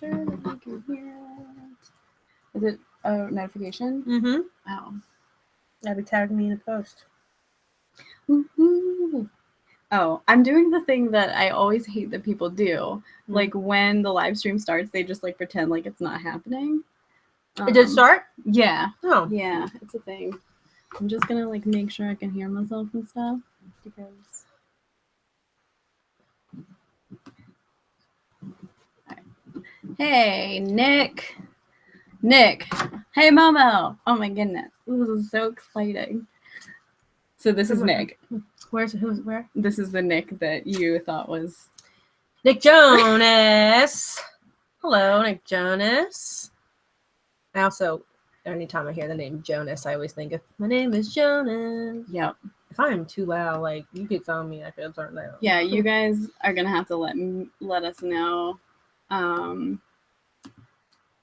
sure that you can hear it. Is it a notification? Mm-hmm. Oh. That'd be tagging me in a post. Woo-hoo. Oh, I'm doing the thing that I always hate that people do. Like when the live stream starts, they just like pretend like it's not happening. It did start? Yeah. Oh. Yeah, it's a thing. I'm just gonna like make sure I can hear myself and stuff because. Right. Hey, Nick. Nick. Hey, Momo. Oh my goodness, this is so exciting. So this is Nick. Where's where? This is the Nick that you thought was Nick Jonas. Hello, Nick Jonas. I also, anytime I hear the name Jonas, I always think of my name is Jonas. Yep. If I'm too loud, like you keep telling me I could turn down. Yeah, you guys are gonna have to let us know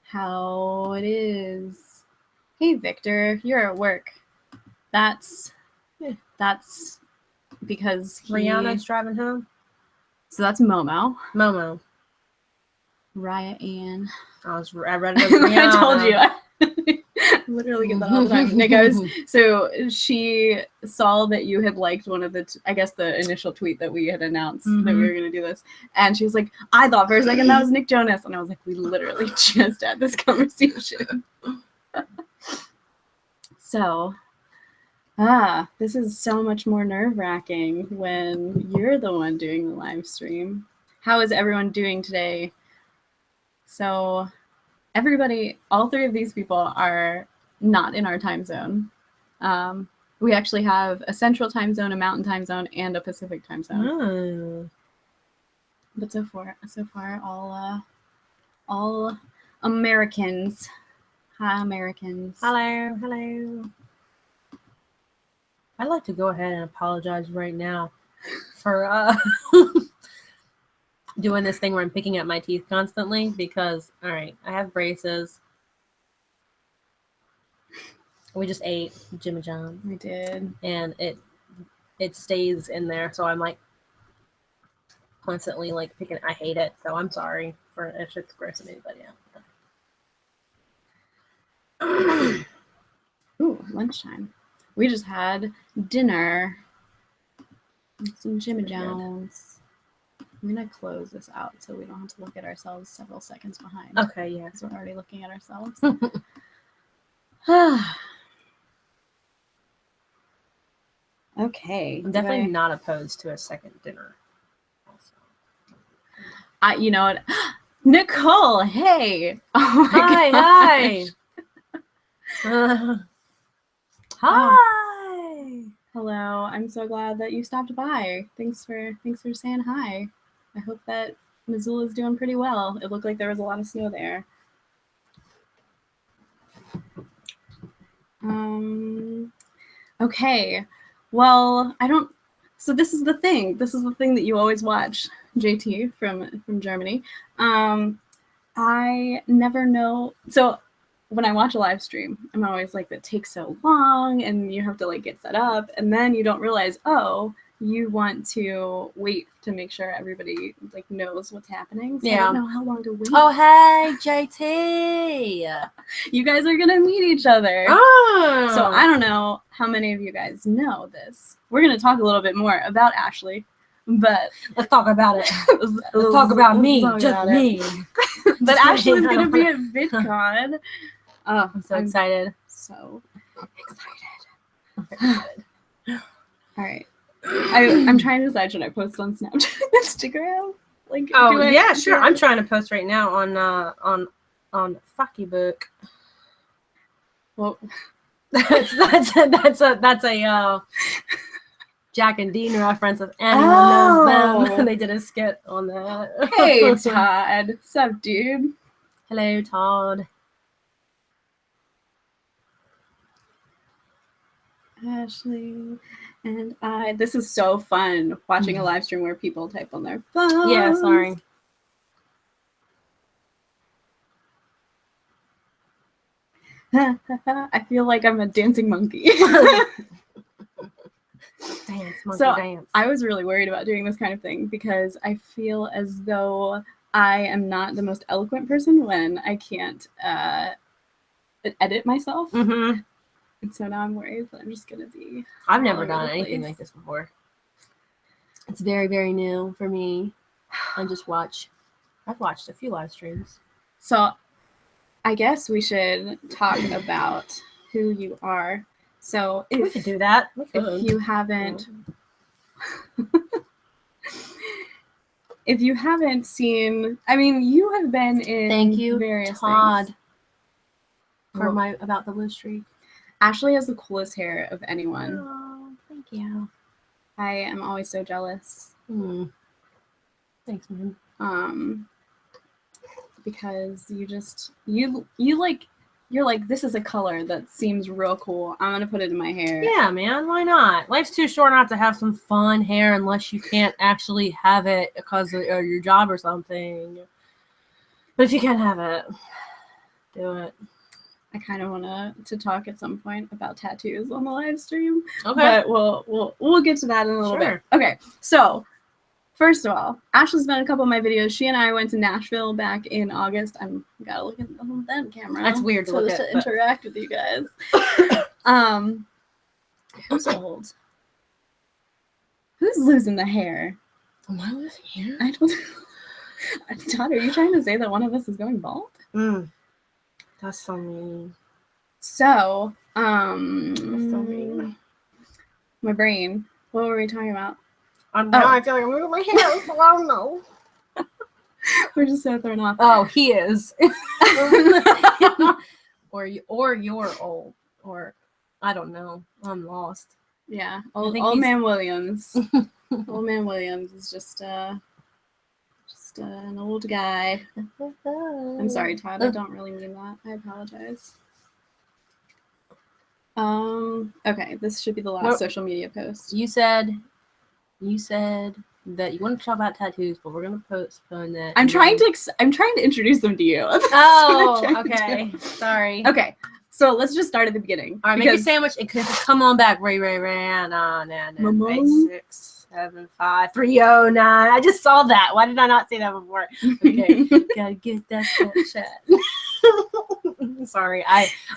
how it is. Hey Victor, you're at work. That's because Rihanna's driving home. So that's Momo. Momo. Raya Ann. I read it as Rihanna. I told you. I literally get that all the time. Nick goes, so she saw that you had liked one of the, I guess the initial tweet that we had announced that we were going to do this. And she was like, I thought for a second that was Nick Jonas. And I was like, we literally just had this conversation. So, this is so much more nerve-wracking when you're the one doing the live stream. How is everyone doing today? So everybody, all three of these people are not in our time zone. We actually have a central time zone, a mountain time zone, and a Pacific time zone. But so far, all Americans. Hi, Americans. Hello, hello. I'd like to go ahead and apologize right now for doing this thing where I'm picking up my teeth constantly because, all right, I have braces. We just ate Jimmy John. We did. And it stays in there, so I'm like constantly like picking. I hate it, so I'm sorry for if it's grossing anybody out. Ooh, lunchtime. We just had dinner. Some Jimmy John's. I'm gonna close this out so we don't have to look at ourselves several seconds behind. Okay, yeah. Because we're already looking at ourselves. Okay. I'm definitely not opposed to a second dinner. Also. You know what? Nicole, hey! Oh my gosh. Hi! Hi! Hello, I'm so glad that you stopped by. Thanks for saying hi. I hope that Missoula is doing pretty well. It looked like there was a lot of snow there. Okay. Well, so this is the thing. This is the thing that you always watch, JT from Germany. I never know. So when I watch a live stream, I'm always like, that takes so long and you have to like get set up, and then you don't realize, oh, you want to wait to make sure everybody like knows what's happening. So yeah. I don't know how long to wait. Oh, hey, JT. You guys are gonna meet each other. Oh. So I don't know how many of you guys know this. We're gonna talk a little bit more about Ashley, but let's talk about it. Let's talk about me, just me. But Ashley's gonna be at VidCon. Oh, I'm so excited. So excited. All right. I'm trying to decide, should I post on Snapchat and Instagram? Like, yeah, sure. I'm trying to post right now on Fuckybook. Well, that's a Jack and Dean reference. If anyone knows them, they did a skit on that. Hey, Todd. Sup, dude? Hello, Todd. Ashley and I. This is so fun watching a live stream where people type on their phones. Yeah, sorry. I feel like I'm a dancing monkey. Dance, monkey, so dance. I was really worried about doing this kind of thing because I feel as though I am not the most eloquent person when I can't edit myself. Mm-hmm. And so now I'm worried that I'm just going to be. I've never done anything like this before. It's very, very new for me. I've watched a few live streams. So I guess we should talk about who you are. So we could do that. If you haven't... If you haven't seen, I mean, you have been in Thank you, various Todd, things. For my About the Blue Streak. Ashley has the coolest hair of anyone. Oh, thank you. I am always so jealous. Thanks, man. Because you're like, this is a color that seems real cool. I'm gonna put it in my hair. Yeah, man. Why not? Life's too short not to have some fun hair unless you can't actually have it because of your job or something. But if you can't have it, do it. I kind of want to talk at some point about tattoos on the live stream. Okay. But we'll get to that in a little bit. Okay. So first of all, Ashley's been in a couple of my videos. She and I went to Nashville back in August. I'm gotta look at that camera. That's weird to look at. To interact with you guys. Who's old? Who's losing the hair? Am I losing hair? I don't know. Todd, are you trying to say that one of us is going bald? That's so mean. So, That's so mean. My brain. What were we talking about? Now I feel like I'm losing my hair, so I don't know. We're just so thrown off. Oh, he is. or you're old, or I don't know. I'm lost. Yeah, old man Williams. Old man Williams is just an old guy. I'm sorry, Todd. I don't really mean that. I apologize. Okay, this should be the last social media post. You said that you want to talk about tattoos, but we're gonna postpone that. I'm trying to introduce them to you. Oh, okay. Sorry. Okay, so let's just start at the beginning. All right, make a sandwich and come on back. Ray. 6, 7, 5, 3, 0, 9. I just saw that. Why did I not see that before? Okay, gotta get that Snapchat. Sorry,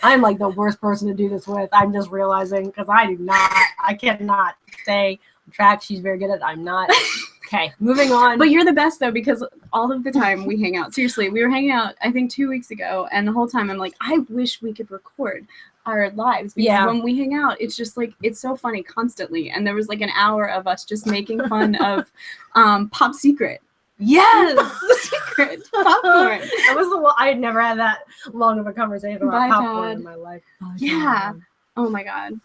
I'm like the worst person to do this with. I'm just realizing because I cannot stay on track. She's very good at it. I'm not. Okay, moving on. But you're the best though, because all of the time we hang out. Seriously, we were hanging out I think 2 weeks ago, and the whole time I'm like, I wish we could record our lives, because when we hang out, it's just like, it's so funny constantly. And there was like an hour of us just making fun of Pop Secret. Yes, Secret popcorn. That was the one. I had never had that long of a conversation about popcorn Todd. In my life. Yeah. Oh my god.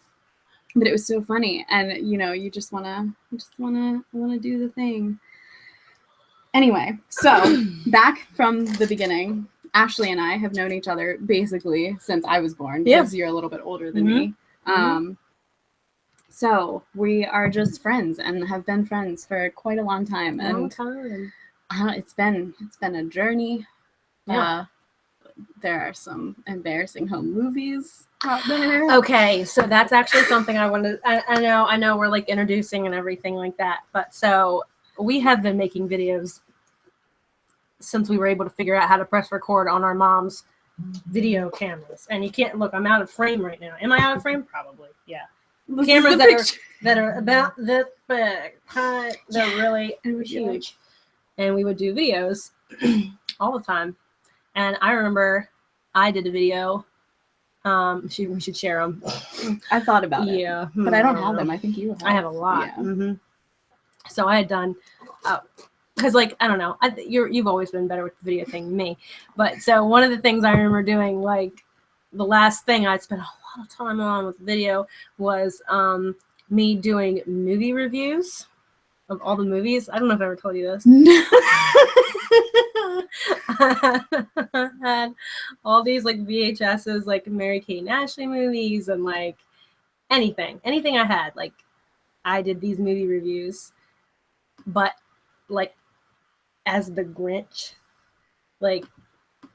But it was so funny, and you just wanna do the thing. Anyway, so back from the beginning, Ashley and I have known each other basically since I was born, because you're a little bit older than me. So we are just friends and have been friends for quite a long time. It's been a journey. Yeah. There are some embarrassing home movies out there. Okay, so that's actually something I wanted. I know we're like introducing and everything like that, but so we have been making videos since we were able to figure out how to press record on our mom's video cameras. And you can't look. I'm out of frame right now. Am I out of frame? Probably. Yeah. Cameras that are about this big. They're really huge. And we would do videos all the time. And I remember I did a video. We should share them. I thought about it. Yeah. But I don't have them. I think you have. I have a lot. Yeah. So I had done, because like, I don't know, you've always been better with the video thing than me. But so one of the things I remember doing, like the last thing I spent a lot of time on with the video was me doing movie reviews of all the movies. I don't know if I ever told you this. I had all these like VHSs, like Mary-Kate and Ashley movies, and like anything I had, like I did these movie reviews, but like as the Grinch, like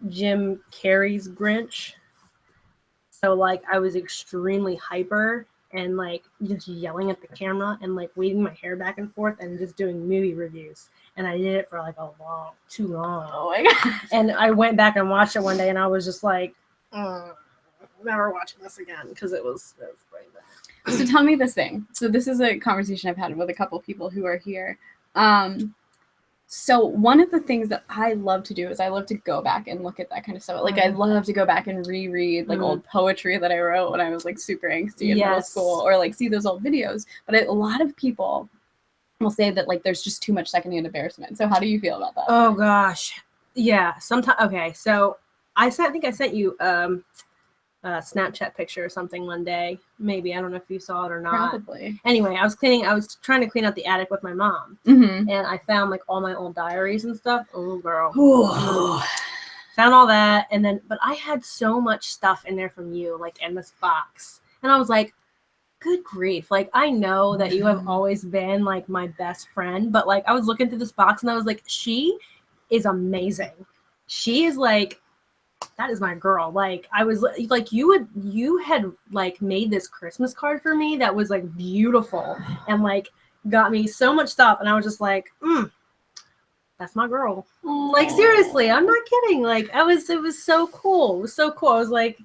Jim Carrey's Grinch. So like I was extremely hyper and like just yelling at the camera and like waving my hair back and forth and just doing movie reviews. And I did it for like too long. Oh my god. And I went back and watched it one day and I was just like, never watching this again because it was pretty bad. So tell me this thing. So this is a conversation I've had with a couple people who are here. So one of the things that I love to do is I love to go back and look at that kind of stuff. Like I love to go back and reread like old poetry that I wrote when I was like super angsty in middle school, or like see those old videos. But a lot of people will say that like there's just too much secondhand embarrassment. So how do you feel about that? Oh gosh, yeah. Sometimes okay. So I think I sent you a Snapchat picture or something one day. Maybe I don't know if you saw it or not. Probably. Anyway, I was trying to clean out the attic with my mom, Mm-hmm. and I found like all my old diaries and stuff. Oh girl, found all that, and then but I had so much stuff in there from you, like in this box, and I was like, good grief, like I know that you have always been like my best friend, but like I was looking through this box and I was like, she is amazing. She is like, that is my girl. Like I was like, you had like made this Christmas card for me that was like beautiful and like got me so much stuff, and I was just like, that's my girl. Like seriously, I'm not kidding. Like it was so cool. It was so cool. I was like,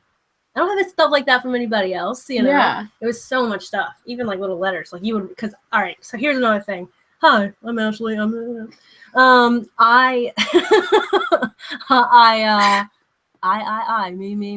I don't have stuff like that from anybody else, you know. Yeah. It was so much stuff, even like little letters. Like you would, because all right. So here's another thing. Hi, I'm Ashley.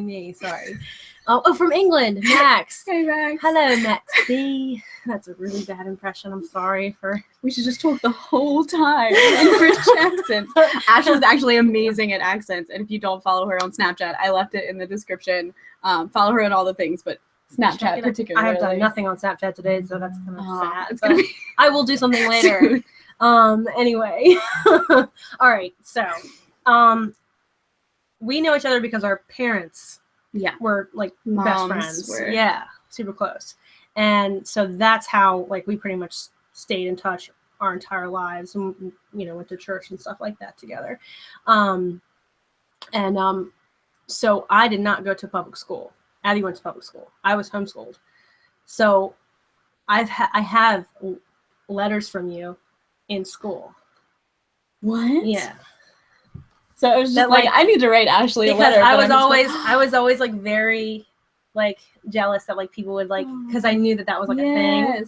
Me. Sorry. Oh, from England, Max. Hey, Max. Hello, Maxie. That's a really bad impression. I'm sorry for. We should just talk the whole time in British accents. Ashley's actually amazing at accents, and if you don't follow her on Snapchat, I left it in the description. Follow her on all the things, but Snapchat particularly. I have done nothing on Snapchat today, so that's kind of sad. It's gonna be I will do something later. Anyway. All right. So, we know each other because our parents were like best friends. Yeah, super close. And so that's how like we pretty much stayed in touch our entire lives, and you know, went to church and stuff like that together. So I did not go to public school. Abby went to public school. I was homeschooled. So I have letters from you in school. What? Yeah. So I was just like, I need to write Ashley a letter. I was always like very like jealous that like people would like, because I knew that was like a thing.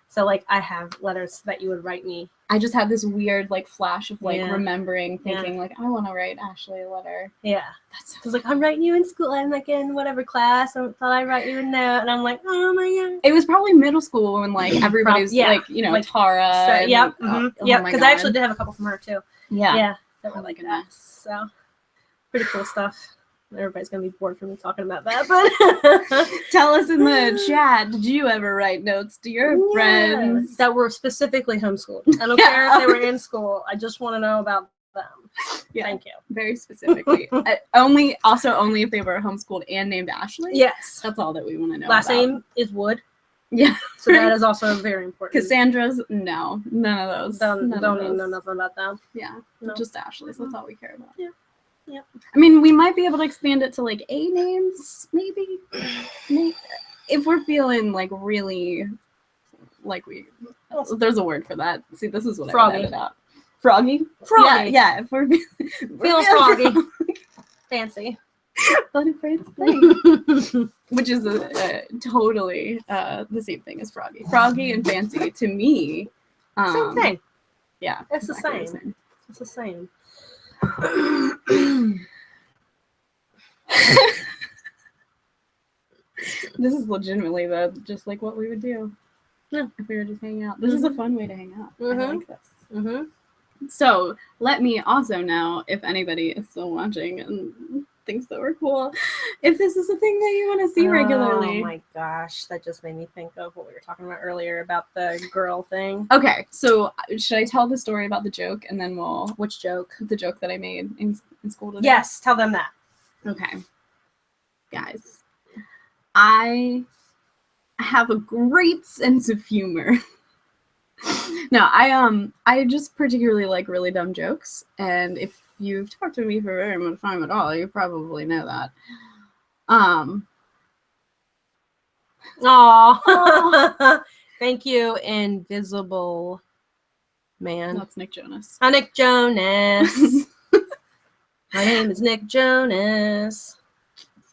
So like I have letters that you would write me. I just had this weird like flash of like remembering, thinking like, I want to write Ashley a letter. Yeah. I was like, I'm writing you in school. I'm like in whatever class. I thought I'd write you a note. And I'm like, oh my God. It was probably middle school when like everybody's like, you know, like, Tara. So, yep. Because I actually did have a couple from her too. Yeah. That were like that. So pretty cool stuff. Everybody's gonna be bored from me talking about that, but tell us in the chat, did you ever write notes to your friends that were specifically homeschooled? I don't care if they were in school. I just want to know about them. Yeah, thank you. Very specifically. only if they were homeschooled and named Ashley. Yes, that's all that we want to know. Last name is Wood. Yeah, so that is also very important. Cassandra's, no, none of those. Don't even know nothing about them. Yeah, just Ashley's. That's all we care about. Yeah. Yeah. I mean, we might be able to expand it to like A names, maybe. If we're feeling like really, like there's a word for that. See, this is what Froggy. I edited out. Froggy. Yeah. If we're feeling froggy, fancy, which is totally the same thing as froggy. Froggy and fancy to me. Same thing. Yeah, it's exactly the same. It's the same. This is legitimately just like what we would do if we were just hanging out. This is a fun way to hang out. I like this. So let me also know if anybody is still watching and thinks that we're cool, if this is a thing that you want to see regularly. Oh my gosh, that just made me think of what we were talking about earlier about the girl thing. Okay, so should I tell the story about the joke and then we'll... Which joke? The joke that I made in school today? Yes, tell them that. Okay. Guys, I have a great sense of humor. No, I just particularly like really dumb jokes, and if you've talked to me for very much time at all, you probably know that. Aw. Thank you, Invisible Man. That's Nick Jonas. Hi, Nick Jonas. My name is Nick Jonas.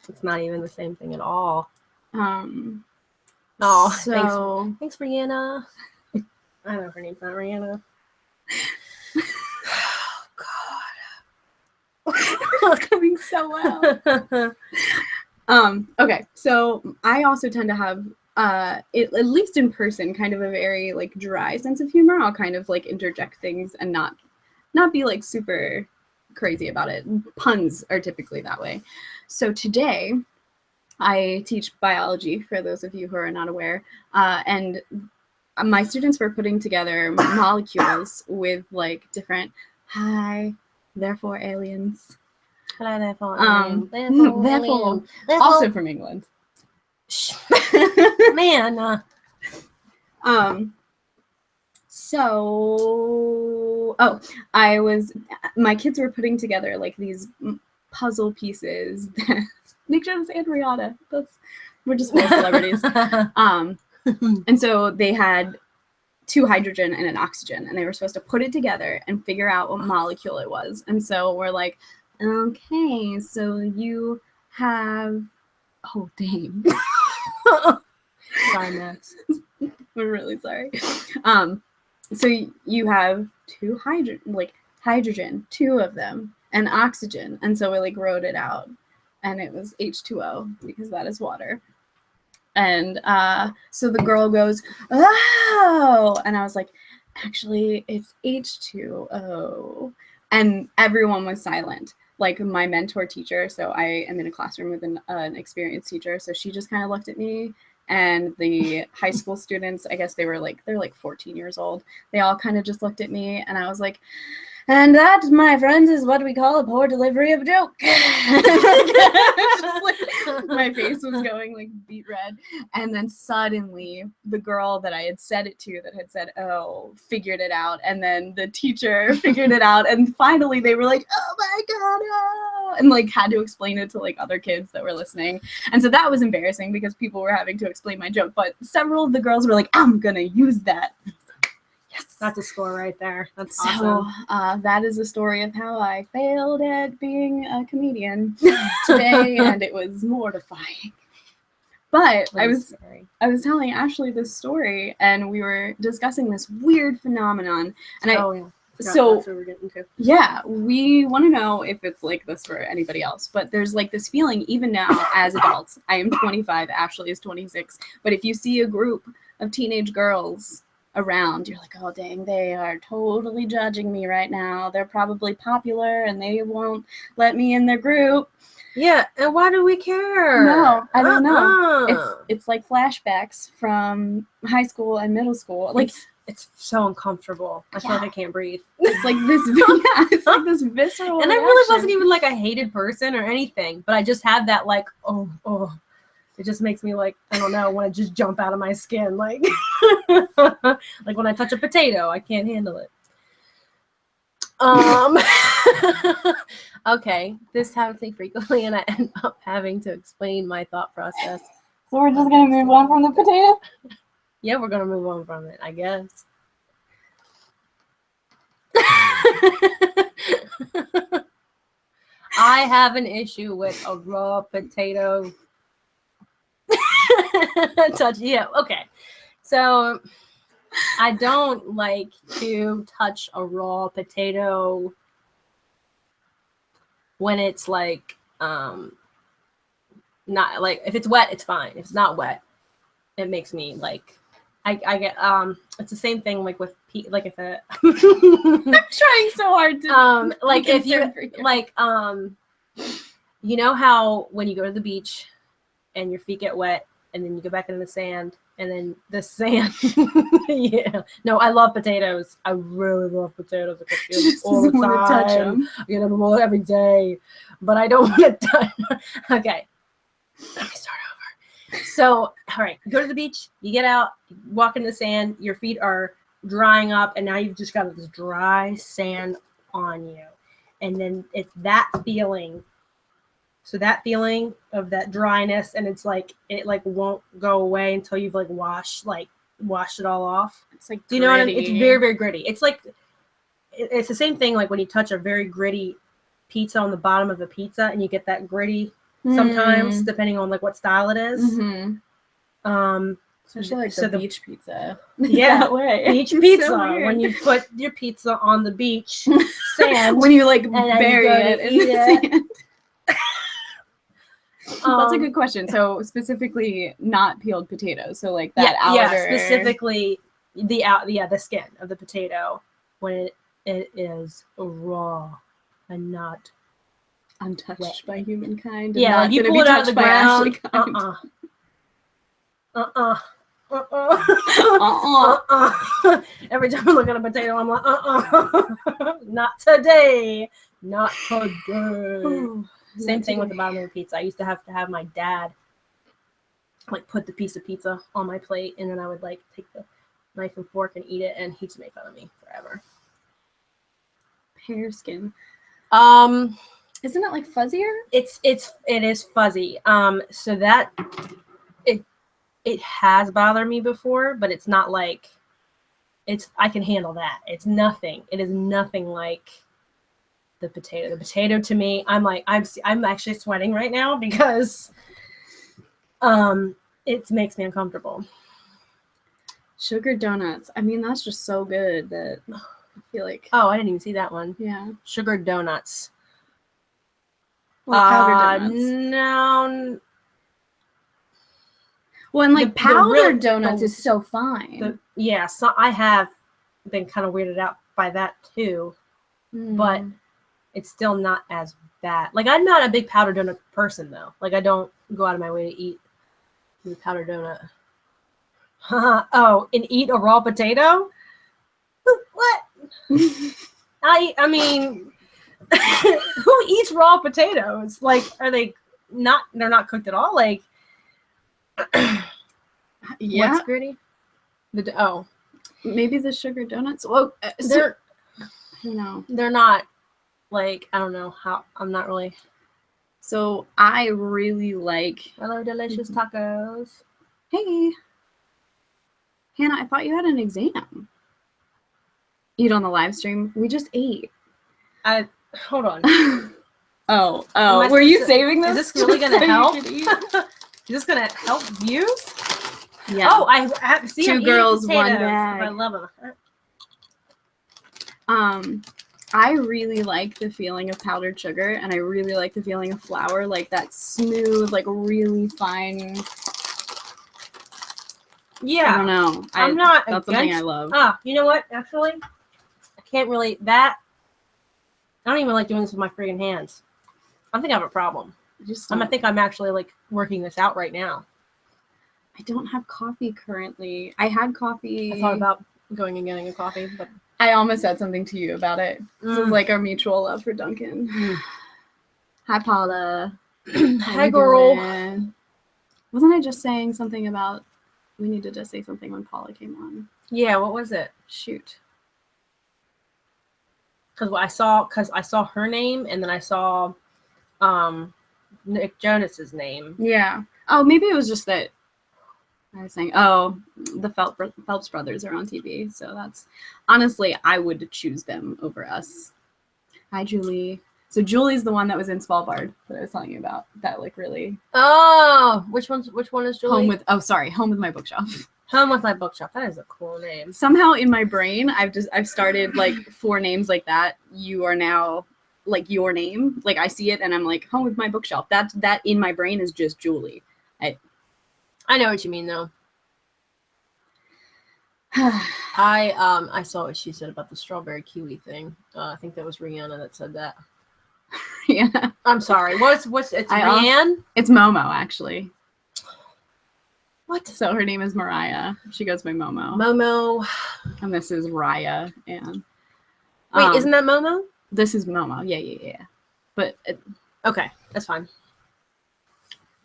It's not even the same thing at all. Oh, so thanks, Rihanna. I know her name's not Rihanna. Oh, God. it's coming so well. Okay, so I also tend to have at least in person, kind of a very like dry sense of humor. I'll kind of like interject things and not be like super crazy about it. Puns are typically that way. So today I teach biology for those of you who are not aware, and my students were putting together molecules with like different hi, therefore aliens. Hello, therefore, therefore, also from England. Man. So, my kids were putting together like these puzzle pieces. Nick Jonas and Rihanna. We're just full celebrities. And so they had 2 hydrogen and an oxygen, and they were supposed to put it together and figure out what molecule it was. And so we're like, okay, so you have, oh dang. Sorry, Max. We're really sorry. So you have 2 hydrogen, 2 of them, and oxygen. And so we like wrote it out, and it was H2O because that is water. And so the girl goes, oh, and I was like, actually, it's H2O. And everyone was silent. Like my mentor teacher, so I am in a classroom with an experienced teacher, so she just kind of looked at me, and the high school students, I guess they're like 14 years old, they all kind of just looked at me, and I was like, and that, my friends, is what we call a poor delivery of a joke. Just like my face was going like beet red. And then suddenly the girl that I had said it to that had said, oh, figured it out. And then the teacher figured it out. And finally they were like, oh my God. Oh, and like had to explain it to like other kids that were listening. And so that was embarrassing because people were having to explain my joke. But several of the girls were like, I'm going to use that. Yes, that's a score right there. That's awesome. So that is the story of how I failed at being a comedian today, and it was mortifying. But I was telling Ashley this story, and we were discussing this weird phenomenon. And so that's what we're getting to. Yeah, we want to know if it's like this for anybody else. But there's like this feeling, even now as adults. I am 25, Ashley is 26. But if you see a group of teenage girls around, you're like, oh dang, they are totally judging me right now. They're probably popular and they won't let me in their group. Yeah, and why do we care? No, I don't know. It's like flashbacks from high school and middle school. Like it's so uncomfortable. I feel like I can't breathe. It's like this it's like this visceral and reaction. I really wasn't even like a hated person or anything, but I just had that like, oh. It just makes me like, I don't know, want to just jump out of my skin. Like, like when I touch a potato, I can't handle it. Okay, this happens to me frequently, and I end up having to explain my thought process. So we're just going to move on from the potato? Yeah, we're going to move on from it, I guess. I have an issue with a raw potato. Okay. So I don't like to touch a raw potato when it's like not like, if it's wet, it's fine. If it's not wet, it makes me like I get it's the same thing like with like if a I'm trying so hard to like if you like you know how when you go to the beach and your feet get wet and then you go back in the sand and then the sand yeah, no, I love potatoes. I really love potatoes. I get them all the time. Touch them. I get them all every day, but I don't want to touch. Okay, let me start over. So, all right, you go to the beach, you get out, you walk in the sand, your feet are drying up, and now you've just got this dry sand on you. And then it's that feeling So that feeling of that dryness, and it's like it like won't go away until you've like washed it all off. It's like, do you know what I mean? It's very, very gritty. It's like it's the same thing like when you touch a very gritty pizza on the bottom of a pizza, and you get that gritty sometimes, depending on like what style it is. Especially like the beach pizza. Yeah, that way. Beach pizza. So when you put your pizza on the beach sand, when you like bury it in the sand. That's a good question. So specifically, not peeled potatoes. So like that outer. Yeah, specifically the skin of the potato when it is raw and not untouched by humankind. Yeah, like you pull it out of the ground. Every time I look at a potato, I'm like, not today. Not today. Same thing with the bottom of the pizza. I used to have my dad like put the piece of pizza on my plate, and then I would like take the knife and fork and eat it, and he just made fun of me forever. Pear skin. Isn't it like fuzzier? It is fuzzy. So that it has bothered me before, but it's not like I can handle that. It's nothing. It is nothing like the potato. The potato to me, I'm actually sweating right now because it makes me uncomfortable. Sugar donuts. I mean, that's just so good that I feel like. Oh, I didn't even see that one. Yeah. Sugar donuts. Like powdered donuts. No. Well, and like powdered donuts is so fine. So I have been kind of weirded out by that too, but it's still not as bad. Like I'm not a big powdered donut person though. Like I don't go out of my way to eat the powdered donut. Oh, and eat a raw potato? What? I mean, who eats raw potatoes? Like, are they not? They're not cooked at all. Like, yeah. What's gritty? Maybe the sugar donuts. Well, they're not. Like, I don't know how. I'm not really. So I really like. Hello, delicious tacos. Hey, Hannah, I thought you had an exam. Eat on the live stream. We just ate. Hold on. Oh. Were you saving this? Is this really going to help? Is this going to help views? Yeah. Oh, I have see 2 girls, 1 bag. I love them. I really like the feeling of powdered sugar, and I really like the feeling of flour, like that smooth, like really fine. Yeah. I don't know. I'm not. That's something I love. You know what? Actually, I can't really. I don't even like doing this with my friggin' hands. I think I have a problem. I think I'm actually like working this out right now. I don't have coffee currently. I had coffee. I thought about going and getting a coffee, but I almost said something to you about it. This is like our mutual love for Dunkin'. Hi, Paula. Hi, girl. Wasn't I just saying something about we needed to say something when Paula came on? Yeah, what was it? Shoot. Because I saw her name, and then I saw Nick Jonas's name. Yeah. Oh, maybe it was just that I was saying, the Phelps brothers are on TV. So that's honestly, I would choose them over us. Hi, Julie. So Julie's the one that was in Svalbard that I was telling you about. That like really. Oh, which one is Julie? Home with My Bookshelf. Home with My Bookshelf. That is a cool name. Somehow in my brain, I've started like 4 names like that. You are now like your name. Like I see it and I'm like, Home with My Bookshelf. That in my brain is just Julie. I know what you mean though. I saw what she said about the strawberry kiwi thing. I think that was Rihanna that said that. Yeah. I'm sorry. It's Rihanna? It's Momo actually. What? So her name is Mariah. She goes by Momo. Momo. And this is Raya. And wait, isn't that Momo? This is Momo. Yeah. But okay, that's fine.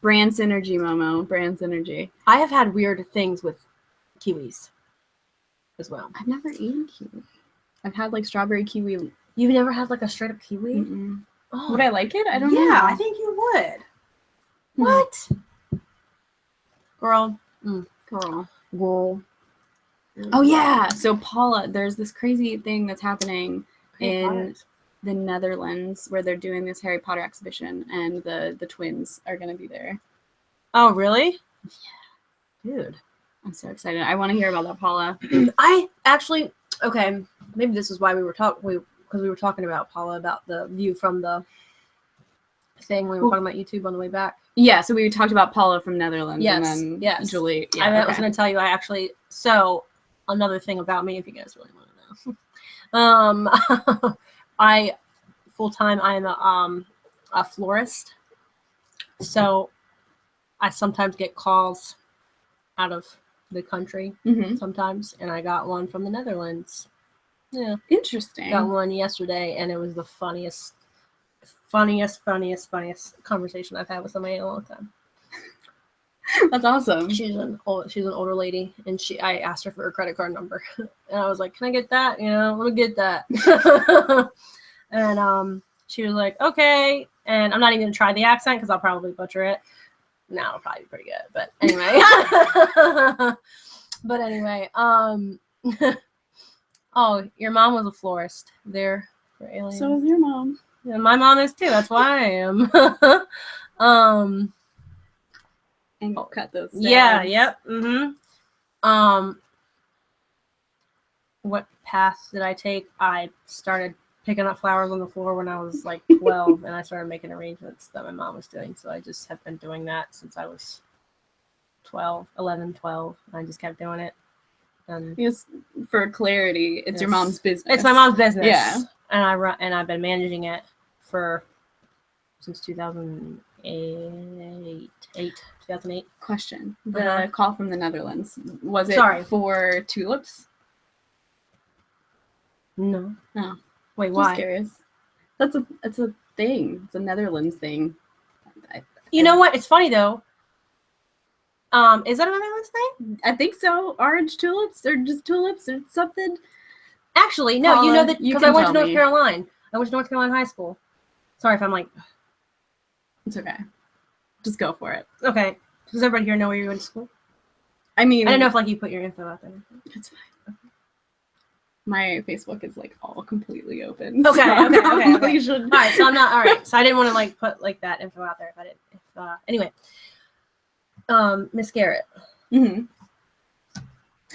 Brand synergy, Momo. Brand synergy. I have had weird things with kiwis as well. I've never eaten kiwi. I've had like strawberry kiwi. You've never had like a straight up kiwi? Mm-mm. Oh, Would I like it? I don't know. Yeah, I think you would. What? Girl. Girl. Girl. Oh yeah. So Paula, there's this crazy thing that's happening in the Netherlands where they're doing this Harry Potter exhibition, and the twins are gonna be there. Oh really? Yeah. Dude, I'm so excited. I want to hear about that, Paula. I actually maybe this is why we were talking about Paula, about the view from the thing. We were talking about YouTube on the way back. Yeah, so we talked about Paula from Netherlands, Yes, and then yes. Julie. Yeah, I was going to tell you. So another thing about me, if you guys really want to know, I full time I'm a florist, so I sometimes get calls out of the country sometimes, and I got one from the Netherlands. Yeah, interesting. Got one yesterday, and it was the funniest conversation I've had with somebody in a long time. That's awesome. She's an older lady, and I asked her for her credit card number, and I was like, "Can I get that? Let me get that." And she was like, "Okay." And I'm not even gonna try the accent because I'll probably butcher it. No, it'll probably be pretty good. But anyway, oh, your mom was a florist there for aliens. So was your mom. And my mom is too. That's why I am. And I'll cut those down. Yeah. Yep. What path did I take? I started picking up flowers on the floor when I was like 12, and I started making arrangements that my mom was doing. So I just have been doing that since I was 11, 12. I just kept doing it. Yes, for clarity, it's your mom's business. It's my mom's business. Yeah. And I've been managing it since 2008. Question. The call from the Netherlands, was it for tulips? No. Oh. Wait, why? Just curious. It's a thing. It's a Netherlands thing. You know what? It's funny though. Is that a Netherlands thing? I think so. Orange tulips or just tulips or something. Actually, no. You know that because I went to North Carolina. I went to North Carolina High School. Sorry if I'm like. It's okay. Just go for it. Okay. Does everybody here know where you went to school? I mean, I don't know if you put your info out there. It's fine. Okay. My Facebook is all completely open. Okay. So Okay. All right. So I'm not. All right. So I didn't want to put that info out there if I didn't. Anyway. Miss Garrett. Mm-hmm.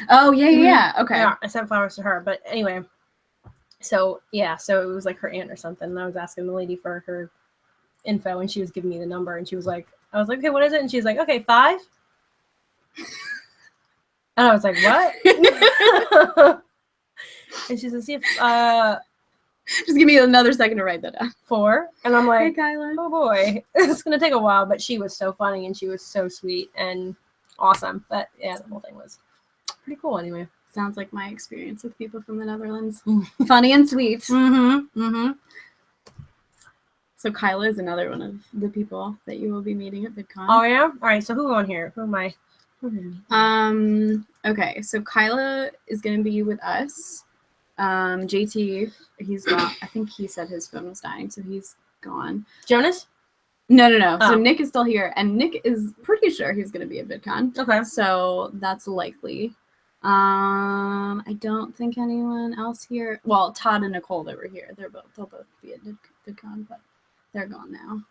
Oh yeah. Okay. Yeah, I sent flowers to her, but anyway. So yeah, so it was her aunt or something, and I was asking the lady for her info, and she was giving me the number, and I was like, okay, what is it? And she was like, okay, 5. And I was like, what? And she says, see if just give me another second to write that down. 4. And I'm like, hey, Kyla. Oh boy, it's gonna take a while, but she was so funny and she was so sweet and awesome. But yeah, the whole thing was pretty cool anyway. Sounds like my experience with people from the Netherlands. Funny and sweet. So Kyla is another one of the people that you will be meeting at VidCon. Oh yeah? Alright, so who on here? Who am I? Okay, so Kyla is gonna be with us. JT, he's gone. I think he said his phone was dying, so he's gone. Jonas? No. Oh. So Nick is still here, and Nick is pretty sure he's going to be at VidCon. Okay. So that's likely. I don't think anyone else here. Well, Todd and Nicole that were here, they'll both be at VidCon, but they're gone now.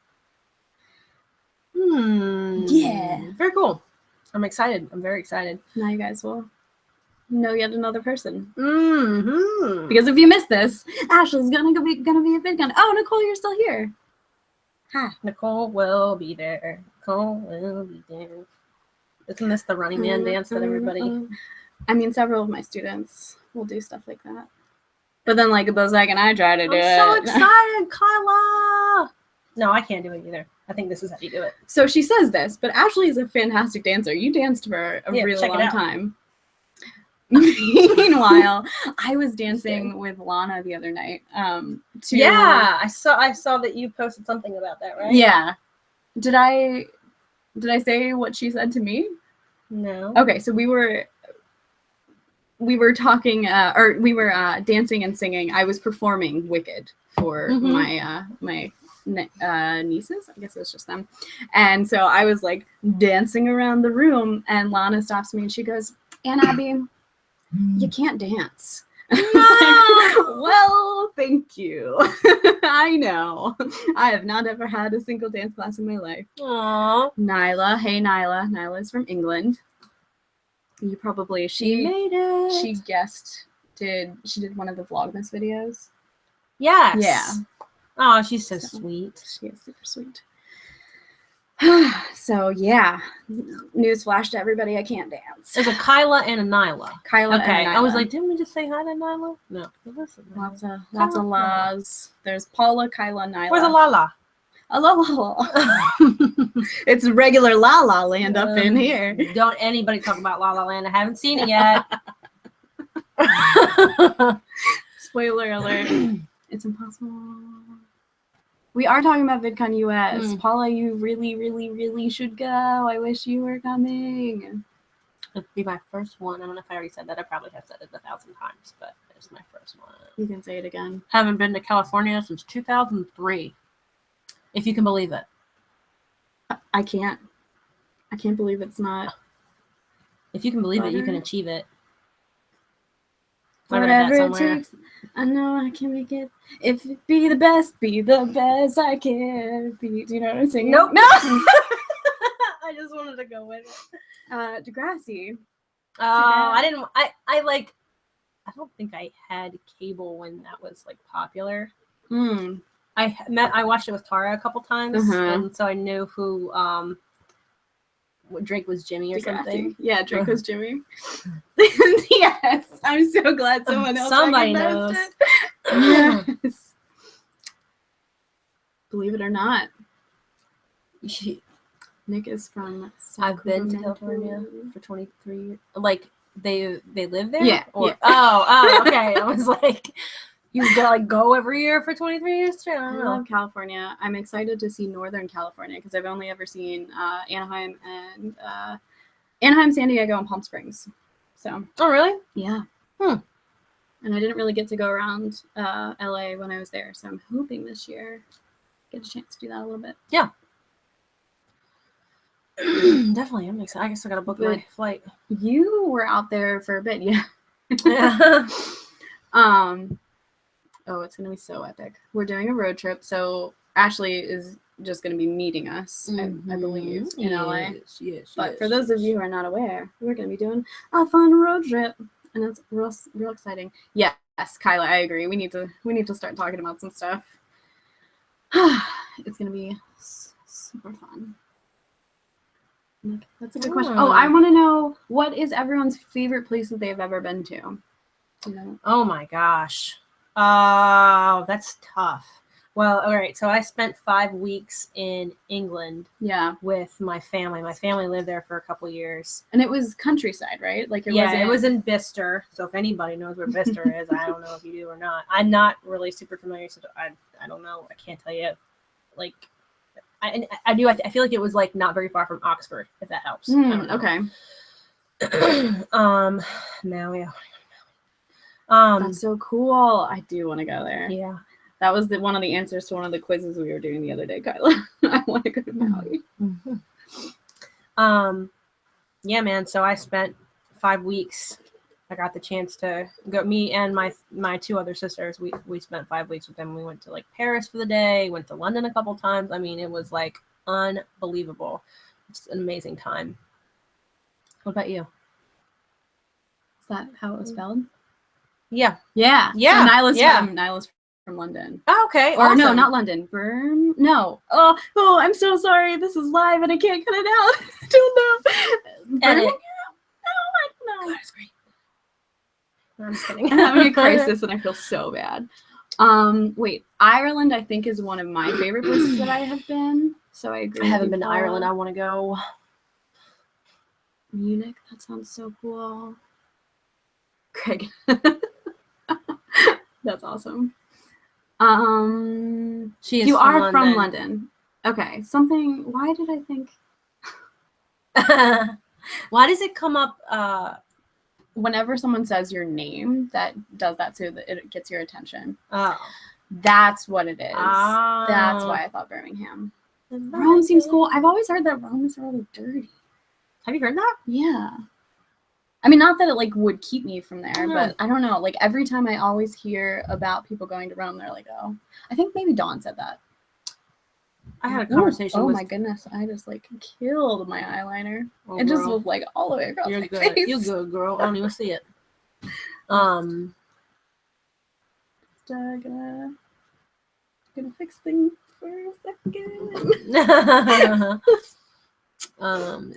Yeah. Very cool. I'm excited. I'm very excited. Now you guys will know yet another person. Mm-hmm. Because if you missed this, Ashley's gonna be at VidCon. Oh, Nicole, you're still here. Hi. Nicole will be there. Nicole will be there. Isn't this the Running Man dance that everybody? I mean, several of my students will do stuff like that. But then, the Zach and I try to do it. I'm so excited, Kyla! No, I can't do it either. I think this is how you do it. So she says this, but Ashley is a fantastic dancer. You danced for a really long time. Meanwhile, I was dancing with Lana the other night. Yeah, I saw that you posted something about that, right? Yeah. Did I say what she said to me? No. Okay, so we were talking, or we were dancing and singing. I was performing Wicked for my nieces. I guess it was just them. And so I was like dancing around the room, and Lana stops me and she goes, "Aunt Abby, you can't dance." No! Like, well, thank you. I know. I have not ever had a single dance class in my life. Aww. Nyla. Hey, Nyla. Nyla is from England. You probably, She made it. She did one of the Vlogmas videos. Yes. Yeah. Oh, she's so sweet. She is super sweet. So, yeah. Newsflash to everybody, I can't dance. There's a Kyla and a Nyla. Kyla Okay. and Nyla. I was like, didn't we just say hi to Nyla? No. Lots of laws. There's Paula, Kyla, Nyla. Where's a Lala? A la la. It's regular La La Land up in here. Don't anybody talk about La La Land. I haven't seen it yet. Spoiler alert. It's impossible. We are talking about VidCon US. Paula, you really, really, really should go. I wish you were coming. It'll be my first one. I don't know if I already said that. I probably have said it 1,000 times, but it's my first one. You can say it again. Haven't been to California since 2003. If you can believe it. I can't. I can't believe it's not. If you can believe it, you can achieve it. Whatever it takes, I know I can make it. If it be the best I can be. Do you know what I'm saying? Nope. No. I just wanted to go with it. Degrassi. I didn't. I don't think I had cable when that was like popular. I watched it with Tara a couple times, and so I knew who Drake was Jimmy or Degrassi. Something. Yeah, Drake was Jimmy. Yes, I'm so glad someone else Somebody knows. It. Yes. Believe it or not, Nick is from I've been to California for 23 years. Like they live there? Yeah. Or, yeah. Oh, okay. I was like, you go every year for 23 years? I love California. I'm excited to see Northern California because I've only ever seen Anaheim, San Diego, and Palm Springs. So. Oh, really? Yeah. And I didn't really get to go around LA when I was there, so I'm hoping this year get a chance to do that a little bit. Yeah. Definitely. I'm excited. I guess I gotta book my flight. You were out there for a bit, yeah. Yeah. Oh, it's gonna be so epic. We're doing a road trip, so Ashley is just gonna be meeting us, I believe, in LA. Yes. But for those of you who are not aware, we're gonna be doing a fun road trip, and it's real exciting. Yes, Kyla, I agree. We need to start talking about some stuff. It's gonna be super fun. That's a good question. Oh, I want to know, what is everyone's favorite place that they've ever been to? You know? Oh my gosh. Oh, that's tough. Well, all right. So I spent 5 weeks in England. Yeah. With my family. My family lived there for a couple years. And it was countryside, right? Like it was in Bicester. So if anybody knows where Bicester is, I don't know if you do or not. I'm not really super familiar, so I don't know. I can't tell you. Like, I do. I feel like it was like not very far from Oxford, if that helps. Okay. Maui. That's so cool. I do want to go there. Yeah. That was one of the answers to one of the quizzes we were doing the other day, Kyla. I want to go to Maui. Yeah, man. So I spent 5 weeks. I got the chance to go. Me and my 2 other sisters. We spent 5 weeks with them. We went to like Paris for the day. Went to London a couple times. I mean, it was like unbelievable. It's an amazing time. What about you? Is that how it was spelled? Yeah. Yeah. So Nyla's from London. Oh, okay. Or awesome. no, not London. No. Oh, I'm so sorry. This is live and I can't cut it out. I don't know. Edit. No, I don't know. That's great. I'm just kidding. I'm having a crisis and I feel so bad. Wait, Ireland I think is one of my favorite places that I have been. So I agree. I haven't been to Ireland. I want to go. Munich, that sounds so cool. Craig. That's awesome. She is. You from are London. from London. Okay. Why did I think? Why does it come up? Whenever someone says your name, that does that so that it gets your attention. Oh. That's what it is. That's why I thought Birmingham. Rome seems cool. I've always heard that Rome is really dirty. Have you heard that? Yeah. I mean, not that it like would keep me from there, but I don't know. Like every time I always hear about people going to Rome, they're like, "Oh, I think maybe Dawn said that." I had a conversation. Oh my goodness! I just like killed my eyeliner. It just was like all the way across my good. face. You're good, girl. I don't even see it. Gonna fix things for a second.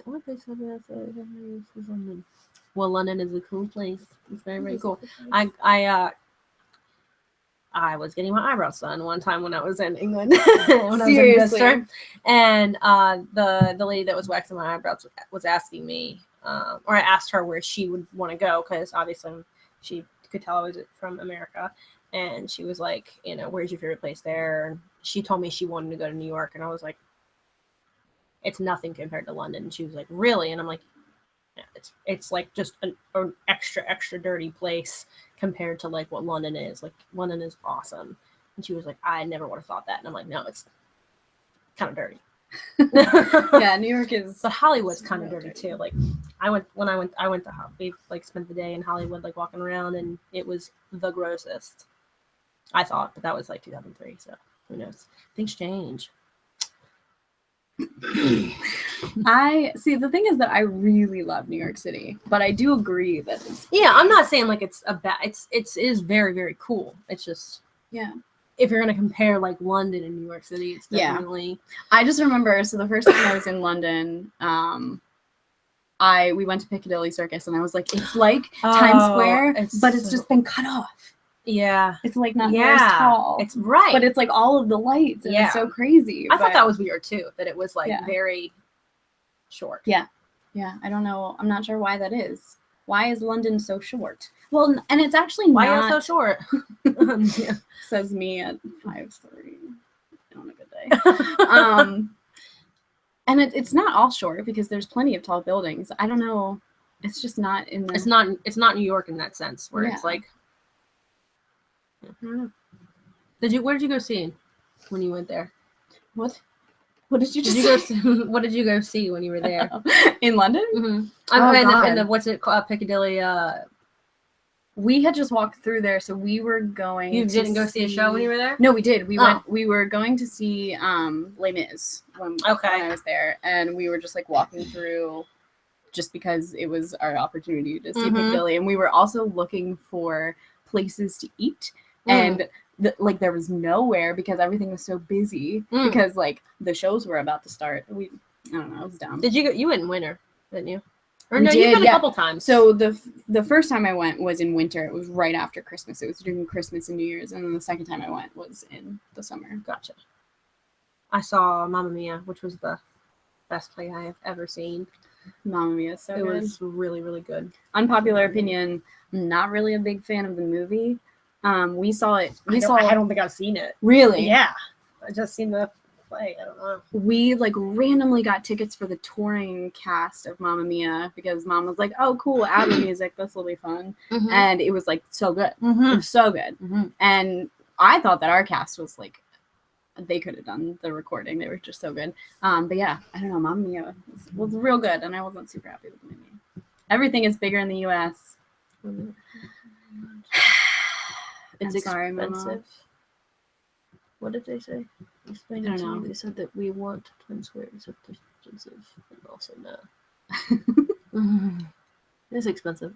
What they said well, London is a cool place. It's very, very cool. I was getting my eyebrows done one time when I was in England when I was in Vista, and the lady that was waxing my eyebrows was asking me, or I asked her where she would want to go because obviously she could tell I was from America. And she was like, you know, where's your favorite place there? And she told me she wanted to go to New York. And I was like, it's nothing compared to London. And she was like, really? And I'm like, yeah, it's like just an extra dirty place compared to like what London is. Like London is awesome. And she was like, I never would have thought that. And I'm like, no, it's kind of dirty. Yeah, New York is. But Hollywood's kind of dirty too. Like I went to we like spent the day in Hollywood, like walking around, and it was the grossest. I thought, but that was like 2003, so who knows? Things change. I see. The thing is that I really love New York City, but I do agree that it's. Yeah, I'm not saying like it's a bad. It is very, very cool. It's just if you're gonna compare like London and New York City, it's definitely. Yeah. I just remember. So the first time I was in London, we went to Piccadilly Circus, and I was like, it's like Times Square, but it's just been cut off. Yeah. It's like not very tall. It's right. But it's like all of the lights. And it's so crazy. I thought that was weird too, that it was like very short. Yeah. Yeah. I don't know. I'm not sure why that is. Why is London so short? Well, and it's actually why not. Why so short? Says me at 5'3" on a good day. And it's not all short because there's plenty of tall buildings. I don't know. It's just not in the. It's not New York in that sense where it's like. I don't know. Where did you go see when you went there? What did you just what did you go see when you were there? In London? Mm-hmm. In the what's it called? Piccadilly. We had just walked through there, so we were going. You didn't go see a show when you were there? No, we did. We went. We were going to see Les Mis when I was there, and we were just like walking through, just because it was our opportunity to see Piccadilly, and we were also looking for places to eat. And like there was nowhere because everything was so busy because like the shows were about to start. I don't know, it was dumb. Did you go? You went in winter, didn't you? Or no, you've been a couple times. So the first time I went was in winter. It was right after Christmas. It was during Christmas and New Year's, and then the second time I went was in the summer. Gotcha. I saw Mamma Mia, which was the best play I have ever seen. Mamma Mia is so good. It was really, really good. Unpopular opinion, I'm not really a big fan of the movie. We saw it. I don't think I've seen it. Really? Yeah. I just seen the play. I don't know. We like randomly got tickets for the touring cast of Mamma Mia because Mom was like, "Oh, cool, ABBA music. This will be fun." And it was like so good. It was so good. And I thought that our cast was like, they could have done the recording. They were just so good. But yeah, I don't know. Mamma Mia was real good, and I wasn't super happy with the movie. Everything is bigger in the U.S. It's expensive. Mama. What did they say? Explain it to me. They said that we want Times Square is expensive, and also no. It's expensive.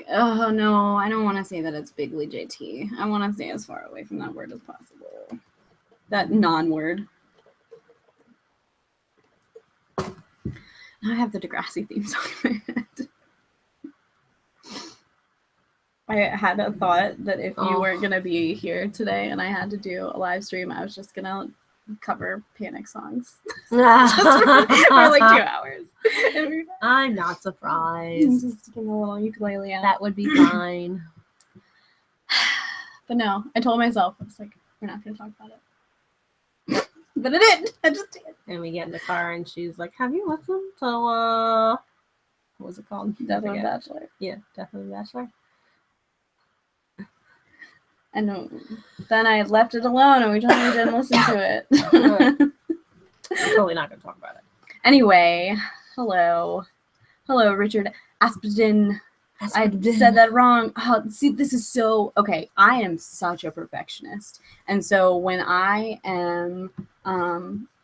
Oh no, I don't want to say that it's bigly JT. I want to stay as far away from that word as possible. That non-word. Now I have the Degrassi theme song in my head. I had a thought that if you weren't going to be here today and I had to do a live stream, I was just going to cover Panic songs just for like 2 hours. I'm not surprised. Just getting a little ukulele out. That would be fine. But no, I told myself, I was like, we're not going to talk about it. But I did. I just did. And we get in the car and she's like, have you listened to, what was it called? Death of a Bachelor. Yeah, Death of a Bachelor. And then I left it alone, and we totally didn't listen to it. I'm totally not going to talk about it. Anyway, hello, Richard Aspden. I said that wrong. Oh, see, this is so okay. I am such a perfectionist, and so when I am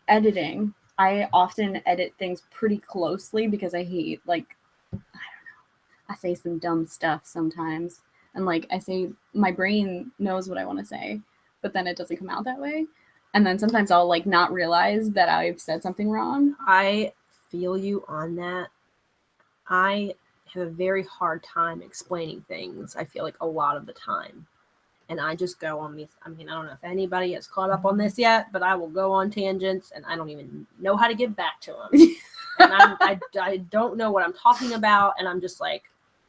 editing, I often edit things pretty closely because I hate, like, I don't know. I say some dumb stuff sometimes, and like I say, my brain knows what I want to say, but then it doesn't come out that way. And then sometimes I'll like not realize that I've said something wrong. I feel you on that. I have a very hard time explaining things, I feel like, a lot of the time. And I just go on these. I mean, I don't know if anybody has caught up on this yet, but I will go on tangents and I don't even know how to get back to them. And I don't know what I'm talking about. And I'm just like,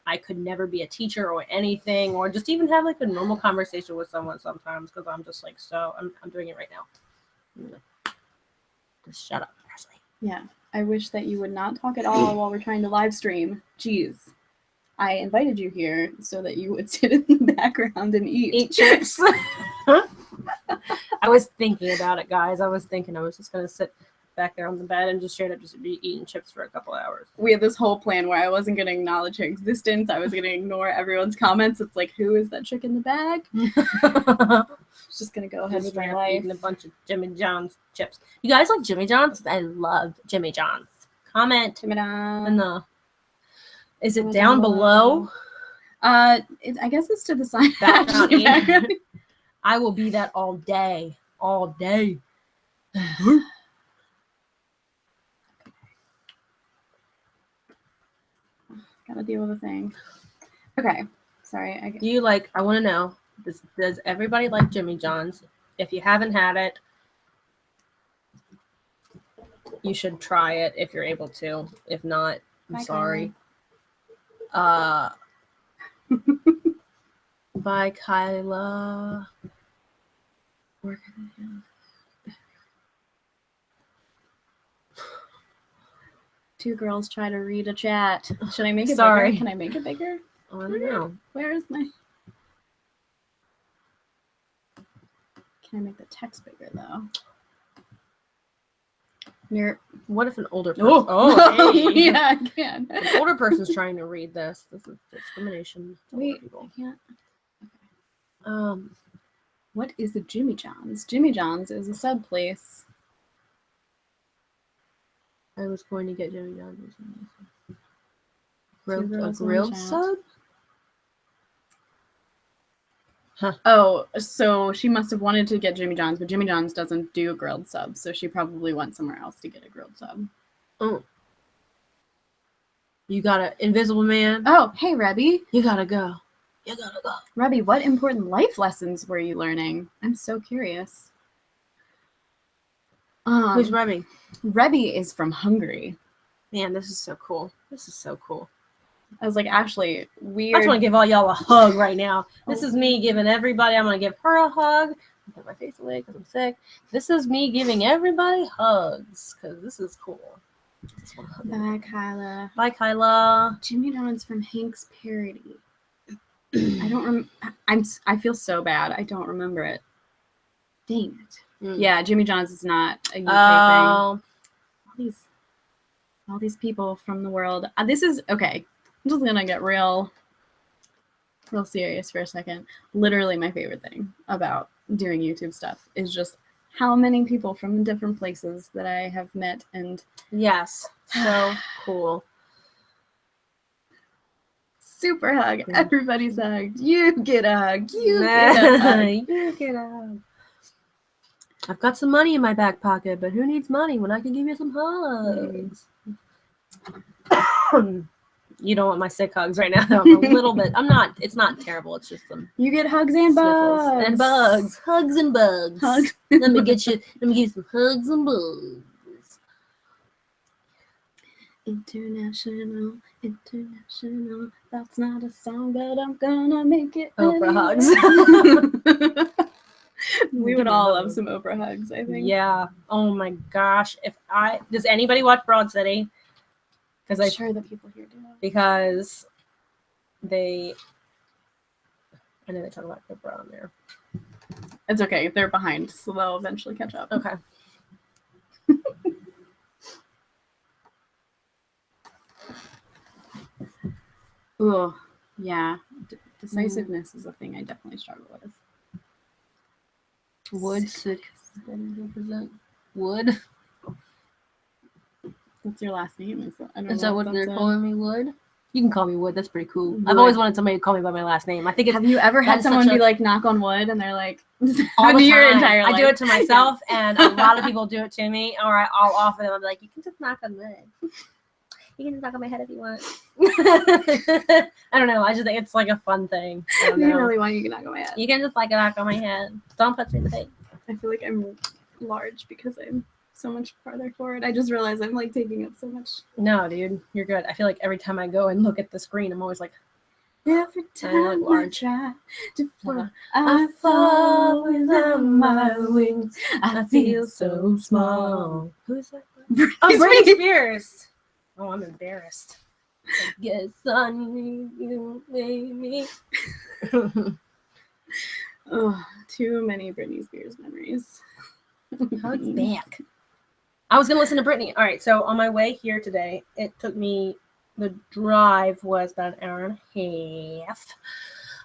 I could never be a teacher or anything, or just even have like a normal conversation with someone sometimes, because I'm just like, so I'm doing it right now. Just shut up, Ashley. Yeah. I wish that you would not talk at all while we're trying to live stream. Jeez. I invited you here so that you would sit in the background and eat chips. I was thinking about it, guys. I was just going to sit back there on the bed and just straight up just be eating chips for a couple hours. We had this whole plan where I wasn't going to acknowledge her existence. I was going to ignore everyone's comments. It's like, who is that chick in the bag? Just going to go ahead with my life. Eating a bunch of Jimmy John's chips. You guys like Jimmy John's? I love Jimmy John's. Comment Jimmy John's. in the... Is it down below? I guess it's to the side. Background. I will be that all day. All day. Gotta deal with a thing. Okay. Sorry. I want to know, does everybody like Jimmy John's? If you haven't had it, you should try it if you're able to. If not, I'm sorry. By Kyla. Two girls try to read a chat. Should I make it Sorry. bigger? Can I make it bigger? I don't know. Where is my... Can I make the text bigger, though? What if an older person... Oh, hey. Yeah, I can. An older person's trying to read this. This is discrimination. Wait, I can't. Okay. What is a Jimmy John's? Jimmy John's is a sub place. I was going to get Jimmy John's. A grilled sub? Huh. Oh, so she must have wanted to get Jimmy John's, but Jimmy John's doesn't do a grilled sub, so she probably went somewhere else to get a grilled sub. Oh. You got an Invisible Man? Oh, hey, Rebby. You gotta go. You gotta go. Rebby, what important life lessons were you learning? I'm so curious. Who's Rebby? Rebby is from Hungary. Man, this is so cool. This is so cool. I was like, Ashley, weird. I just want to give all y'all a hug right now. This is me giving everybody, I'm going to give her a hug. I'll put my face away because I'm sick. This is me giving everybody hugs because this is cool. Bye, Kyla. Bye, Kyla. Jimmy John's from Hank's Parody. I don't I feel so bad. I don't remember it. Dang it. Yeah, Jimmy John's is not a UK thing. All these people from the world. This is okay. I'm just gonna get real serious for a second. Literally, my favorite thing about doing YouTube stuff is just how many people from different places that I have met and yes, so cool. Super hug. Everybody's hugged. You get a hug. You get a hug. You get a hug. I've got some money in my back pocket, but who needs money when I can give you some hugs? You don't want my sick hugs right now. I'm a little bit. It's not terrible. It's just some. You get hugs and bugs. And bugs. Hugs and bugs. Hugs. Let me give you some hugs and bugs. International. That's not a song, but I'm gonna make it. Oprah hugs. We would all love some Oprah hugs, I think. Yeah. Oh my gosh. Does anybody watch Broad City? I'm sure the people here do. Because I I know they talk about Oprah on there. It's okay. They're behind, so they'll eventually catch up. Okay. Oh, yeah. Decisiveness is a thing I definitely struggle with. Wood, sick. Represent Wood. What's your last name? Is that what they're calling me, Wood? You can call me Wood. That's pretty cool. Wood. I've always wanted somebody to call me by my last name. I think it's. Have you ever had someone be like, knock on wood, and they're like, all the time. Your entire life? I do it to myself, and a lot of people do it to me. Or I'll offer them. I'm like, you can just knock on wood. You can just knock on my head if you want. I don't know. I just think it's like a fun thing. I really want you to knock on my head. You can just like knock on my head. Don't touch me in the face. I feel like I'm large because I'm so much farther forward. I just realized I'm like taking up so much. No, dude, you're good. I feel like every time I go and look at the screen, I'm always like, every time I try to fly, I fall without my wings. I feel so small. Who's that? Oh, Britney Spears. Oh, I'm embarrassed. I guess I need you, baby. Oh, too many Britney Spears memories. How it's back. I was gonna listen to Britney. All right, so on my way here today, it took me. The drive was about an hour and a half.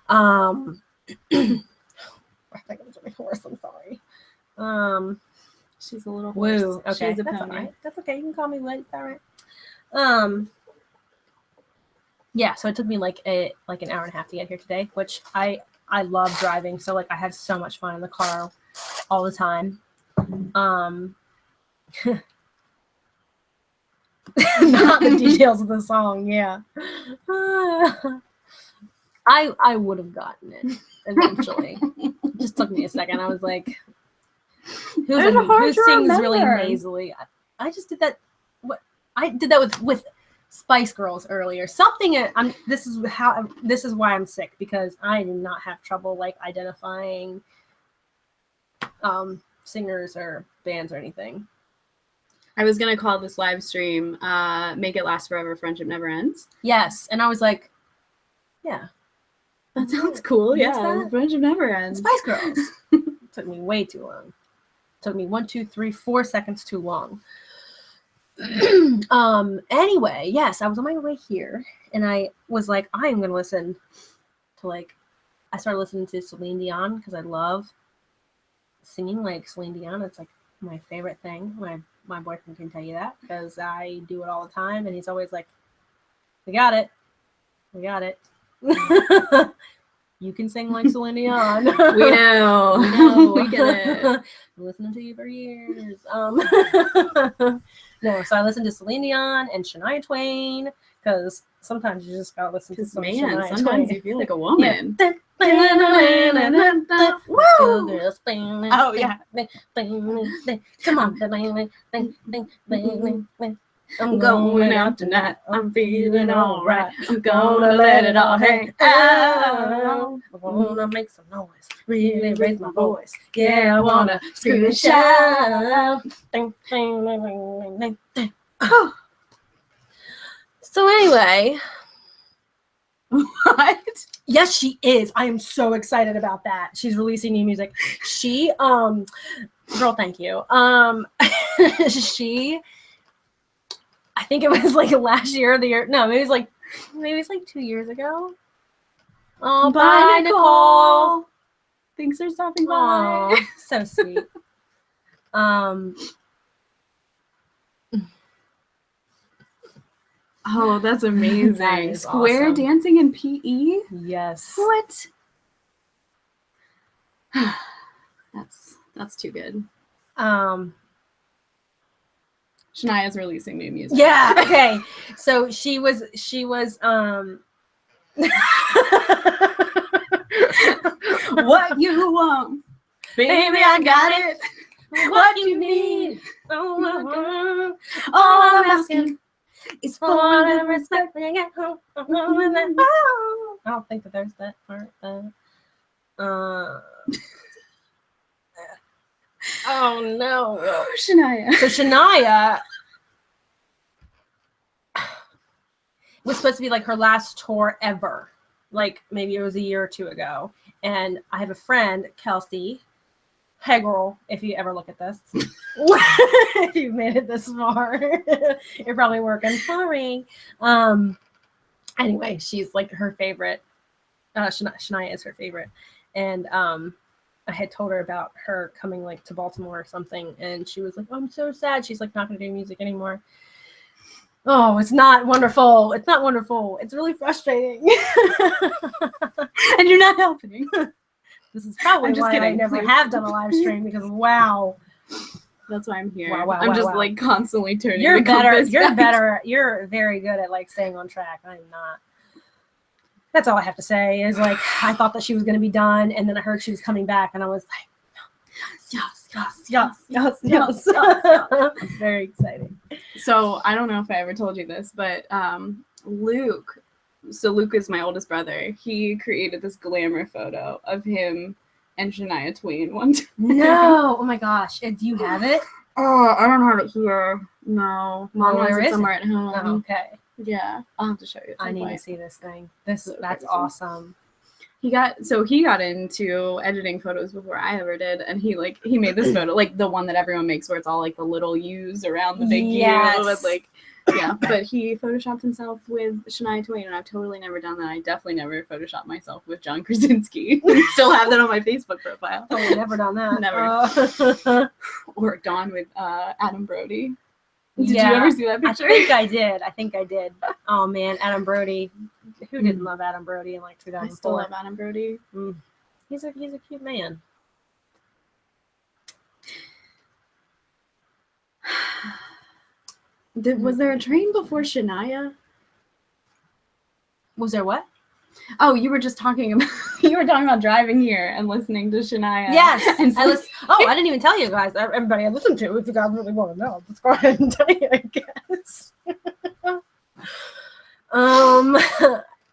I think I'm really hoarse. I'm sorry. She's a little hoarse. Woo. Okay, she's a that's pony. all right. That's okay. You can call me Wood. It's all right. Yeah. So it took me like an hour and a half to get here today, which I love driving. So like I have so much fun in the car all the time. Not the details of the song, yeah. I would have gotten it eventually. It just took me a second. I was like, who sings really nasally? I just did that. I did that with Spice Girls earlier. Something. This is why I'm sick, because I do not have trouble like identifying singers or bands or anything. I was gonna call this live stream "Make It Last Forever, Friendship Never Ends." Yes, and I was like, yeah, that sounds cool. Yeah, Friendship Never Ends. Spice Girls. It took me way too long. It took me 1, 2, 3, 4 seconds too long. Anyway, yes, I was on my way here, and I was like, I am gonna listen to I started listening to Celine Dion because I love singing like Celine Dion. It's like my favorite thing. My boyfriend can tell you that because I do it all the time, and he's always like, we got it. You can sing like Celine Dion. We know. We get it. I'm listening to you for years. No, so I listen to Celine Dion and Shania Twain because sometimes you just gotta listen to some Shania sometimes Twain. You feel like a woman. Yeah. Oh yeah. Come on. I'm going out tonight. I'm feeling alright. I'm gonna let it all hang out. I wanna make some noise. Really raise my voice. Yeah, I wanna scream and shout. So anyway. What? Yes, she is. I am so excited about that. She's releasing new music. She, girl, thank you. She, I think it was like last year or the year. No, maybe it's like 2 years ago. Oh, bye, Nicole. Thanks for stopping by. So sweet. Oh, that's amazing. That Square awesome. dancing in PE? Yes. What? That's too good. Shania's releasing new music. Yeah, okay. So she was What you want? Baby, I got it. What you need? All I'm asking is for the respect when you get home. I don't think that there's that part. Oh no. Shania. So Shania was supposed to be like her last tour ever. like maybe it was a year or two ago. And I have a friend, Kelsey. Hey girl, if you ever look at this, if you've made it this far, you're probably working for me. Anyway, she's like her favorite. Shania is her favorite. And I had told her about her coming like to Baltimore or something, and she was like, oh, I'm so sad. She's like not gonna do music anymore. Oh, it's not wonderful. It's not wonderful. It's really frustrating. And you're not helping. This is probably why I never have done a live stream, because wow. That's why I'm here. Wow, I'm just like constantly turning. You're the better. compass You're back. better. You're very good at like staying on track. I'm not. That's all I have to say is like I thought that she was going to be done, and then I heard she was coming back, and I was like, yes. It's very exciting. So I don't know if I ever told you this, but Luke. So Luke is my oldest brother. He created this glamour photo of him and Shania Twain one time. No, oh my gosh, do you have it? Oh, I don't have it here. No, Mom has it somewhere at home. Oh, okay. Yeah, I'll have to show you. I need to see this thing. That's awesome. He got into editing photos before I ever did, and he made this photo, like the one that everyone makes where it's all like the little U's around the big U, with like, yeah. But he photoshopped himself with Shania Twain, and I've totally never done that. I definitely never photoshopped myself with John Krasinski. I still have that on my Facebook profile. Oh, never done that. Never. Or Dawn with Adam Brody. Did you ever see that picture? I think I did. Oh man, Adam Brody. Who didn't love Adam Brody in like 2004? I still love Adam Brody. He's a cute man. Was there a train before Shania? Was there what? Oh, you were talking about driving here and listening to Shania. Yes. And so, I didn't even tell you guys. Everybody I listened to, if you guys really want to know, let's go ahead and tell you, I guess.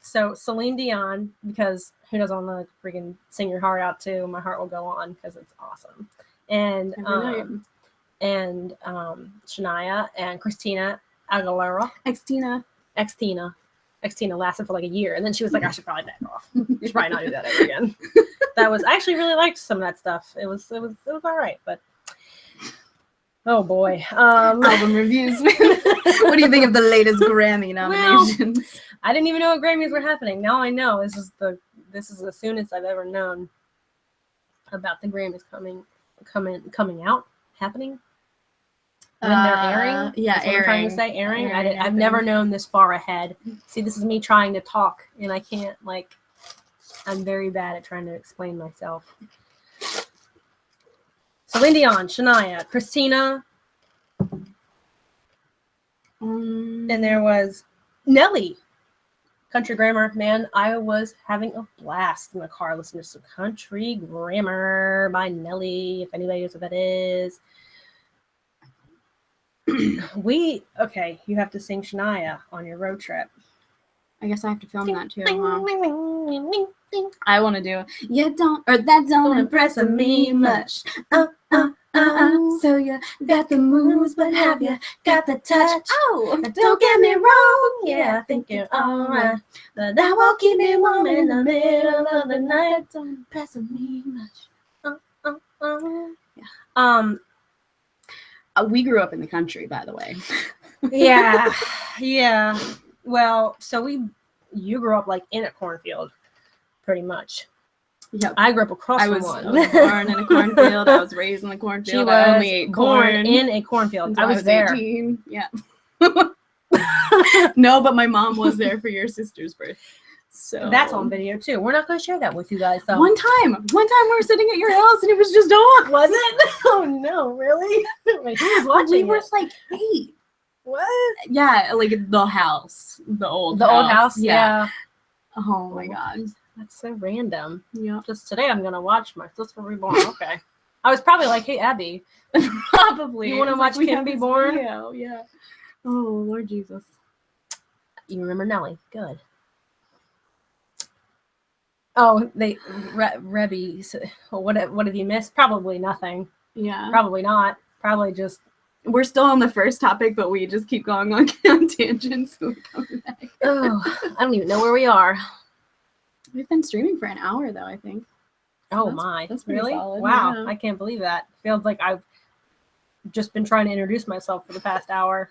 So Celine Dion, because who doesn't want to freaking sing your heart out to My Heart Will Go On, because it's awesome. And Shania and Christina Aguilera. Xtina lasted for like a year, and then she was like, I should probably back off. Should probably not do that ever again. I actually really liked some of that stuff. It was all right, but oh boy. Album reviews. What do you think of the latest Grammy nominations? Well, I didn't even know what Grammys were happening. Now I know. This is the soonest I've ever known about the Grammys coming out, happening. When they're airing? Yeah, airing. I'm trying to say airing. I've never known this far ahead. See, this is me trying to talk, and I can't, I'm very bad at trying to explain myself. Celine Dion, Shania, Christina, and there was Nelly. Country Grammar. Man, I was having a blast in the car listening to some Country Grammar by Nelly, if anybody knows what that is. You have to sing Shania on your road trip. I guess I have to film that too. Huh? I want to do that don't impress me much. So you got the moves, but have you got the touch? Oh, don't get me wrong. Yeah, I think you're alright, but that won't keep me warm in the middle of the night. Don't impress me much. Yeah. We grew up in the country, by the way. Yeah. Well, so you grew up in a cornfield, pretty much. Yep. I grew up across from one. I was born in a cornfield. I was raised in the cornfield. I only ate corn in a cornfield. I was there. 18. Yeah. No, but my mom was there for your sister's birth. So that's on video too. We're not going to share that with you guys. So one time we were sitting at your house and it was just on. Was it? Oh no, really? Wait, who was watching? We were 8. What? Yeah, the house, the old house. Yeah. Oh my god, that's so random. Yeah. Just today, I'm gonna watch My Sister Reborn. Okay. I was probably like, hey, Abby, probably. You want to watch Kim Be Born? Yeah. Oh Lord Jesus. You remember Nelly? Good. Oh, Rebby. What have you missed? Probably nothing. Yeah. Probably not. Probably just. We're still on the first topic, but we just keep going on tangents. So we're coming back. Oh, I don't even know where we are. We've been streaming for an hour though, I think. Oh that's- my. that's pretty really? solid, Wow. yeah. I can't believe that. Feels like I've just been trying to introduce myself for the past hour.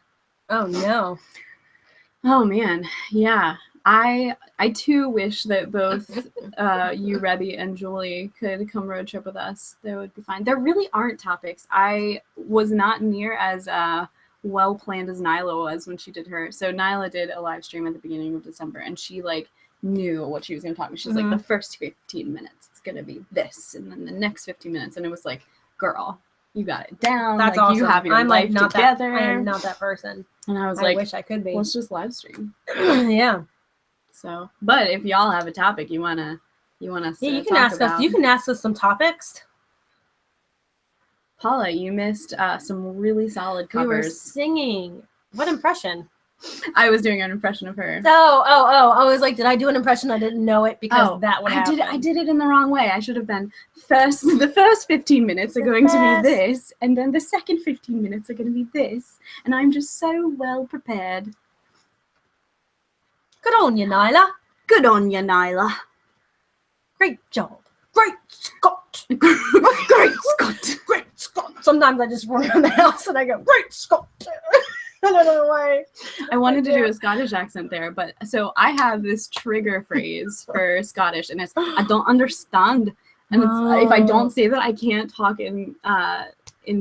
Oh no. Oh man. Yeah. I too wish that both you, Rebby, and Julie could come road trip with us. That would be fine. There really aren't topics. I was not near as well planned as Nyla was when she did her. So Nyla did a live stream at the beginning of December, and she like knew what she was going to talk about. She's like, the first 15 minutes it's going to be this, and then the next 15 minutes, and it was like, girl, you got it down. That's like, awesome. You have your I'm life like not together. that. I am not that person. And I was I like, wish I could be. Let's just live stream. Yeah. So, but if y'all have a topic you want us Yeah, to you can talk ask about, us. You can ask us some topics. Paula, you missed some really solid covers. We were singing. What impression? I was doing an impression of her. Oh! I was like, did I do an impression? I didn't know it because that would happen. I did it in the wrong way. I should have been the first 15 minutes are going to be this, and then the second 15 minutes are going to be this, and I'm just so well prepared. Good on you, Nyla. Good on you, Nyla. Great job. Great Scott. Great Scott. Great Scott. Sometimes I just run around the house and I go, Great Scott. I don't know why. I wanted to do a Scottish accent there, but so I have this trigger phrase for Scottish, and it's I don't understand, and it's, if I don't say that, I can't talk in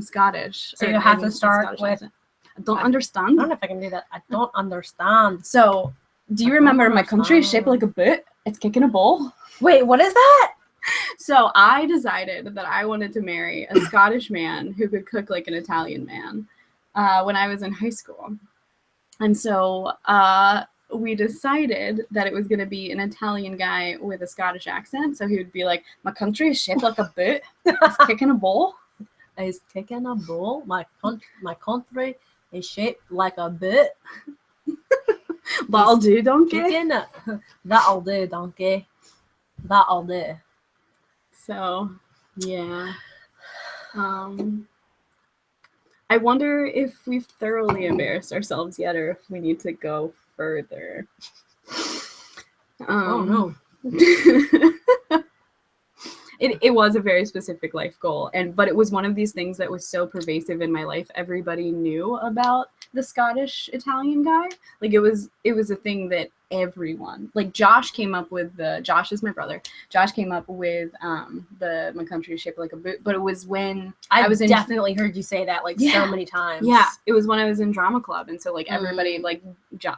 Scottish. So you have to start with accent. I don't understand. I don't know if I can do that. I don't understand. So, do you remember my country is shaped like a boot? It's kicking a ball. Wait, what is that? So I decided that I wanted to marry a Scottish man who could cook like an Italian man when I was in high school. And so we decided that it was going to be an Italian guy with a Scottish accent. So he would be like, my country is shaped like a boot. It's kicking a ball. It's kicking a ball. My country is shaped like a boot. That'll do, donkey. That'll do, donkey. That'll do. So, yeah. I wonder if we've thoroughly embarrassed ourselves yet, or if we need to go further. Oh no. It was a very specific life goal, but it was one of these things that was so pervasive in my life. Everybody knew about the Scottish Italian guy. Like it was a thing that everyone, like Josh came up with Josh is my brother. Josh came up with my country is shaped like a boot, but it was when I was definitely heard you say that so many times. Yeah, it was when I was in drama club, and so like everybody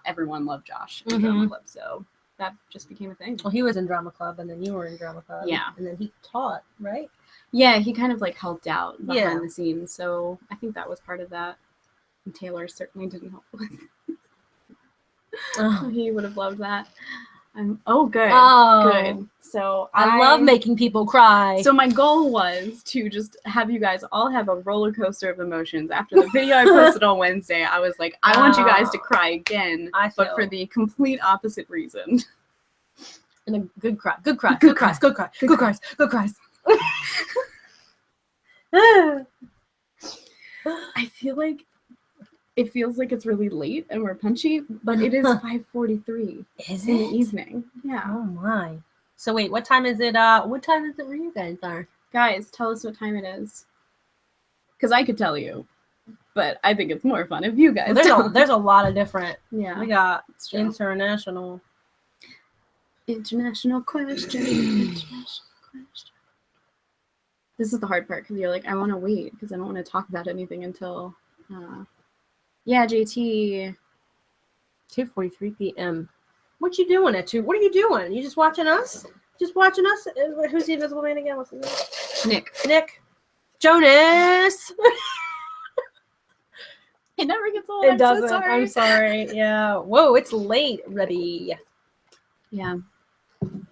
everyone loved Josh in drama club, so that just became a thing. Well, he was in drama club, and then you were in drama club. Yeah. And then he taught, right? Yeah, he kind of like helped out behind the scenes. So I think that was part of that. And Taylor certainly didn't help with. Oh. He would have loved that. Good. Good. So I love making people cry. So my goal was to just have you guys all have a roller coaster of emotions. After the video I posted on Wednesday, I was like, I want you guys to cry again, but for the complete opposite reason. And a good cry. Good cry. Good cries. Good cries. Good cries. Good cries. I feel like it feels like it's really late and we're punchy, but it is 5:43. Is in the evening? Yeah. Oh my. So wait, what time is it? What time is it where you guys are? Guys, tell us what time it is. Because I could tell you, but I think it's more fun if you guys. Well, there's a lot of different. Yeah. We got international. International question. International question. This is the hard part because you're like, I want to wait because I don't want to talk about anything until. Yeah, JT. 2:43 p.m. What you doing at 2? What are you doing? You just watching us? Just watching us? Who's the invisible man again? What's his name? Nick. Jonas. It never gets old. It doesn't. So I'm sorry. Yeah. Whoa, it's late, Rebby. Yeah.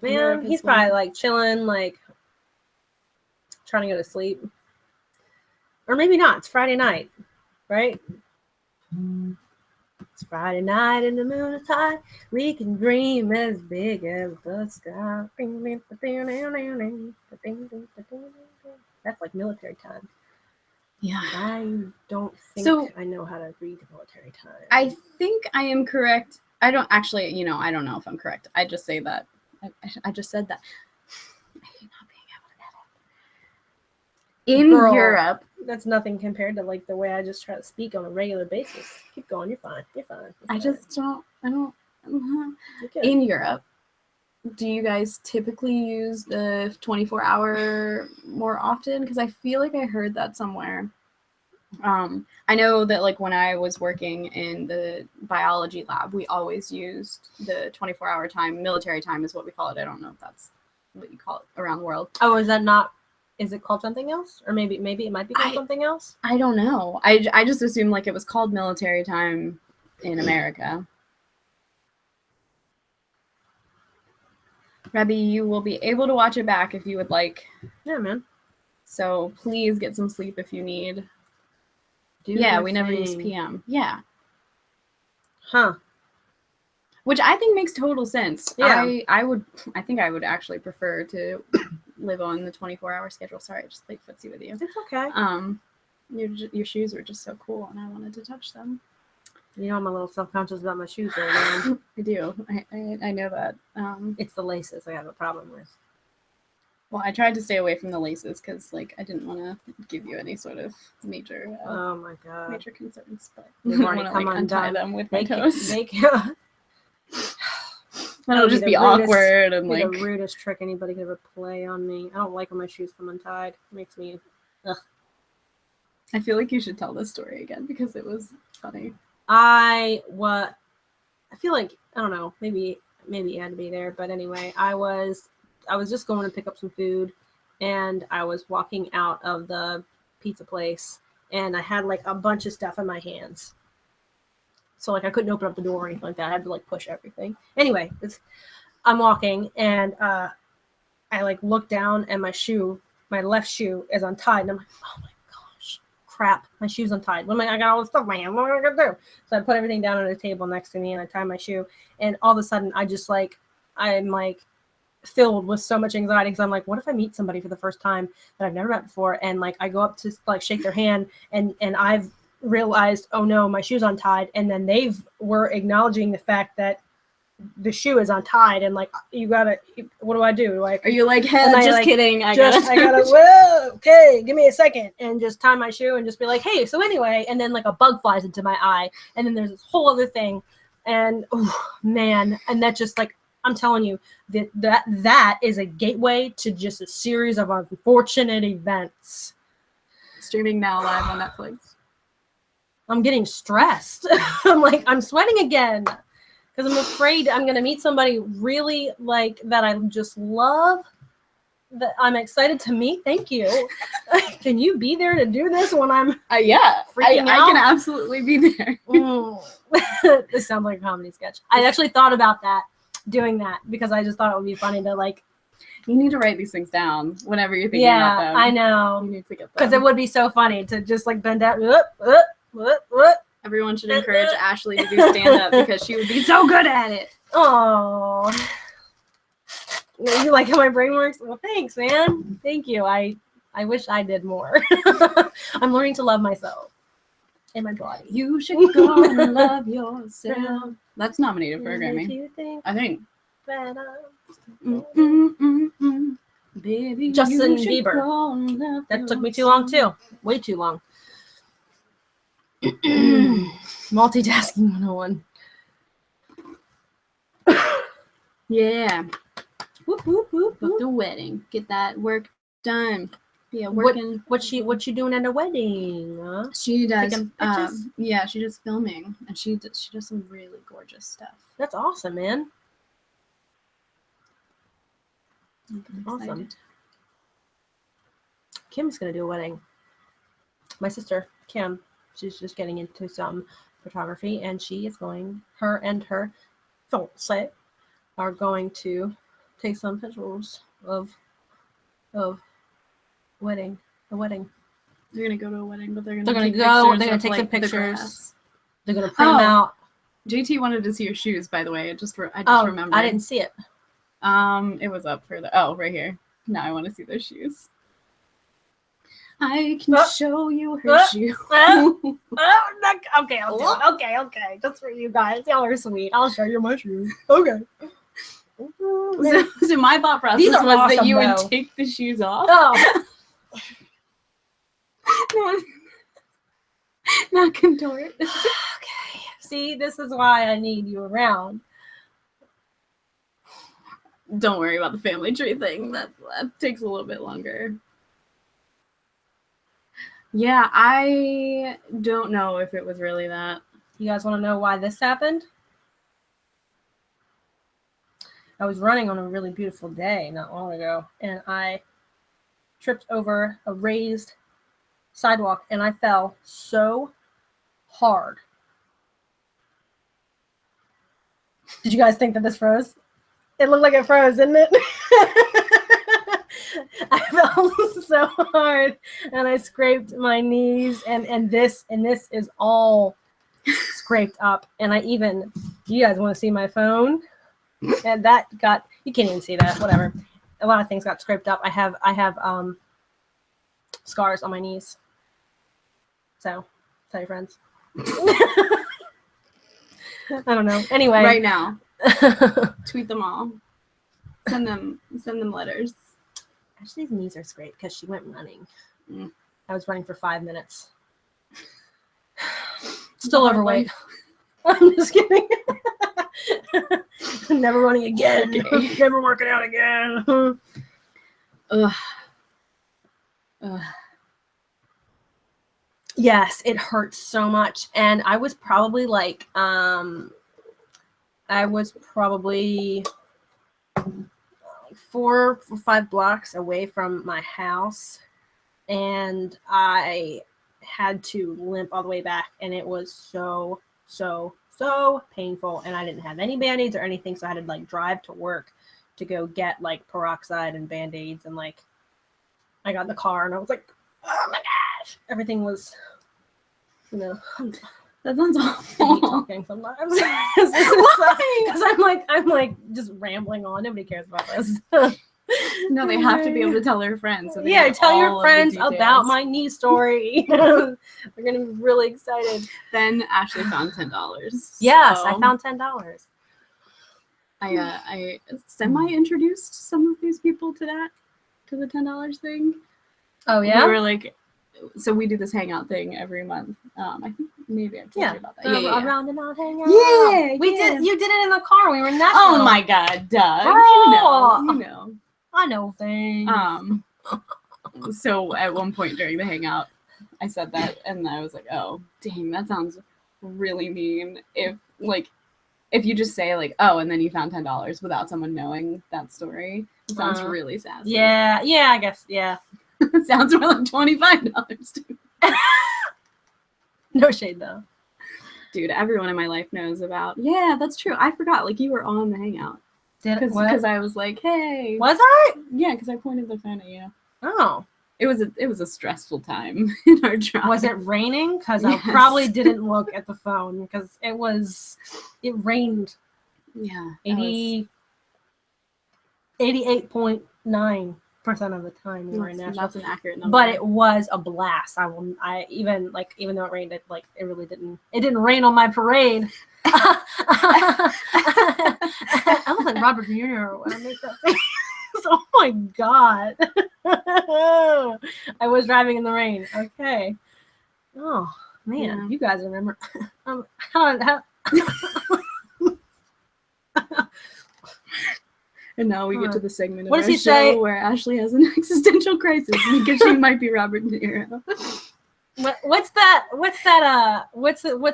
Man, he's probably like chilling, like trying to go to sleep. Or maybe not. It's Friday night, right? It's Friday night and the moon is high. We can dream as big as the sky. That's like military time. Yeah. I don't think I know how to read military time. I think I am correct. I don't actually, I don't know if I'm correct. I just say that I just said that. I hate not being able to edit. In Girl, Europe, that's nothing compared to like the way I just try to speak on a regular basis. Keep going. You're fine. You're fine. You're fine. I just don't. I don't. You're In Europe, do you guys typically use the 24-hour more often? Because I feel like I heard that somewhere. I know that like when I was working in the biology lab, we always used the 24-hour time. Military time is what we call it. I don't know if that's what you call it around the world. Oh, is that not? Is it called something else? Or maybe it might be called something else? I don't know. I just assumed like it was called military time in America. Rebby, you will be able to watch it back if you would like. Yeah, man. So please get some sleep if you need. Do we never use PM. Yeah. Huh. Which I think makes total sense. Yeah. I think I would actually prefer to live on the 24-hour schedule. Sorry, I just played footsie with you. It's okay. Your shoes were just so cool, and I wanted to touch them. You know I'm a little self-conscious about my shoes right now. I do. I know that. It's the laces I have a problem with. Well, I tried to stay away from the laces because, like, I didn't want to give you any sort of major. Oh my god. Major concerns, but They've I already want to come like untie undone. them with my toes. That'll It'll just be awkward and like the rudest trick anybody could ever play on me. I don't like when my shoes come untied. It makes me. Ugh. I feel like you should tell this story again because it was funny. I feel like I don't know. Maybe you had to be there, but anyway, I was just going to pick up some food, and I was walking out of the pizza place, and I had like a bunch of stuff in my hands. So like I couldn't open up the door or anything like that. I had to like push everything. Anyway, I'm walking, and I like look down, and my left shoe is untied, and I'm like, oh my gosh, crap, my shoe's untied. I got all this stuff in my hand. What am I gonna do? So I put everything down on the table next to me, and I tie my shoe, and all of a sudden I'm like filled with so much anxiety because I'm like, what if I meet somebody for the first time that I've never met before, and like I go up to like shake their hand, and I've realized, oh no, my shoe's untied, and then were acknowledging the fact that the shoe is untied, and like what do I do? Like, are you like, hey, just kidding? I gotta whoa, okay, give me a second, and just tie my shoe and just be like, hey, so anyway, and then like a bug flies into my eye, and then there's this whole other thing, and oh man, and that just like, I'm telling you that is a gateway to just a series of unfortunate events. Streaming now live on Netflix. I'm getting stressed. I'm sweating again because I'm afraid I'm going to meet somebody really like that I just love, that I'm excited to meet. Thank you. Can you be there to do this when I'm freaking out? I can absolutely be there. This sounds like a comedy sketch. I actually thought about doing that because I just thought it would be funny to like. You need to write these things down whenever you're thinking about them. Yeah, I know. You need to get them. Because it would be so funny to just like bend down. Everyone should encourage Ashley to do stand-up because she would be so good at it. Oh, you like how my brain works? Well, thanks, man. Thank you. I wish I did more. I'm learning to love myself and my body. You should go and love yourself. That's nominated for a Grammy. I think. Baby, Justin Bieber. That took me too long too. Way too long. Multitasking 101. Yeah. Whoop, whoop, whoop, book the wedding. Get that work done. Yeah, working. What she doing at a wedding? Huh? She does. Yeah, she does filming, and she does some really gorgeous stuff. That's awesome, man. Awesome. Kim's gonna do a wedding. My sister Kim, she's just getting into some photography, and she is going. Her and her fiance are going to take some pictures of wedding. The wedding. They're gonna go to a wedding, but they're gonna take some pictures. They're gonna print them out. JT wanted to see your shoes, by the way. I just remembered. I didn't see it. It was up further. Oh, right here. Now I want to see those shoes. I can show you her shoe. Okay, I'll do it. Okay. Just for you guys. Y'all are sweet. I'll show you my shoes. Okay. So my thought process These was are that awesome, you though. would take the shoes off. Oh, Not contort. okay. See, this is why I need you around. Don't worry about the family tree thing. That takes a little bit longer. Yeah, I don't know if it was really that. You guys want to know why this happened? I was running on a really beautiful day not long ago, and I tripped over a raised sidewalk, and I fell so hard. Did you guys think that this froze? It looked like it froze, didn't it? I fell so hard, and I scraped my knees, and this is all scraped up. And I even, you guys want to see my phone? And that got, you can't even see that. Whatever. A lot of things got scraped up. I have scars on my knees. So tell your friends. I don't know. Anyway, Right now, tweet them all. Send them letters. Ashley's knees are scraped because she went running. Mm. I was running for 5 minutes. Still overweight. I'm just kidding. Never running again. Okay. Never working out again. Ugh. Yes, it hurts so much. And I was probably like, like 4 or 5 blocks away from my house, and I had to limp all the way back, and it was so painful, and I didn't have any band-aids or anything, so I had to like drive to work to go get like peroxide and band-aids, and like I got in the car and I was like, oh my gosh, everything was, you know, that sounds awful. I hate talking sometimes because I'm like just rambling on. Nobody cares about this. No, they have to be able to tell their friends. So yeah, tell your friends about my knee story. They're gonna be really excited. Then Ashley found $10. Yes, so I found $10. I semi-introduced some of these people to the $10 thing. Oh yeah, we were like, so we do this hangout thing every month. I think maybe I've told you about that. Yeah. Around and out hangout. Yeah, we did. You did it in the car. We were in Nashville. Oh my god, Doug. Oh. You know. I know things. So at one point during the hangout, I said that, and I was like, "Oh, dang, that sounds really mean." If you just say like, "Oh," and then you found $10 without someone knowing that story, it sounds really sassy. Yeah, I guess, yeah. It sounds more like $25 to me. No shade though. Dude, everyone in my life knows about. Yeah, that's true. I forgot. Like you were on the hangout. Because I was like, hey. Was I? Yeah, because I pointed the phone at you. Oh. It was a stressful time in our drive. Was it raining? Because yes. I probably didn't look at the phone because it rained. Yeah. 88.9% of the time we were in Nashville. That's an accurate number. But it was a blast. Even though it rained, it really didn't rain on my parade. I look like Robert De Niro when I make that face. Oh my god. I was driving in the rain. Okay. Oh man, you guys remember. And now we get to the segment of what our does he show say? Where Ashley has an existential crisis because she might be Robert De Niro. What's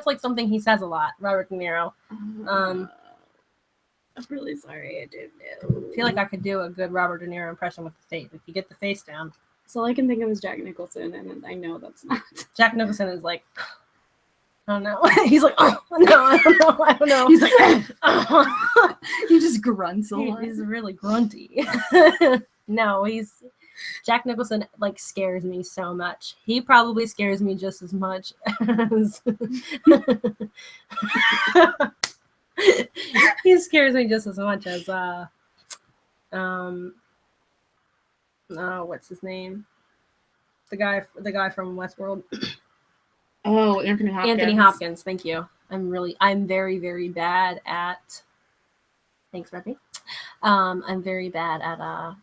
like something he says a lot, Robert De Niro? I'm really sorry, I didn't know. I feel like I could do a good Robert De Niro impression with the face. If you get the face down. So all I can think of is Jack Nicholson, and I know that's not. Jack Nicholson is like, I don't know. He's like, oh no, I don't know. He's like, he just grunts a lot. He's really grunty. No, Jack Nicholson like scares me so much. He probably scares me just as much as he scares me just as much as what's his name? The guy from Westworld. Oh, Anthony Hopkins. Anthony Hopkins, thank you. I'm very, very bad at. Thanks, Rebby. I'm very bad at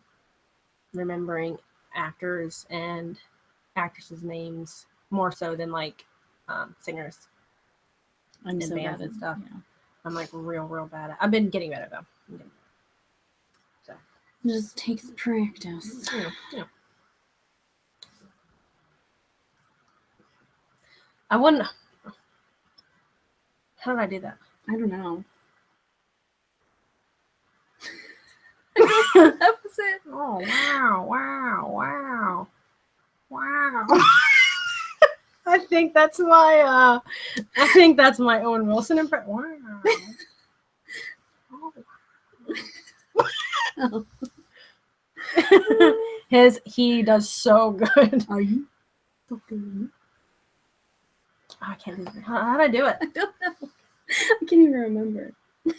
remembering actors and actresses' names more so than like singers I'm and so bands bad and stuff. Yeah. I'm like real bad at. I've been getting better though. So it just takes practice. Yeah. I wouldn't. How did I do that? I don't know. That was it. Oh wow. I think that's my Owen Wilson impression. Wow. Oh. He does so good. Are you fucking? I can't do that. How did I do it? I don't know. I can't even remember. Are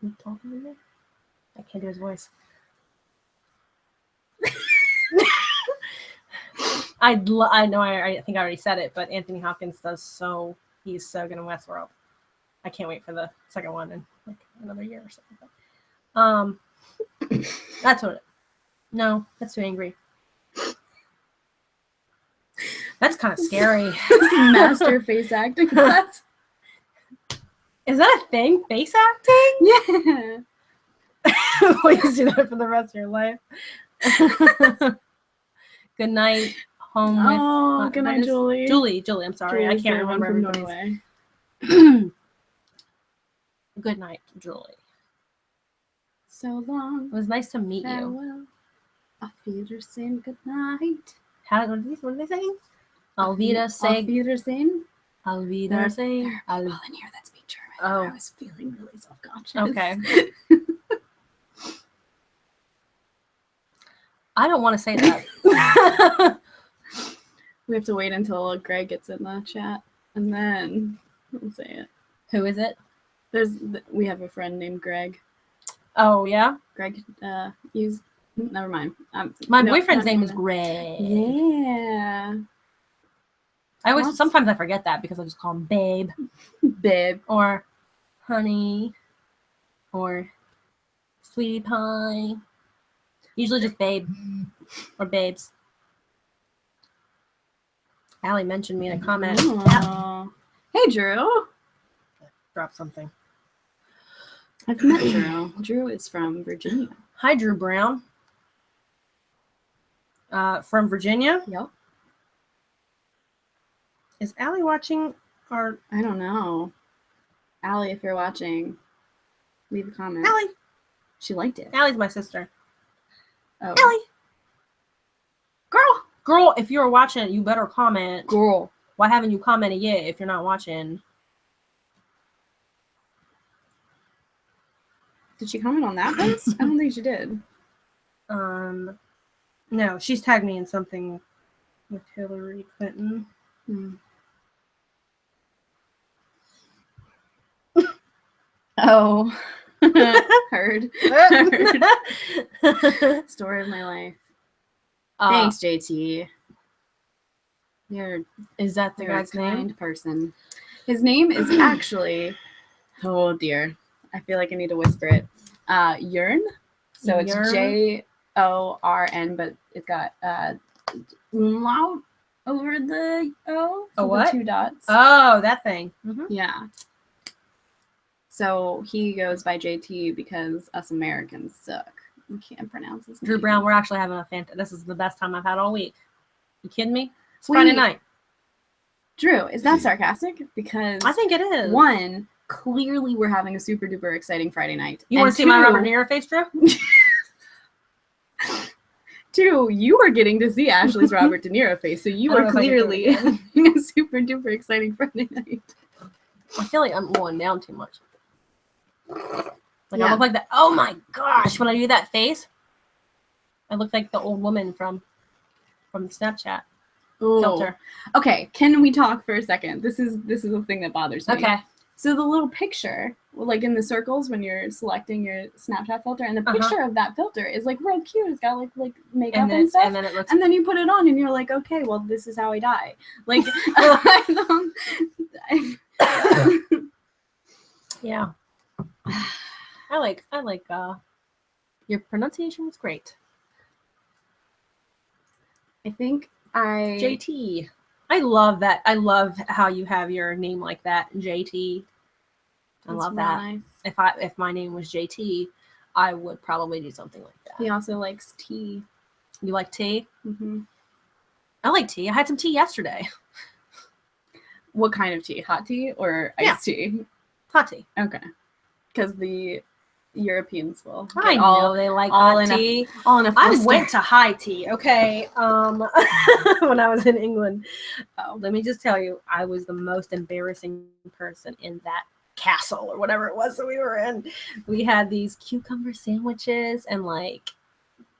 you talking to me? I can't do his voice. I know I think I already said it, but Anthony Hopkins he's so good in Westworld. I can't wait for the second one in like another year or something. That's what. No, that's too angry. That's kind of scary. Master face acting class. Is that a thing? Face acting? Yeah. Please do that for the rest of your life. Good night. Home with. Good night, Julie. Julie. I'm sorry. Julie's I can't the one remember from everybody's. Norway. Good night, Julie. So long. It was nice to meet you. Farewell. Auf Wiedersehen. Good night. What are they saying? Auf Wiedersehen. Auf Wiedersehen. Auf Wiedersehen. There are people in here that speak German. Oh. I was feeling really self-conscious. Okay. I don't want to say that. We have to wait until Greg gets in the chat, and then we'll say it. Who is it? We have a friend named Greg. Oh, yeah? Greg, never mind. My boyfriend's name is Greg. Yeah. Sometimes I forget that because I just call him babe. Babe. Or honey. Or sweetie pie. Usually just babe. Or babes. Allie mentioned me in a comment. Oh. Hey, Drew. Drop something. I've met Drew. Drew is from Virginia. Hi, Drew Brown. From Virginia? Yep. Is Allie watching our... I don't know. Allie, if you're watching, leave a comment. Allie. She liked it. Allie's my sister. Oh. Allie. Girl. Girl, if you're watching, you better comment. Girl. Why haven't you commented yet if you're not watching? Did she comment on that post? I don't think she did. No, she's tagged me in something with Hillary Clinton. Oh. Heard. Story of my life. Thanks, JT. Is that the guy's a kind name? person. His name is actually, oh dear, I feel like I need to whisper it. Yearn. So it's Jorn, but it's got umlaut over the O. A what? 2 dots. Oh, that thing. Mm-hmm. Yeah. So he goes by JT because us Americans suck. We can't pronounce his name. Drew Brown, we're actually having this is the best time I've had all week. You kidding me? It's Friday night. Drew, is that sarcastic? Because I think it is. 1, clearly we're having a super duper exciting Friday night. You want to see my Robert De Niro face, Drew? 2, you are getting to see Ashley's Robert De Niro face, so you are clearly having a super duper exciting Friday night. I feel like I'm going down too much. Like I look like that. Oh my gosh! When I do that face, I look like the old woman from Snapchat filter. Okay, can we talk for a second? This is the thing that bothers me. Okay. So the little picture, like in the circles when you're selecting your Snapchat filter, and the picture of that filter is like real cute. It's got like makeup and stuff. And then it looks. And then you put it on, and you're like, okay, well, this is how I die. Like, yeah. like your pronunciation was great. I think JT. I love that. I love how you have your name like that, JT. I love that. Nice. If my name was JT, I would probably do something like that. He also likes tea. You like tea? Mm-hmm. I like tea. I had some tea yesterday. What kind of tea? Hot tea or iced tea? Hot tea. Okay. Because the Europeans will. I know they like hot tea. I went to high tea, okay, when I was in England. Let me just tell you, I was the most embarrassing person in that castle or whatever it was that we were in. We had these cucumber sandwiches and I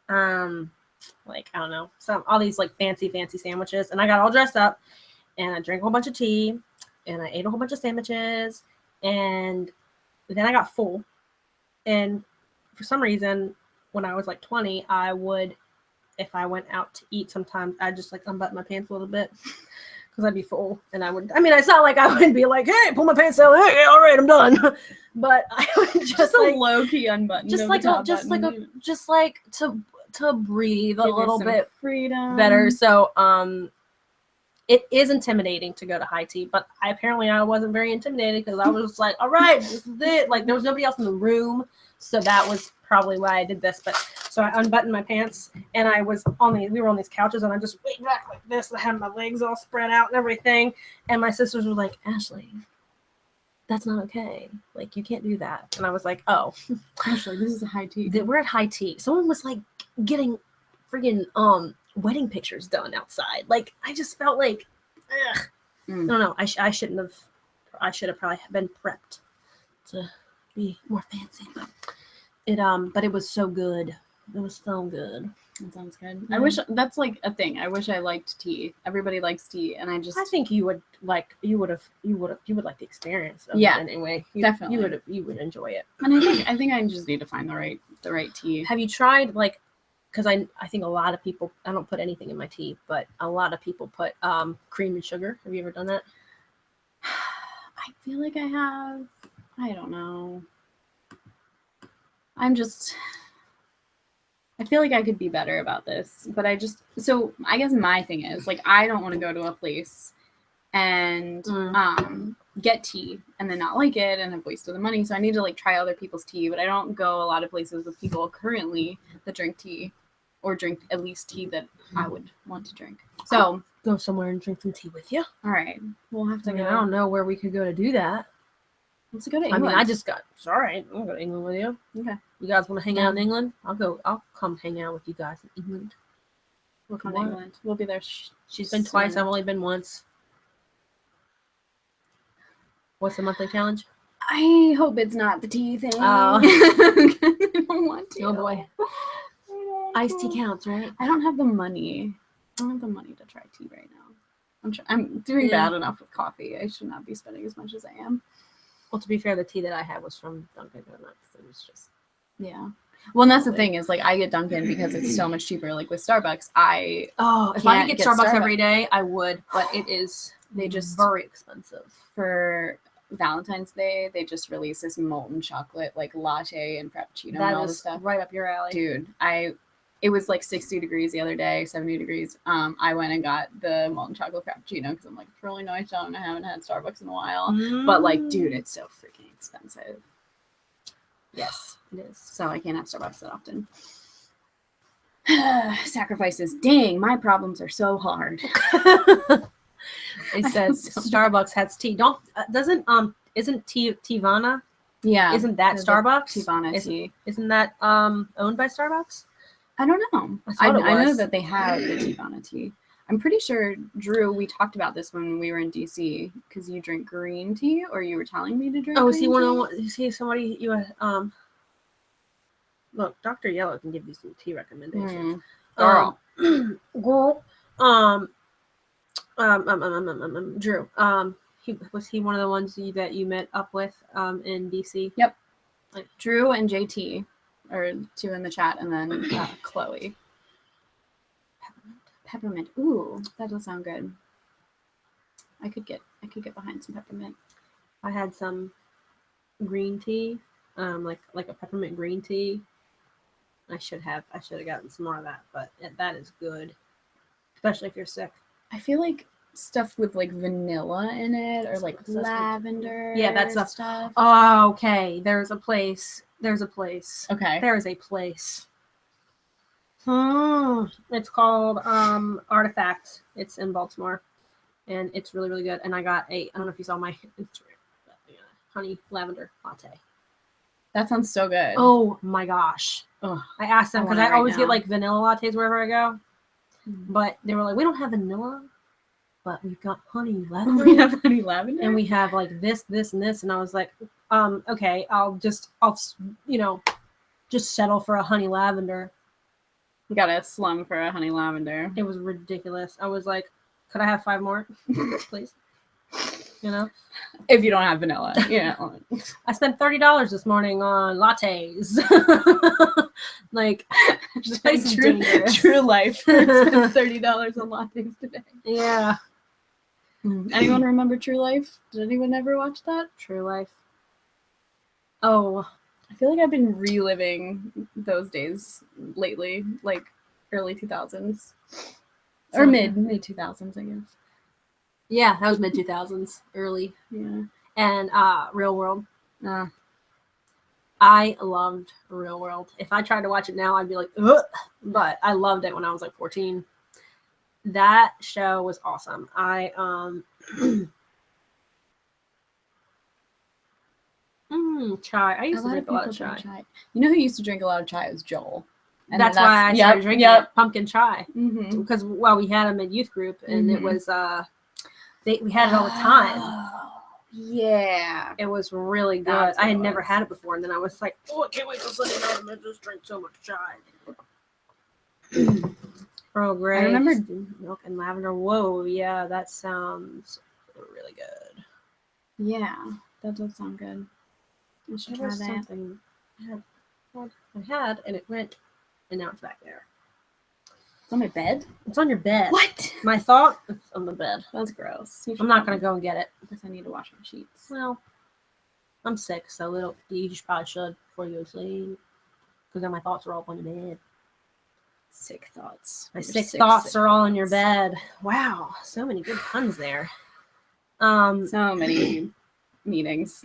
don't know, all these like fancy sandwiches, and I got all dressed up and I drank a whole bunch of tea and I ate a whole bunch of sandwiches, and then I got full. And for some reason, when I was like 20, I would, if I went out to eat, sometimes I'd just like unbutton my pants a little bit because I'd be full. And it's not like I would be like, hey, pull my pants down. Hey, all right, I'm done. But I would just a low key unbutton. Just to breathe a little bit freedom better. So it is intimidating to go to high tea, but I wasn't very intimidated because I was just like, all right, this is it. Like there was nobody else in the room, so that was probably why I did this. But so I unbuttoned my pants and we were on these couches and I just laid back like this. I had my legs all spread out and everything. And my sisters were like, Ashley, that's not okay. Like you can't do that. And I was like, oh, Ashley, this is a high tea. We're at high tea. Someone was like getting friggin' wedding pictures done outside. Like I just felt like, ugh. I don't know. I should have probably been prepped to be more fancy. But it was so good. It was so good. That sounds good. I wish that's like a thing. I wish I liked tea. Everybody likes tea, and I think you would like the experience of it anyway. Definitely. You would enjoy it. And I think I just need to find the right tea. Have you tried because I think a lot of people, I don't put anything in my tea, but a lot of people put cream and sugar. Have you ever done that? I feel like I have. I don't know. I feel like I could be better about this, but I guess my thing is like I don't want to go to a place and get tea and then not like it and have wasted the money. So I need to like try other people's tea, but I don't go a lot of places with people currently that drink tea or drink at least tea that I would want to drink. So go somewhere and drink some tea with you. All right. We'll have to go. I don't know where we could go to do that. Let's go to England. It's all right. I'll go to England with you. Okay. You guys want to hang out in England? I'll come hang out with you guys in England. We'll come to England. We'll be there. She's been twice. I've only been once. What's the monthly challenge? I hope it's not the tea thing. Oh. I don't want to. Oh boy. Iced tea counts, right? I don't have the money. I don't have the money to try tea right now. I'm doing bad enough with coffee. I should not be spending as much as I am. Well, to be fair, the tea that I had was from Dunkin' Donuts. It was just Well, and that's the thing is like I get Dunkin' because it's so much cheaper. Like with Starbucks, if I could get Starbucks every day, I would, but it is very expensive. For Valentine's Day, they just released this molten chocolate like latte and frappuccino and all this stuff. Right up your alley, dude. It was like 60 degrees the other day, 70 degrees. I went and got the molten chocolate frappuccino because I'm like, it's really nice out and I haven't had Starbucks in a while. But like, dude, it's so freaking expensive. Yes, it is. So I can't have Starbucks that often. Sacrifices. Dang, my problems are so hard. It says Starbucks has tea. Isn't Tivana? Yeah. Isn't that Starbucks? Tivana tea. Isn't that owned by Starbucks? I don't know. I know that they have the Tivana tea. I'm pretty sure, Drew, we talked about this when we were in DC because you drink green tea, or you were telling me to drink. Oh, is he one of the? Is he somebody you Look, Dr. Yellow can give you some tea recommendations. Girl. Girl. Drew. Was he one of the ones that you met up with in DC? Yep. Like Drew and JT are two in the chat, and then Chloe. Peppermint. Ooh, that does sound good. I could get behind some peppermint. I had some green tea like a peppermint green tea. I should have gotten some more of that, but that is good, especially if you're sick. I feel like stuff with like vanilla in it or like lavender. Yeah, that's stuff. Oh, okay. There's a place. Okay. There is a place. It's called Artifact. It's in Baltimore, and it's really, really good. And I got I don't know if you saw my Instagram, but, honey lavender latte. That sounds so good. Oh my gosh. Ugh, I asked them because I always get like vanilla lattes wherever I go. But they were like, we don't have vanilla, but we've got honey lavender. We have honey lavender? And we have like this, and this. And I was like, okay, I'll just settle for a honey lavender. You got a slum for a honey lavender. It was ridiculous. I was like, could I have 5 more, please? If you don't have vanilla. Yeah. I spent $30 this morning on lattes. Like, true life. $30 on lattes today. Yeah. Anyone remember True Life? Did anyone ever watch that? True Life. Oh, I feel like I've been reliving those days lately, like early 2000s. Or mid 2000s, I guess. Yeah, that was mid 2000s, early. Yeah. And Real World. I loved Real World. If I tried to watch it now, I'd be like, ugh! But I loved it when I was like 14. That show was awesome. Chai. I used to drink a lot of chai. You know who used to drink a lot of chai? It was Joel. And that's why I started drinking pumpkin chai. Because we had them in youth group, and it was we had it all the time. Yeah, it was really good. I had never had it before, and then I was like, "Oh, I can't wait till Sunday night! I'm gonna just drink so much chai." Earl Grey. I remember milk and lavender. Whoa, yeah, that sounds really good. Yeah, that does sound good. I should try that. Something I had, and it went, and now it's back there. It's on my bed? It's on your bed. What? My thought? It's on the bed. That's gross. I'm not going to go and get it. Because I need to wash my sheets. Well, I'm sick, so you probably should before you go to sleep. Because then my thoughts are all on your bed. Sick thoughts. My sick thoughts are all in your bed. Wow. So many good puns there. So many meetings.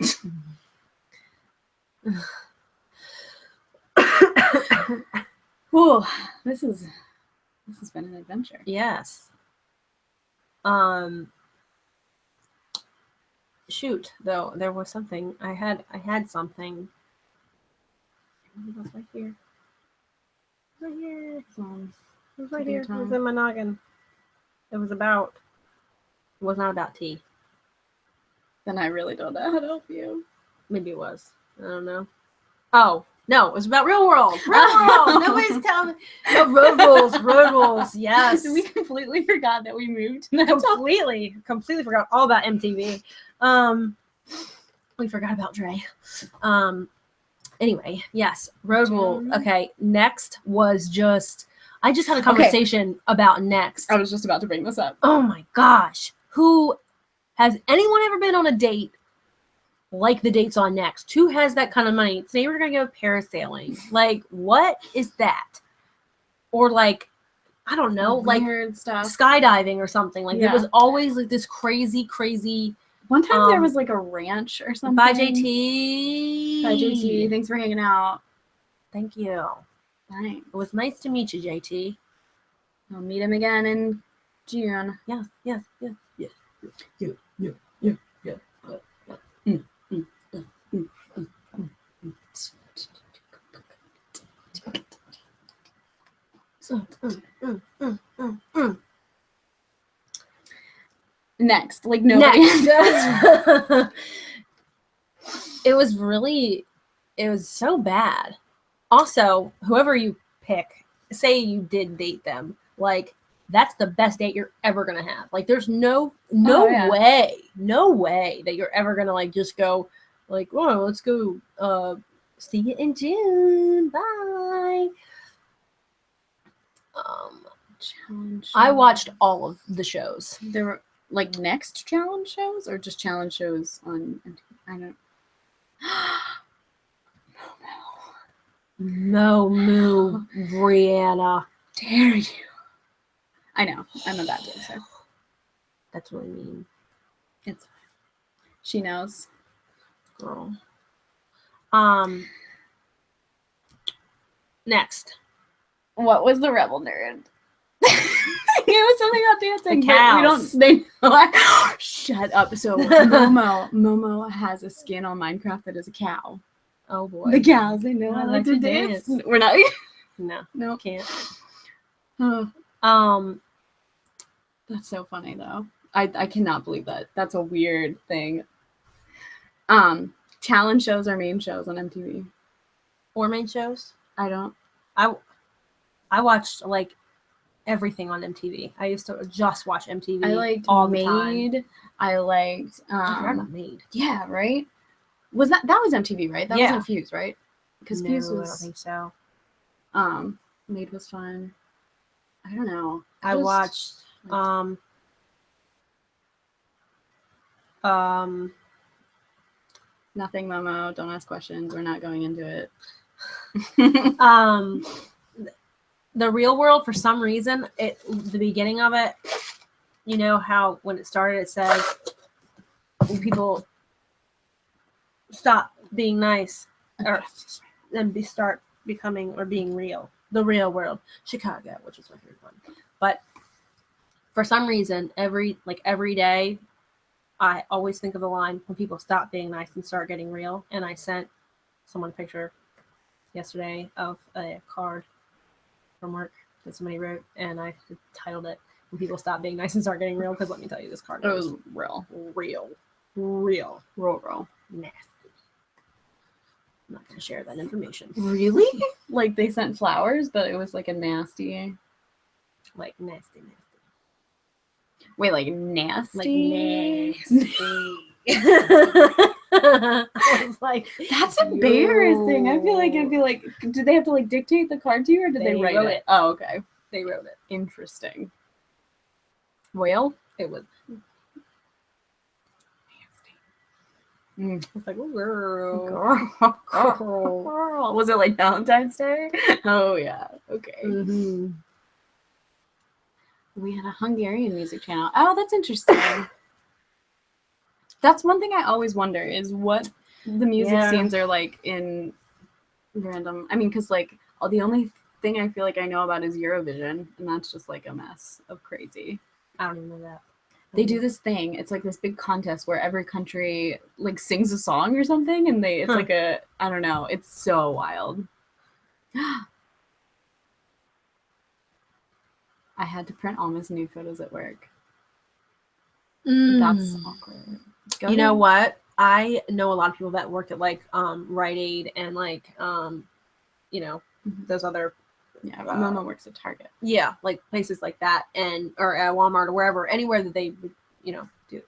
Whew, this has been an adventure. Yes. Shoot, though, there was something. I had something. It was right here. Right here. It was right here. It was in my noggin. It was not about tea. Then I really don't know how to help you. Maybe it was. I don't know. Oh, no, it was about Real World. Real World. Nobody's telling me. No, Road Rules. Yes. We completely forgot that we moved. Completely forgot all about MTV. We forgot about Dre. Anyway, yes, Road Rules. Okay, Next was I just had a conversation about Next. I was just about to bring this up. Oh my gosh. Has anyone ever been on a date like the dates on Next? Who has that kind of money? Today we're going to go parasailing. Like, what is that? Or like, I don't know, weird stuff. Skydiving or something. Like, it was always like this crazy. One time there was like a ranch or something. Bye, JT. Bye, JT. Thanks for hanging out. Thank you. Thanks. It was nice to meet you, JT. I'll meet him again in June. Yes. Yeah. Next, like nobody. It was so bad. Also, whoever you pick, say you did date them, like that's the best date you're ever gonna have. Like there's no way that you're ever gonna like just go like, oh, let's go see you in June. Bye. Challenge. I watched all of the shows. There were like Next challenge shows or just challenge shows on. I don't. No, moo, Brianna. Dare you? I know. I'm a bad dancer. That's really mean. It's fine. She knows. Girl. Next. What was the rebel nerd? It was something about dancing, The but we cows. don't. They know. Shut up. So Momo has a skin on Minecraft that is a cow. Oh boy. The cows, they know I I like like to to dance. dance. We're not. No, can't. Oh, that's so funny though. I cannot believe that. That's a weird thing. Challenge shows are main shows on MTV. Or main shows. I don't. I watched like everything on MTV. I used to just watch MTV. I liked all the Made. time. I liked. I forgot about Made. Yeah, right. Was that was MTV, right? That Yeah. wasn't Fuse, right? Because No, Fuse I don't was. think so. Made was fun. I don't know. I watched Nothing, Momo. Don't ask questions. We're not going into it. The Real World, for some reason, the beginning of it, you know how when it started it said when people stop being nice or and start becoming or being real. The Real World, Chicago, which is my favorite one. But for some reason, every day, I always think of the line when people stop being nice and start getting real. And I sent someone a picture yesterday of a card from work that somebody wrote, and I titled it "When People Stop Being Nice and Start Getting Real." Because let me tell you, this card was real, nasty. I'm not gonna share that information. Really? Like they sent flowers, but it was like a nasty. Like nasty. Wait, like nasty? Like nasty. I was like, that's embarrassing. I feel like did they have to like dictate the card to you, or did they write it? Oh, okay. They wrote it. Interesting. Well, it was. It's like, oh, girl. Was it like Valentine's Day? Oh yeah. Okay. Mm-hmm. We had a Hungarian music channel. Oh, that's interesting. That's one thing I always wonder is what the music scenes are like in random. I mean, because like the only thing I feel like I know about is Eurovision, and that's just like a mess of crazy. I don't even know that. They do this thing. It's like this big contest where every country like sings a song or something, and it's like I don't know. It's so wild. I had to print all my new photos at work. That's awkward. You know what? I know a lot of people that work at like Rite Aid and like those other Mama works at Target. Yeah, like places like that, and or at Walmart or wherever, anywhere that they would do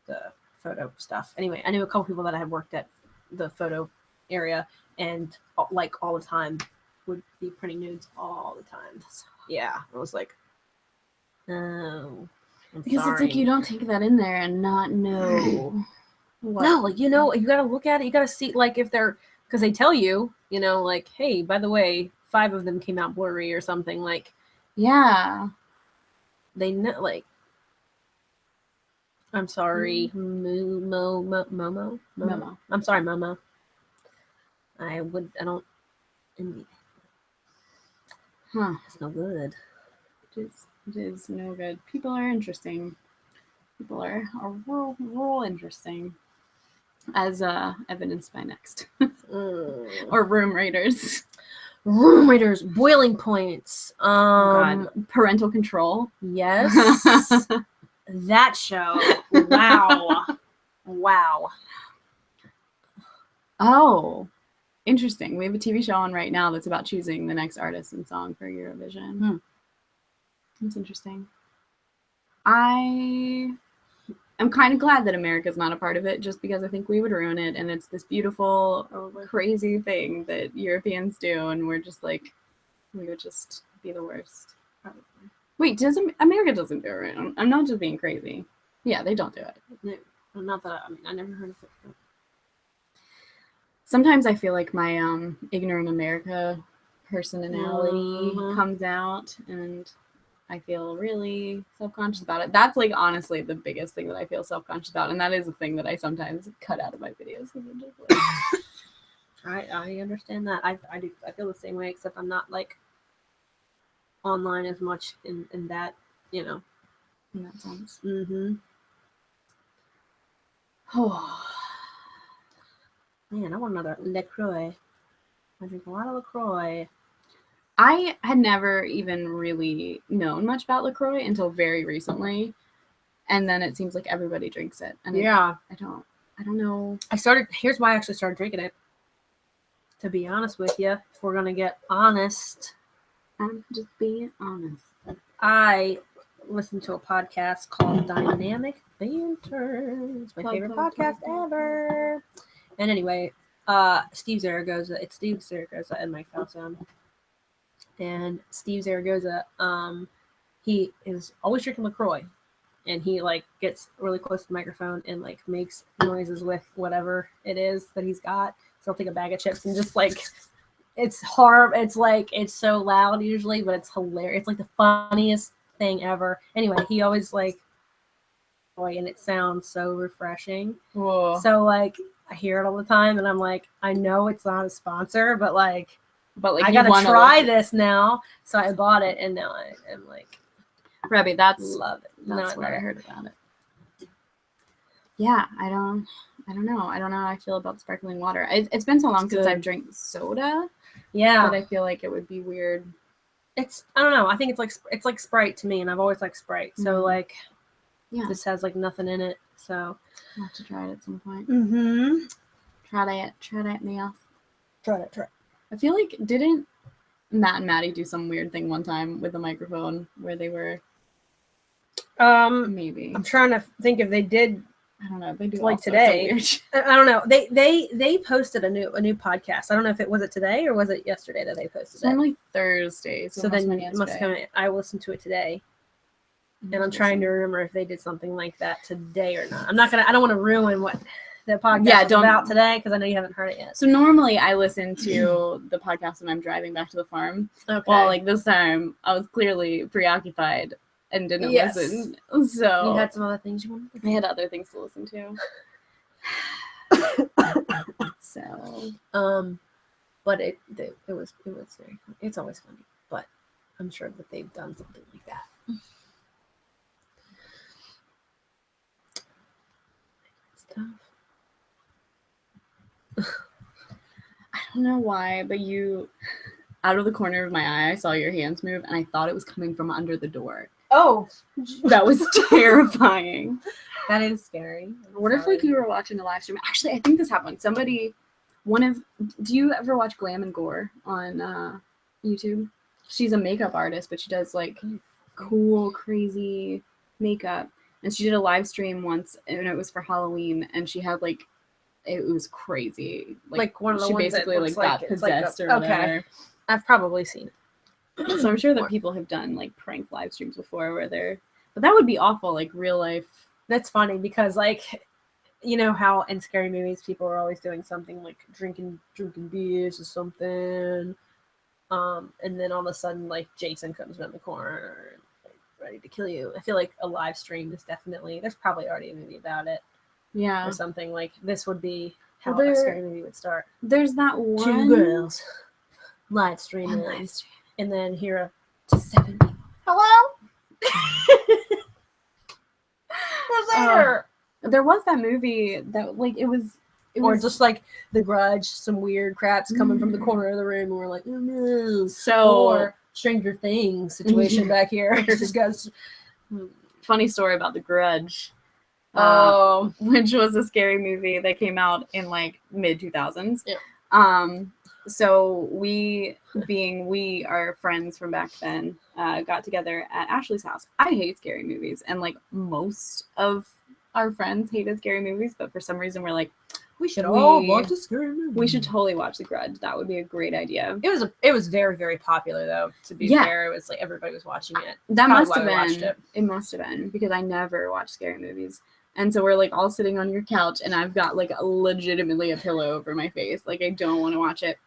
the photo stuff. Anyway, I knew a couple people that had worked at the photo area and like all the time would be printing nudes all the time. Yeah, I was like, oh. Because it's like you don't take that in there and not know. No, like you gotta look at it. You gotta see like if they're because they tell you, like, hey, by the way, 5 of them came out blurry or something. Like, yeah, they know. Like, I'm sorry, Momo. I'm sorry, Momo. I don't envy that. Huh? It's no good. It is no good. People are interesting. People are real interesting, as evidenced by next. Or Room Raiders. Room Raiders, Boiling Points. God. Parental Control. Yes. That show. Wow. Oh, interesting. We have a TV show on right now that's about choosing the next artist and song for Eurovision. That's interesting. I am kind of glad that America's not a part of it, just because I think we would ruin it, and it's this beautiful, crazy thing that Europeans do, and we're just like, we would just be the worst. Probably. Wait, America doesn't do it right? I'm not just being crazy. Yeah, they don't do it. No, not that I never heard of it. sometimes I feel like my ignorant America personality Mhm. comes out, and I feel really self-conscious about it. That's like honestly the biggest thing that I feel self-conscious about, and that is a thing that I sometimes cut out of my videos. I understand that. I do. I feel the same way, except I'm not like online as much in that, you know. In that sense. Mm-hmm. Oh Man, I want another LaCroix. I drink a lot of LaCroix. I had never even really known much about LaCroix until very recently, and then it seems like everybody drinks it. And Yeah. I don't know. Here's why I actually started drinking it. To be honest with you, if we're gonna get honest, I'm just being honest. I listened to a podcast called Dynamic Banter. It's my favorite podcast ever. And anyway, Steve Zaragoza. It's Steve Zaragoza and Mike Falzone. And Steve Zaragoza, he is always drinking LaCroix. And he like gets really close to the microphone and like makes noises with whatever it is that he's got. So I'll take a bag of chips and just like it's horrible. It's like it's so loud usually, but it's hilarious. It's like the funniest thing ever. Anyway, he always like and it sounds so refreshing. Whoa. So like I hear it all the time and I'm like, I know it's not a sponsor, but like I gotta try this now. So I bought it and now I am like Rebby, love it. That's where I heard about it. Yeah, I don't know. I don't know how I feel about sparkling water. It's been so long since I've drank soda. Yeah. That I feel like it would be weird. I don't know. I think it's like Sprite to me, and I've always liked Sprite. So like, yeah, this has like nothing in it. So I'll have to try it at some point. Mm-hmm. Try it, Mia. Try it. I feel like didn't Matt and Maddie do some weird thing one time with the microphone where they were maybe. I'm trying to think if they did. I don't know. They do like today. I don't know. They posted a new podcast. I don't know if it was today or was it yesterday that they posted it. Only Thursday. So then it must have come. I listened to it today, and I'm trying to remember if they did something like that today or not. I'm not gonna. I don't want to ruin what the podcast is about today because I know you haven't heard it yet. So normally I listen to the podcast when I'm driving back to the farm. Okay. Well, like this time I was clearly preoccupied and didn't listen. So you had some other things you wanted to listen to? I had other things to listen to. So but it was very funny. It's always funny, but I'm sure that they've done something like that. Stuff. I don't know why, but you, out of the corner of my eye, I saw your hands move, and I thought it was coming from under the door. Oh, that was terrifying. That is scary. What if like you were watching a live stream? Actually, I think this happened. Do you ever watch Glam and Gore on YouTube? She's a makeup artist, but she does like cool, crazy makeup. And she did a live stream once, and it was for Halloween, and she had like, it was crazy. Like one of the she ones basically that got possessed or whatever. Okay. I've probably seen it. So I'm sure that people have done like prank live streams before but that would be awful, like real life. That's funny because like, you know how in scary movies people are always doing something like drinking beers or something. And then all of a sudden like Jason comes around the corner and like, ready to kill you. I feel like a live stream is definitely, there's probably already a movie about it. Yeah. Or something like this would be how a scary movie would start. There's that one. 2 girls live streaming. And then hear to 7 people. Hello? Who's there? There was that movie that like it was or just like The Grudge, some weird craps coming from the corner of the room, and we're like, oh no. Or Stranger Things situation back here. Just goes. Funny story about The Grudge. Which was a scary movie that came out in like mid 2000s. Yeah. So we are friends from back then, got together at Ashley's house. I hate scary movies, and like most of our friends hated scary movies, but for some reason we're like, we should all watch a scary movie. We should totally watch The Grudge. That would be a great idea. It was very, very popular though, to be fair. It was like everybody was watching it. That must have been. It must have been because I never watched scary movies. And so we're like all sitting on your couch, and I've got like legitimately a pillow over my face. Like I don't want to watch it.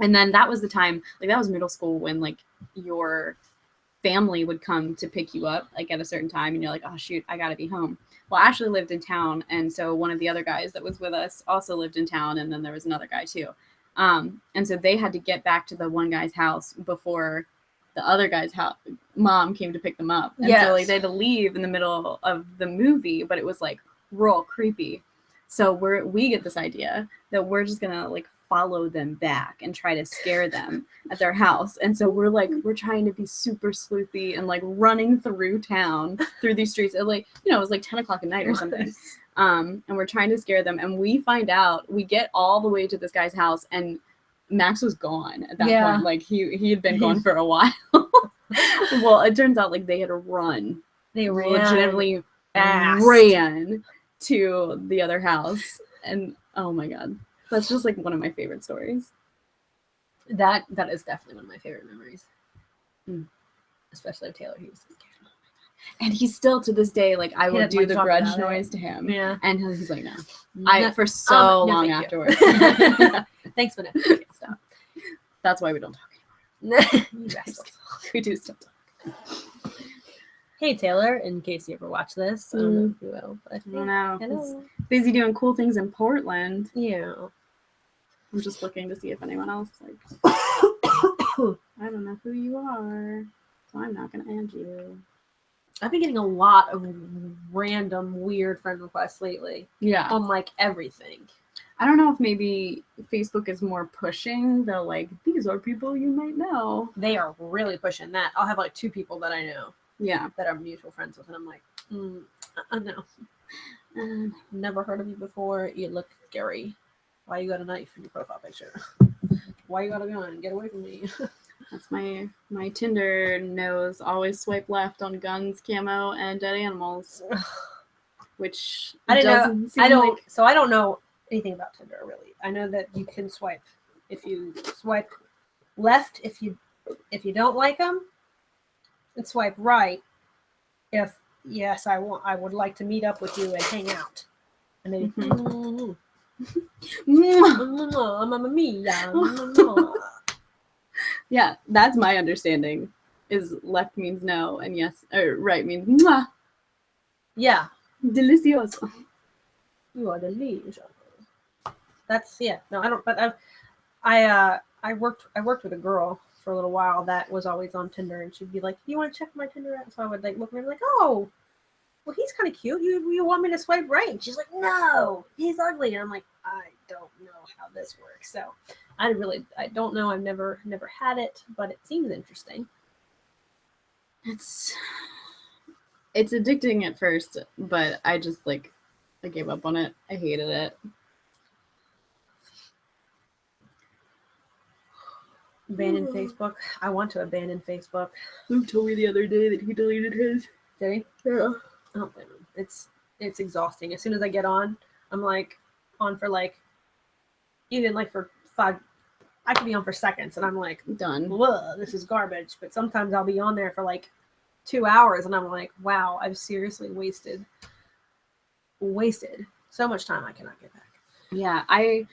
And then that was the time, like that was middle school when like your family would come to pick you up like at a certain time, and you're like, oh shoot, I gotta be home. Well, Ashley lived in town, and so one of the other guys that was with us also lived in town, and then there was another guy too. And so they had to get back to the one guy's house before the other guy's house mom came to pick them up. And so like they had to leave in the middle of the movie, but it was like real creepy. So we get this idea that we're just gonna like follow them back and try to scare them at their house. And so we're trying to be super sleuthy and like running through town through these streets. It like, you know, it was like 10 o'clock at night or something. And we're trying to scare them, and we find out, we get all the way to this guy's house, and Max was gone at that point. Like he had been gone for a while. Well, it turns out like they had run. They legitimately ran to the other house. And oh my god. That's just like one of my favorite stories. That is definitely one of my favorite memories. Especially of Taylor. He was so scared. And he's still to this day, like I would do the grudge noise to him. Yeah. And he's like, no. For so long afterwards. Thanks, but no. Stop. That's why we don't talk anymore. We do still talk. Hey Taylor, in case you ever watch this, I don't know if you will, but I don't know. Busy doing cool things in Portland. Yeah. I'm just looking to see if anyone else like I don't know who you are, so I'm not gonna add you. I've been getting a lot of random weird friend requests lately. Yeah. On like everything. I don't know if maybe Facebook is more pushing the like, these are people you might know. They are really pushing that. I'll have like 2 people that I know. Yeah. That I'm mutual friends with, and I'm like, no. Never heard of you before. You look scary. Why you got a knife in your profile picture? Why you got a gun? Get away from me. That's my Tinder nose. Always swipe left on guns, camo, and dead animals. Which I didn't know. So I don't know anything about Tinder really. I know that you can swipe. If you swipe left, if you don't like them, and swipe right if yes, I would like to meet up with you and hang out. And then yeah, that's my understanding. Is left means no, and yes, or right means mwah. Yeah, delicioso. You are delicious. That's no, I don't. But I worked with a girl for a little while that was always on Tinder, and she'd be like, "You want to check my Tinder out?" So I would like look at her and be like, "Oh, well, he's kind of cute. You want me to swipe right?" And she's like, "No, he's ugly." And I'm like, "I don't know how this works." So I don't know. I've never had it, but it seems interesting. It's addicting at first, but I just I gave up on it. I hated it. Abandon Facebook. I want to abandon Facebook. Luke told me the other day that he deleted his. Did he? Yeah. I don't blame him. It's exhausting. As soon as I get on, I'm like on for like even like for 5. I could be on for seconds, and I'm like done. Whoa, this is garbage. But sometimes I'll be on there for like 2 hours, and I'm like, wow, I've seriously wasted so much time I cannot get back. Yeah, I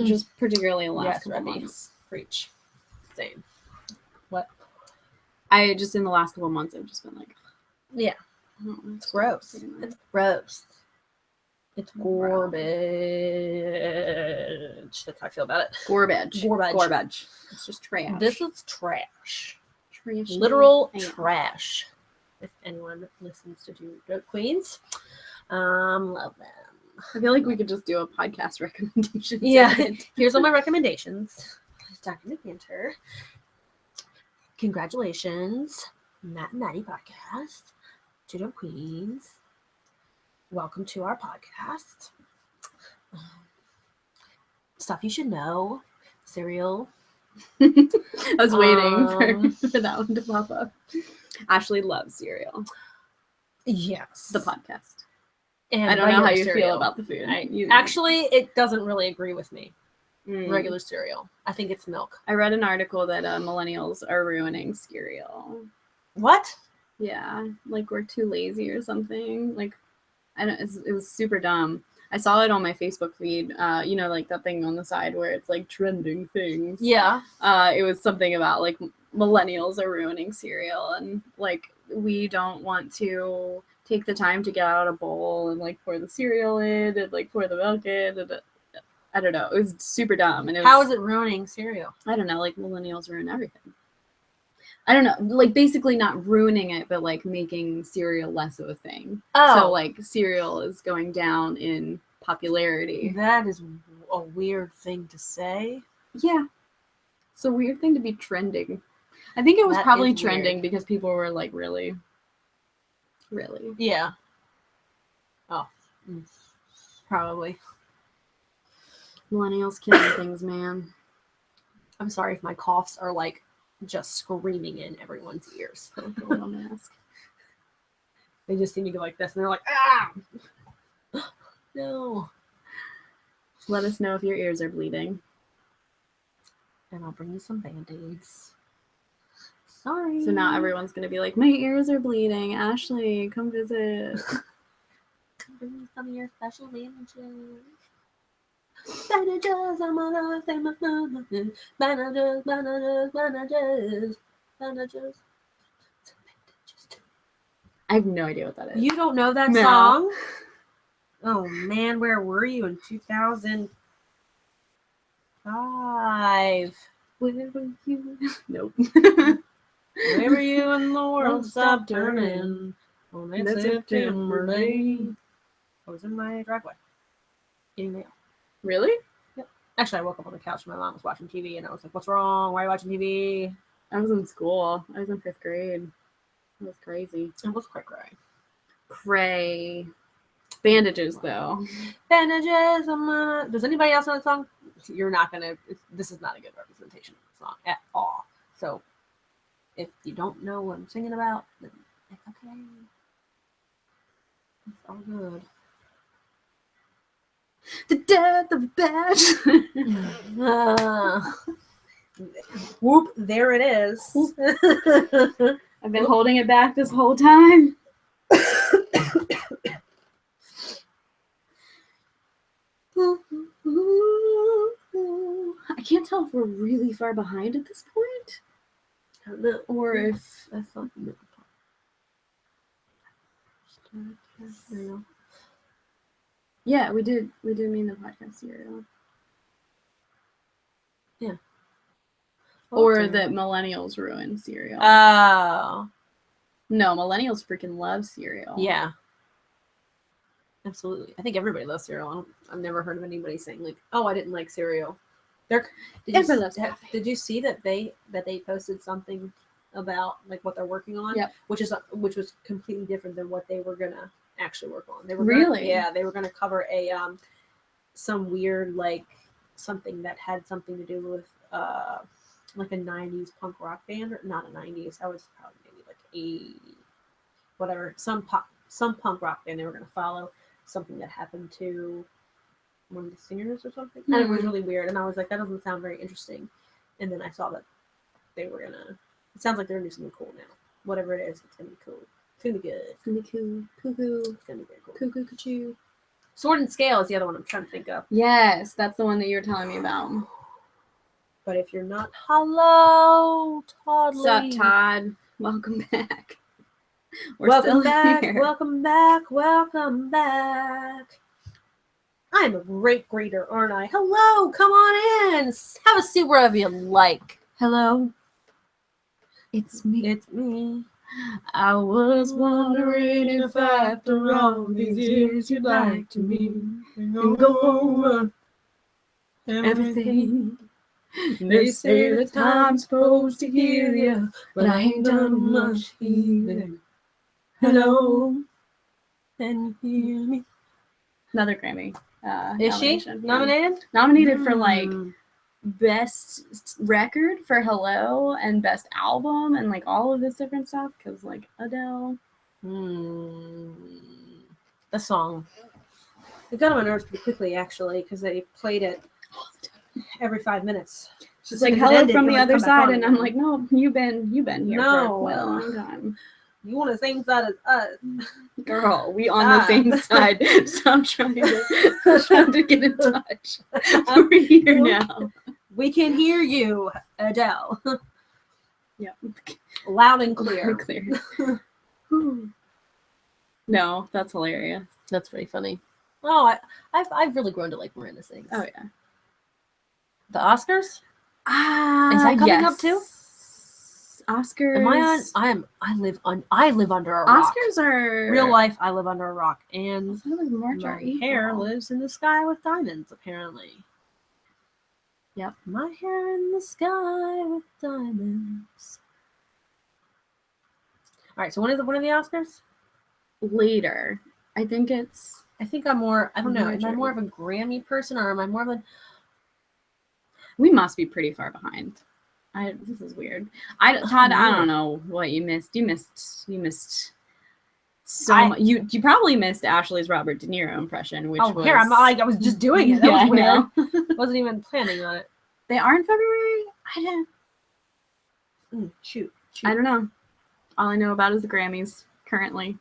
just particularly in the last couple months. Preach. Same. What? I just in the last couple months I've just been like, yeah, it's gross. It's gross. It's garbage. That's how I feel about it. Garbage. It's just trash. This is trash. Trash. Literal trash. If anyone listens to Joke Queens, love them. I feel like we could just do a podcast recommendation. Yeah. Here's all my recommendations. Dr. McGinter. Congratulations. Matt and Maddie podcast. Joke Queens. Welcome to our podcast. Stuff you should know. Cereal. I was waiting for that one to pop up. Ashley loves cereal. Yes. The podcast. And I don't know how you feel about the food. Actually, it doesn't really agree with me. Regular cereal. I think it's milk. I read an article that millennials are ruining cereal. What? Yeah, like we're too lazy or something. Like, I don't. It was super dumb. I saw it on my Facebook feed. You know, like that thing on the side where it's like trending things. Yeah. It was something about like millennials are ruining cereal, and like we don't want to take the time to get out a bowl and like pour the cereal in and like pour the milk in. And I don't know. It was super dumb. And how is it ruining cereal? I don't know. Like millennials ruin everything. I don't know, like basically not ruining it, but like making cereal less of a thing. Oh. So like cereal is going down in popularity. That is a weird thing to say. Yeah. It's a weird thing to be trending. I think it was That probably is trending weird. because people were like, really? Really? Yeah. Oh. Probably. Millennials killing things, man. I'm sorry if my coughs are like just screaming in everyone's ears. Put a little mask. They just seem to go like this, and they're like, ah! No. Let us know if your ears are bleeding. And I'll bring you some Band-Aids. Sorry. So now everyone's going to be like, my ears are bleeding. Ashley, come visit. Bring me some of your special bandages. Bandages, I'm gonna say my bandages. Bandages, bandages, bandages. Bandages. I have no idea what that is. You don't know that No. song? Oh man, where were you in 2005? Where were you? Nope. Where were you when the world stopped turning? On that That's September day. I was in my driveway eating mail. Really? Yep. Actually, I woke up on the couch and my mom was watching TV, and I was like, "What's wrong? Why are you watching TV?" I was in school. I was in 5th grade. It was crazy. It was quite cray. Cray. Bandages, though. Bandages. Does anybody else know that song? You're not gonna. This is not a good representation of the song at all. So, if you don't know what I'm singing about, then it's okay. It's all good. The death of a badge. Whoop! There it is. I've been holding it back this whole time. I can't tell if we're really far behind at this point, I don't know. or if That's not the middle part. yeah, we did mean the podcast serial. Yeah. Or Okay. that millennials ruin cereal. Oh. No, millennials freaking love cereal. Yeah. Absolutely. I think everybody loves cereal. I've never heard of anybody saying like, "Oh, I didn't like cereal." Everybody loves coffee. Did you see that they posted something about like what they're working on? Yep. Which was completely different than what they were gonna actually work on. They were Really? they were gonna cover a some weird like something that had something to do with like a 90s punk rock band, or not a 90s. I was probably maybe like whatever, some punk rock band. They were gonna follow something that happened to one of the singers or something. And it was really weird. And I was like, that doesn't sound very interesting. And then I saw that they were gonna, it sounds like they're gonna do something cool now. Whatever it is, it's gonna be cool. It's gonna be good. It's gonna be cool. Cuckoo. It's gonna be very cool. Cuckoo cuckoo. Sword and Scale is the other one I'm trying to think of. Yes, that's the one that you were telling me about. But if you're not, hello, Todd. What's up, Todd? Welcome back. Welcome back. Welcome back. Welcome back. I'm a great greeter, aren't I? Hello, come on in. Have a seat wherever you like. Hello. It's me. It's me. I was wondering if after all these years you'd like to meet and go over everything. They say that time's supposed to heal you, but I ain't done much healing. Hello. Can you hear me? Another Grammy. Is she nomination. nominated? Nominated for like best record for Hello and best album and like all of this different stuff, because like Adele. The song. It got on my nerves pretty quickly actually, because they played it every 5 minutes. She's like, hello from the other side, and I'm like, no, you've been here for quite a long time. You want the same side as us. Girl, we on the same side. Stop trying to get in touch. We're here now. We can hear you, Adele. Yeah. Loud and clear. No, that's hilarious. That's pretty funny. Oh, I've really grown to like Miranda sings. Oh yeah. The Oscars? Is that coming up too? Oscars. I live under a rock. Oscars are real life. I live under a rock, and March my or April. hair lives in the sky with diamonds. Apparently. Yep. My hair in the sky with diamonds. All right. So when are the Oscars? Later. I think I'm more. I don't know. March Am I or more of a Grammy person, or am I more of a? We must be pretty far behind. This is weird. Todd, I don't know what you missed. You missed so much. You probably missed Ashley's Robert De Niro impression, which was here. I was just doing it. That was weird. I Wasn't even planning on it. They are in February? I didn't. Shoot. I don't know. All I know about is the Grammys currently.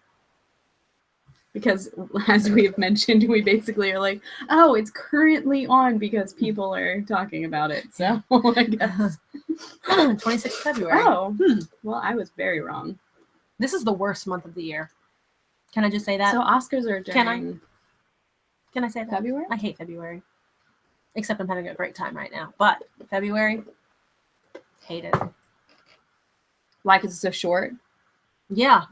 Because as we've mentioned, we basically are like, oh, it's currently on because people are talking about it. So I guess 26th February. Oh, well, I was very wrong. This is the worst month of the year. Can I just say that? So Oscars are during. Can I say that? February? I hate February. Except I'm having a great time right now. But February, hate it. Why? Because it's so short. Yeah.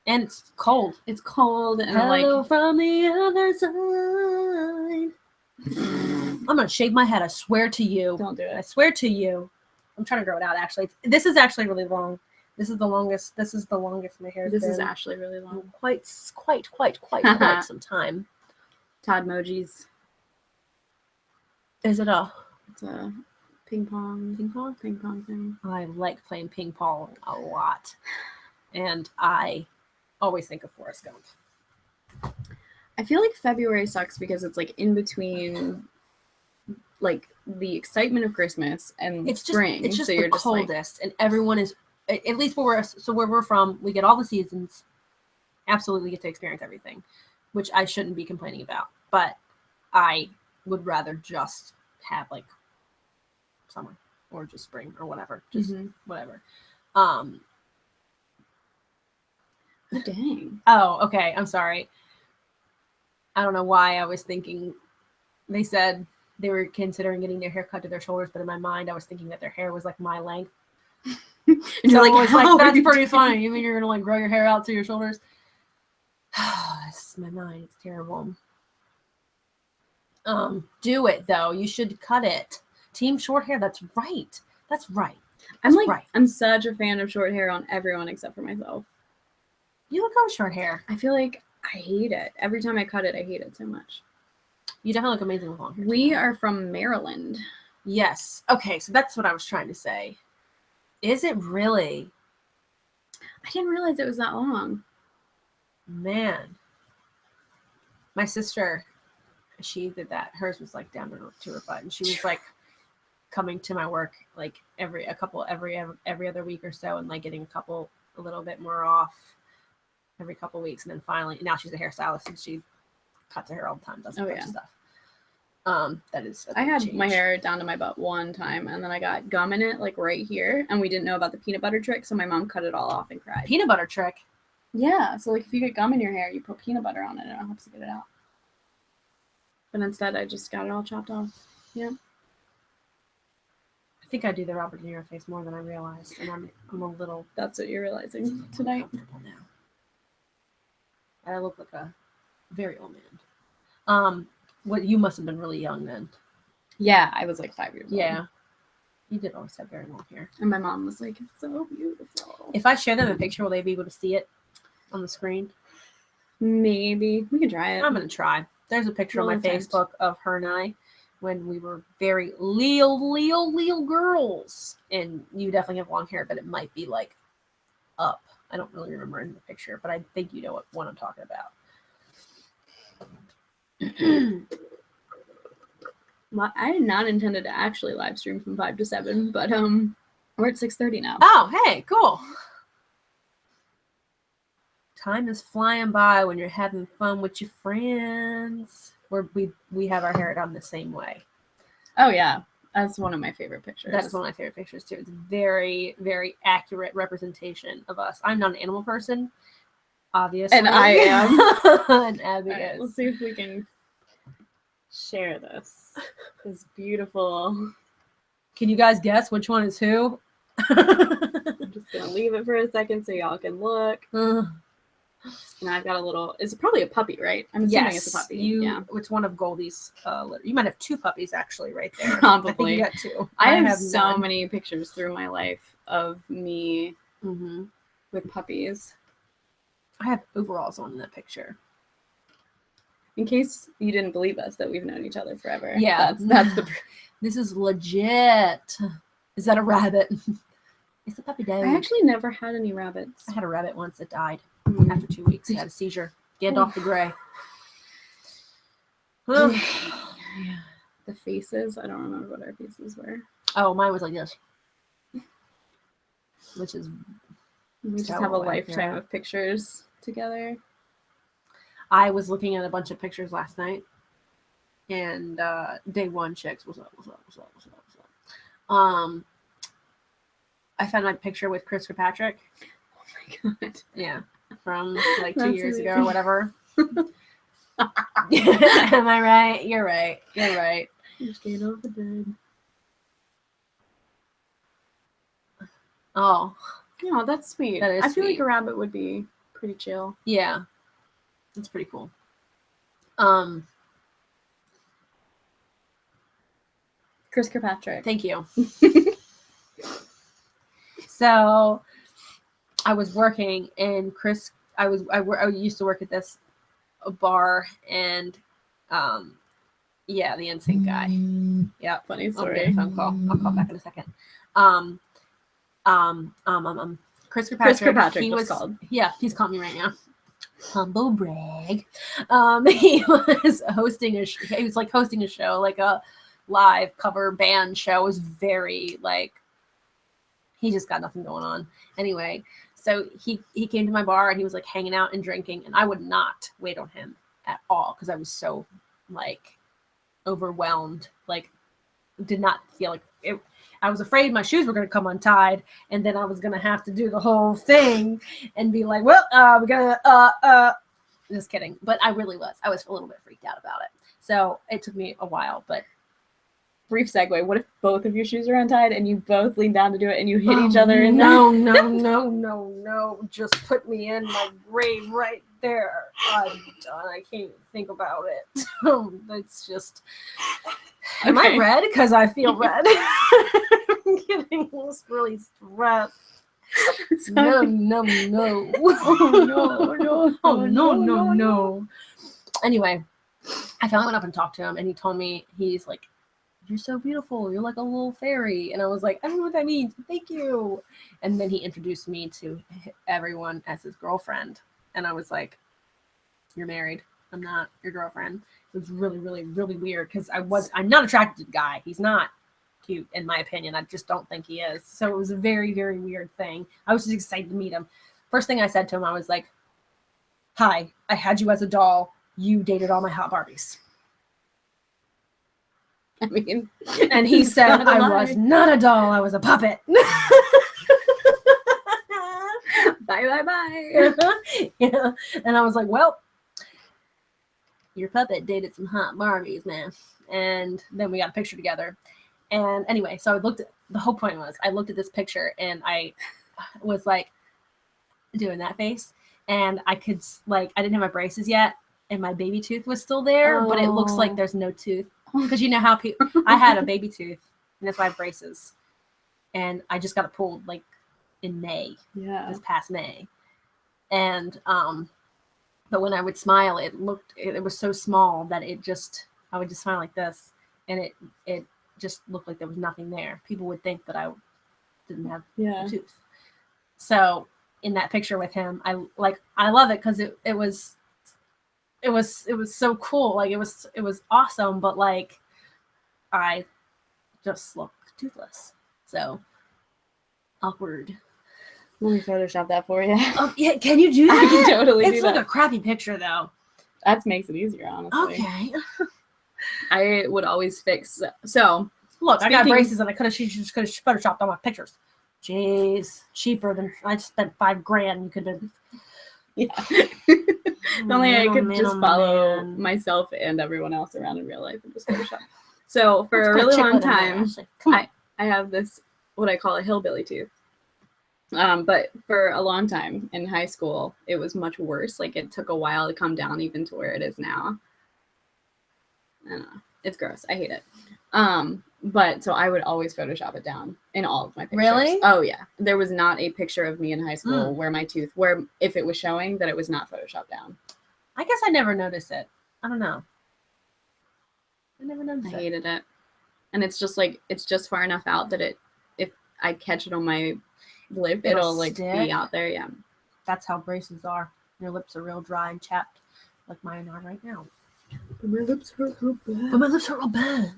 And it's cold. It's cold and Hello from the other side. I'm gonna shave my head. I swear to you. Don't do it. I swear to you. I'm trying to grow it out. Actually, this is actually really long. This is the longest. This is the longest my hair. This is actually really long. Quite some time. Todd emojis. Is it It's a ping pong thing. I like playing ping pong a lot, and I always think of Forrest Gump. I feel like February sucks because it's like in between like the excitement of Christmas and spring. It's just so the coldest, and everyone is, at least where we're from, we get all the seasons. Absolutely get to experience everything, which I shouldn't be complaining about. But I would rather just have like summer or just spring or whatever, whatever. Oh, dang. Oh, okay. I'm sorry. I don't know why I was thinking. They said they were considering getting their hair cut to their shoulders, but in my mind, I was thinking that their hair was like my length. You're like, that's pretty funny. You mean you're gonna like grow your hair out to your shoulders? This is my mind. It's terrible. Do it though. You should cut it. Team short hair. That's right. That's right. I'm such a fan of short hair on everyone except for myself. You look good with short hair. I feel like I hate it. Every time I cut it, I hate it so much. You definitely look amazing with long hair. We are from Maryland. Yes. Okay, so that's what I was trying to say. Is it really? I didn't realize it was that long. Man. My sister, she did that. Hers was like down to her butt, and she was like coming to my work like every other week or so, and like getting a little bit more off every couple weeks, and then finally, now she's a hairstylist and she cuts her hair all the time, does a bunch of stuff. That is. I had my hair down to my butt one time, and then I got gum in it like right here, and we didn't know about the peanut butter trick, so my mom cut it all off and cried. Peanut butter trick? Yeah, so like if you get gum in your hair, you put peanut butter on it and it helps to get it out. But instead, I just got it all chopped off. Yeah. I think I do the Robert De Niro face more than I realized, and I'm a little. That's what you're realizing tonight. Now. I look like a very old man. What, you must have been really young then. Yeah, I was like 5 years old. Yeah. You did always have very long hair. And my mom was like, it's so beautiful. If I show them a picture, will they be able to see it on the screen? Maybe. We can try it. I'm going to try. There's a picture on my Facebook of her and I when we were very little girls. And you definitely have long hair, but it might be like up. I don't really remember in the picture, but I think you know what one I'm talking about. Well, I had not intended to actually live stream from 5 to 7, but we're at 6:30 now. Oh, hey, cool. time is flying by when you're having fun with your friends. We have our hair done the same way. Oh yeah, that's one of my favorite pictures. That is one of my favorite pictures too. It's a very, very accurate representation of us. I'm not an animal person, obviously, and I am. And Abby All right, is. let's see if we can share this. This beautiful. Can you guys guess which one is who? I'm just gonna leave it for a second so y'all can look. And I've got a little. It's probably a puppy, right? I'm assuming it's a puppy. Yeah. It's one of Goldie's litter. You might have two puppies actually, right there. Probably. I think you got two. I have so many pictures through my life of me with puppies. I have overalls on in that picture. In case you didn't believe us that we've known each other forever. Yeah, that's the. This is legit. Is that a rabbit? It's a puppy dog. I actually never had any rabbits. I had a rabbit once that died after 2 weeks. He had a seizure. Gandalf the Grey. Yeah. The faces. I don't remember what our faces were. Oh, mine was like this. Which is. We just have a lifetime of pictures together. I was looking at a bunch of pictures last night. And day one chicks. What's up? I found my picture with Chris Kirkpatrick. Oh my god. Yeah. From like 2 years ago or whatever. Am I right? You're right. You're right. Just get off the bed. Oh. Oh, that's sweet. That is I feel sweet. like a rabbit would be pretty chill. Yeah. That's pretty cool. Chris Kirkpatrick. Thank you. So I was working and Chris, I used to work at this bar and yeah, the NSYNC guy. Yeah, Funny story. I'll get a phone call. I'll call back in a second. Chris Kirkpatrick. He was called. Yeah, he's calling me right now. Humble brag. He was hosting he was like hosting a show, like a live cover band show. It was very like he just got nothing going on. Anyway, so he came to my bar and he was like hanging out and drinking, and I would not wait on him at all because I was so like overwhelmed, like did not feel like it. I was afraid my shoes were going to come untied, and then I was going to have to do the whole thing and be like, well, we're going to, just kidding. But I really was. I was a little bit freaked out about it. So it took me a while, but. Brief segue. What if both of your shoes are untied and you both lean down to do it and you hit each other in No. Just put me in my grave right there. I'm done. I can't think about it. It's just. Am I red? Because I feel red. I'm getting really stressed. No. Oh, no. Anyway, I finally went up and talked to him, and he told me, he's like, you're so beautiful. You're like a little fairy. And I was like, I don't know what that means. But thank you. And then he introduced me to everyone as his girlfriend. And I was like, you're married. I'm not your girlfriend. It was really, really, really weird because I'm not attracted to the guy. He's not cute, in my opinion. I just don't think he is. So it was a very, very weird thing. I was just excited to meet him. First thing I said to him, I was like, hi, I had you as a doll. You dated all my hot Barbies. I mean, and he said, I was not a doll. I was a puppet. Bye. Yeah. And I was like, well, your puppet dated some hot Barbies, man. And then we got a picture together. And anyway, so the whole point was I looked at this picture and I was like doing that face. And I could I didn't have my braces yet. And my baby tooth was still there, but it looks like there's no tooth. Because you know how I had a baby tooth, and that's why I have braces. And I just got it pulled like in May. Yeah. This past May. And but when I would smile, it was so small that I would just smile like this, and it just looked like there was nothing there. People would think that I didn't have a tooth. So in that picture with him, I love it because it was so cool. Like it was awesome, but like I just look toothless. So awkward. Let me Photoshop that for you. Oh, yeah, can you do that? I can totally do It's like that. a crappy picture, though. That makes it easier, honestly. Okay. I would always fix. So, Look, I got Speaking- braces and I could have photoshopped all my pictures. Jeez, cheaper than I just spent $5,000. You could have. yeah. If only I could Man, just oh, follow man. myself and everyone else around in real life and just Photoshop. So for Let's a put really chiclet long in there, time, Ashley. Come on. I have this what I call a hillbilly tooth. But for a long time in high school, it was much worse. Like it took a while to come down even to where it is now. I don't know. It's gross. I hate it. But so I would always Photoshop it down in all of my pictures. Really? Oh yeah. There was not a picture of me in high school where my tooth, where if it was showing that it was not Photoshopped down. I guess I never noticed it. I don't know. I never I noticed it. hated it. And it's just like, it's just far enough out that if I catch it on my lip, it'll like stick? be out there. Yeah. That's how braces are. Your lips are real dry and chapped, like mine are right now. But my lips hurt real bad. But my lips are real bad.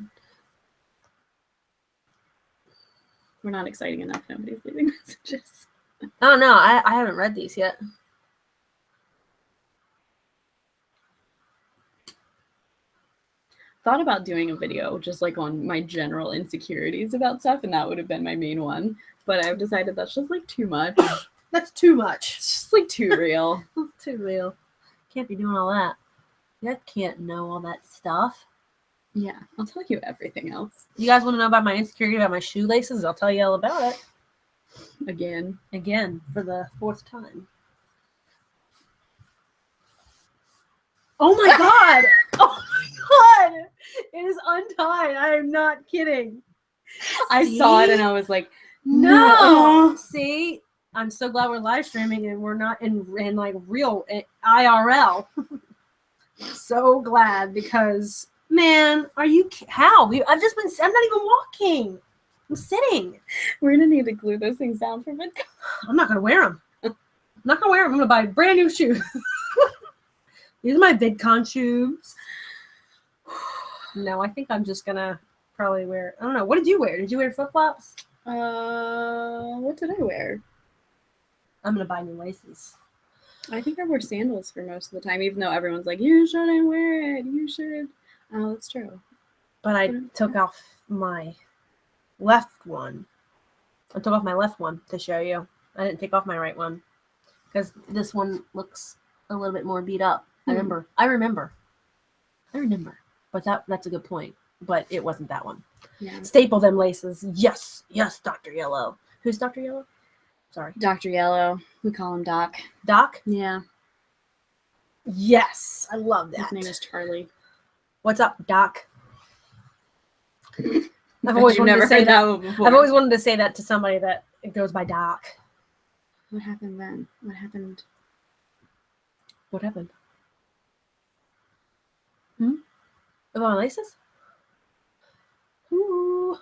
We're not exciting enough. Nobody's leaving messages. Oh no, I haven't read these yet. Thought about doing a video just like on my general insecurities about stuff, and that would have been my main one. But I've decided that's just like too much. That's too much. It's just like too real. That's too real. Can't be doing all that. You can't know all that stuff. Yeah, I'll tell you everything else. You guys want to know about my insecurity about my shoelaces? I'll tell you all about it. Again. Again, for the 4th time. Oh my god! Oh my god! It is untied. I am not kidding. I saw it and I was like, no! See? I'm so glad we're live streaming and we're not in like real IRL. So glad because, man, are you, how? I'm not even walking. I'm sitting. We're gonna need to glue those things down for VidCon. I'm not gonna wear them. I'm not gonna wear them. I'm gonna buy brand new shoes. These are my VidCon shoes. No, I think I'm just gonna probably wear, I don't know. What did you wear? Did you wear flip-flops? What did I wear? I'm gonna buy new laces. I think I wore sandals for most of the time, even though everyone's like, you shouldn't wear it. You should. Oh, that's true. But I took off my left one. I took off my left one to show you. I didn't take off my right one because this one looks a little bit more beat up. I remember. But that's a good point. But it wasn't that one. Yeah. Staple them laces. Yes, Dr. Yellow. Who's Dr. Yellow? Sorry. Dr. Yellow. We call him Doc. Doc? Yeah. Yes, I love that. His name is Charlie. What's up, Doc? I've Bet always you've wanted never to say heard that. one before. I've always wanted to say that to somebody that it goes by Doc. What happened then? What happened? What happened? About my laces? Ooh.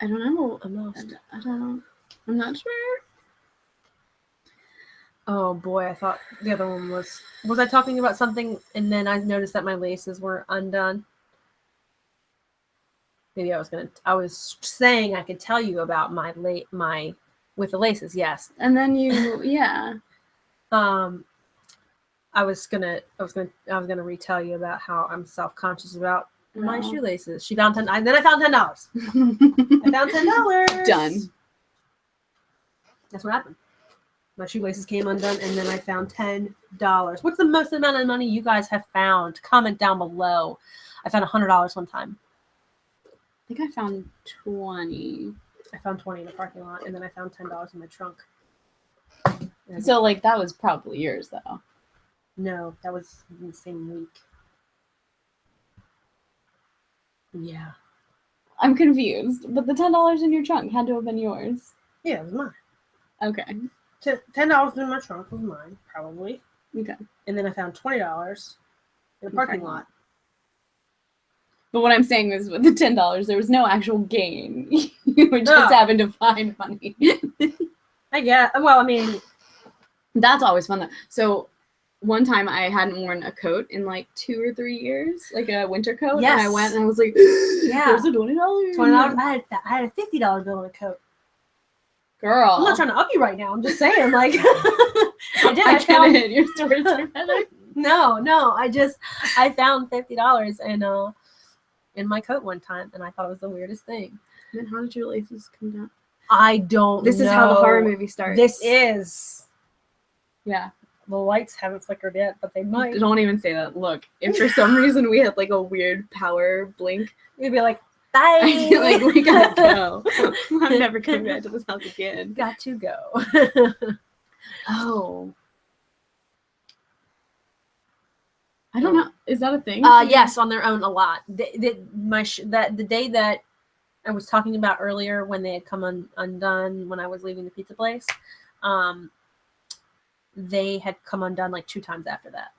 I don't know. I'm lost. I don't know. I'm not sure. Oh boy, I thought the other one was I talking about something and then I noticed that my laces were undone? Maybe I was saying I could tell you about my with the laces, yes. And then you, yeah. I was gonna retell you about how I'm self-conscious about my shoelaces. She found then I found $10. I found $10. Done. That's what happened. My shoelaces came undone, and then I found $10. What's the most amount of money you guys have found? Comment down below. I found $100 one time. I think I found 20. I found 20 in the parking lot, and then I found $10 in my trunk. So, like, that was probably yours, though. No, that was in the same week. Yeah. I'm confused, but the $10 in your trunk had to have been yours. Yeah, it was mine. Okay. $10 in my trunk was mine, probably. Okay. And then I found $20 in the parking lot. But what I'm saying is with the $10, there was no actual gain. You were just having to find money. I guess. Well, I mean, that's always fun, though. So one time I hadn't worn a coat in like 2 or 3 years, like a winter coat. Yes. And I went and I was like, yeah, there's a $20. $20. I had a $50 bill in a coat. Girl. I'm not trying to up you right now. I'm just saying, like, I did. I get it. Your stories are better. No. I found $50 in my coat one time, and I thought it was the weirdest thing. Then how did your laces come down? I don't know. This is how the horror movie starts. This is. Yeah. The lights haven't flickered yet, but they might. Don't even say that. Look, if for some reason we had like a weird power blink, we'd be like, bye. Like we gotta go. I'm never coming back to this house again. Got to go. Oh. I don't know. Is that a thing? Yes, on their own a lot. The day that I was talking about earlier when they had come undone when I was leaving the pizza place, they had come undone like 2 times after that.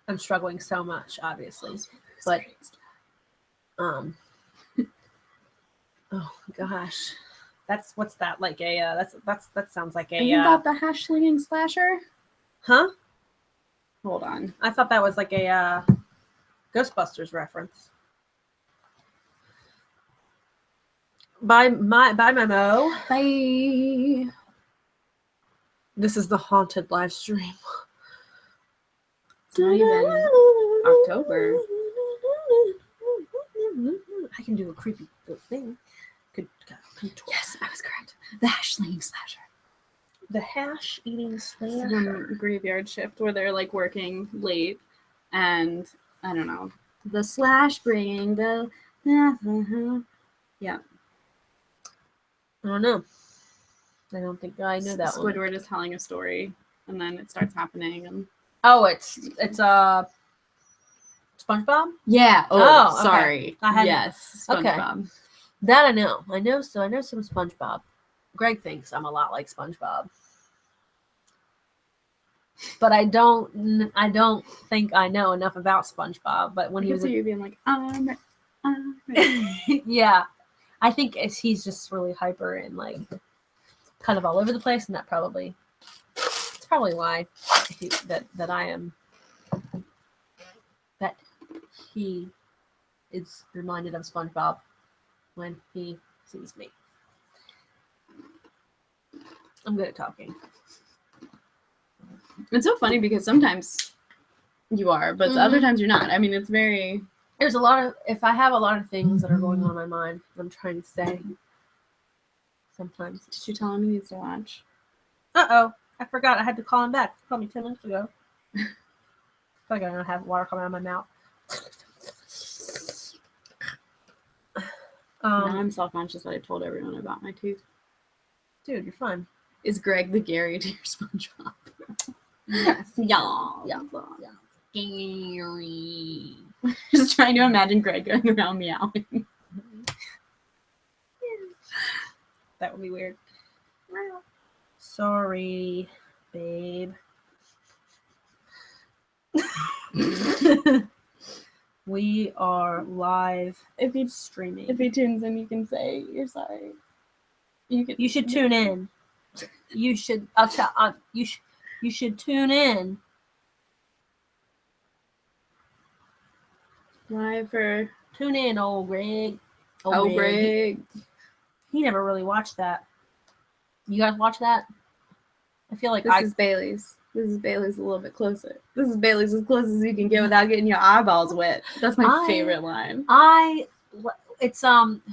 I'm struggling so much, obviously, but oh gosh, what's that like a that sounds like a. Are you about the hash slinging slasher? Huh? Hold on. I thought that was like a Ghostbusters reference. Bye, Memo. Bye. This is the haunted live stream. It's not even October. I can do a creepy thing. Yes, I was correct. The hash slinging slasher. The hash eating slasher. Some graveyard shift where they're like working late, and I don't know. The slash bringing the. Yeah. I don't know. I don't think I know that one. Squidward is telling a story, and then it starts happening, and it's SpongeBob. Yeah. Oh, sorry. Okay. Yes, SpongeBob. Okay. That I know. I know some SpongeBob. Greg thinks I'm a lot like SpongeBob, but I don't think I know enough about SpongeBob. But when he was you being like, yeah, I think he's just really hyper and like kind of all over the place, and it's probably why that I am that he is reminded of SpongeBob when he sees me. I'm good at talking. It's so funny because sometimes you are, but other times you're not. I mean, it's very. There's a lot of if I have a lot of things that are going on in my mind, I'm trying to say. Sometimes. Did you tell him he needs to watch? I forgot. I had to call him back. He called me 10 minutes ago. I feel like I don't have water coming out of my mouth. Now I'm self-conscious that I told everyone about my tooth. Dude, you're fine. Is Greg the Gary to your SpongeBob? Yes. Yeah. Gary. Just trying to imagine Greg going around meowing. That would be weird. Sorry, babe. We are live If he streaming. If he tunes in, you can say you're sorry. You should tune in. You should. You should tune in. Live for. Tune in, old Greg. Greg. He never really watched that. You guys watch that? I feel like This is Bailey's. This is Bailey's a little bit closer. This is Bailey's as close as you can get without getting your eyeballs wet. That's my favorite line. It's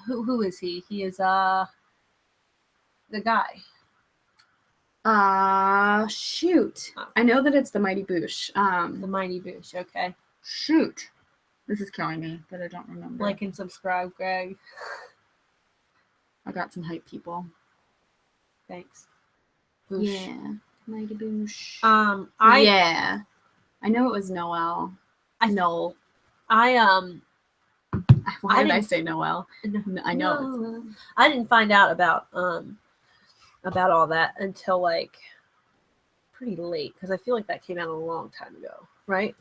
who is he? He is the guy. Shoot. I know that it's the Mighty Boosh. The Mighty Boosh, okay. Shoot. This is killing me that I don't remember. Like and subscribe, Greg. I got some hype people. Thanks. Boosh. Yeah. Mighty Boosh. I know it was Noel. Noel. Why did I say Noel? I know. No. I didn't find out about all that until like pretty late because I feel like that came out a long time ago, right?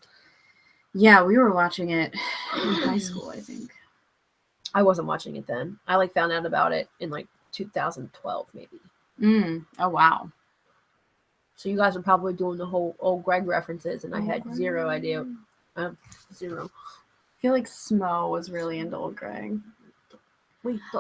Yeah, we were watching it in high school, I think. I wasn't watching it then. I like found out about it in like 2012 maybe. Oh wow. So you guys were probably doing the whole old Greg references, and I had zero idea. Zero. I feel like Smo was really into old Greg.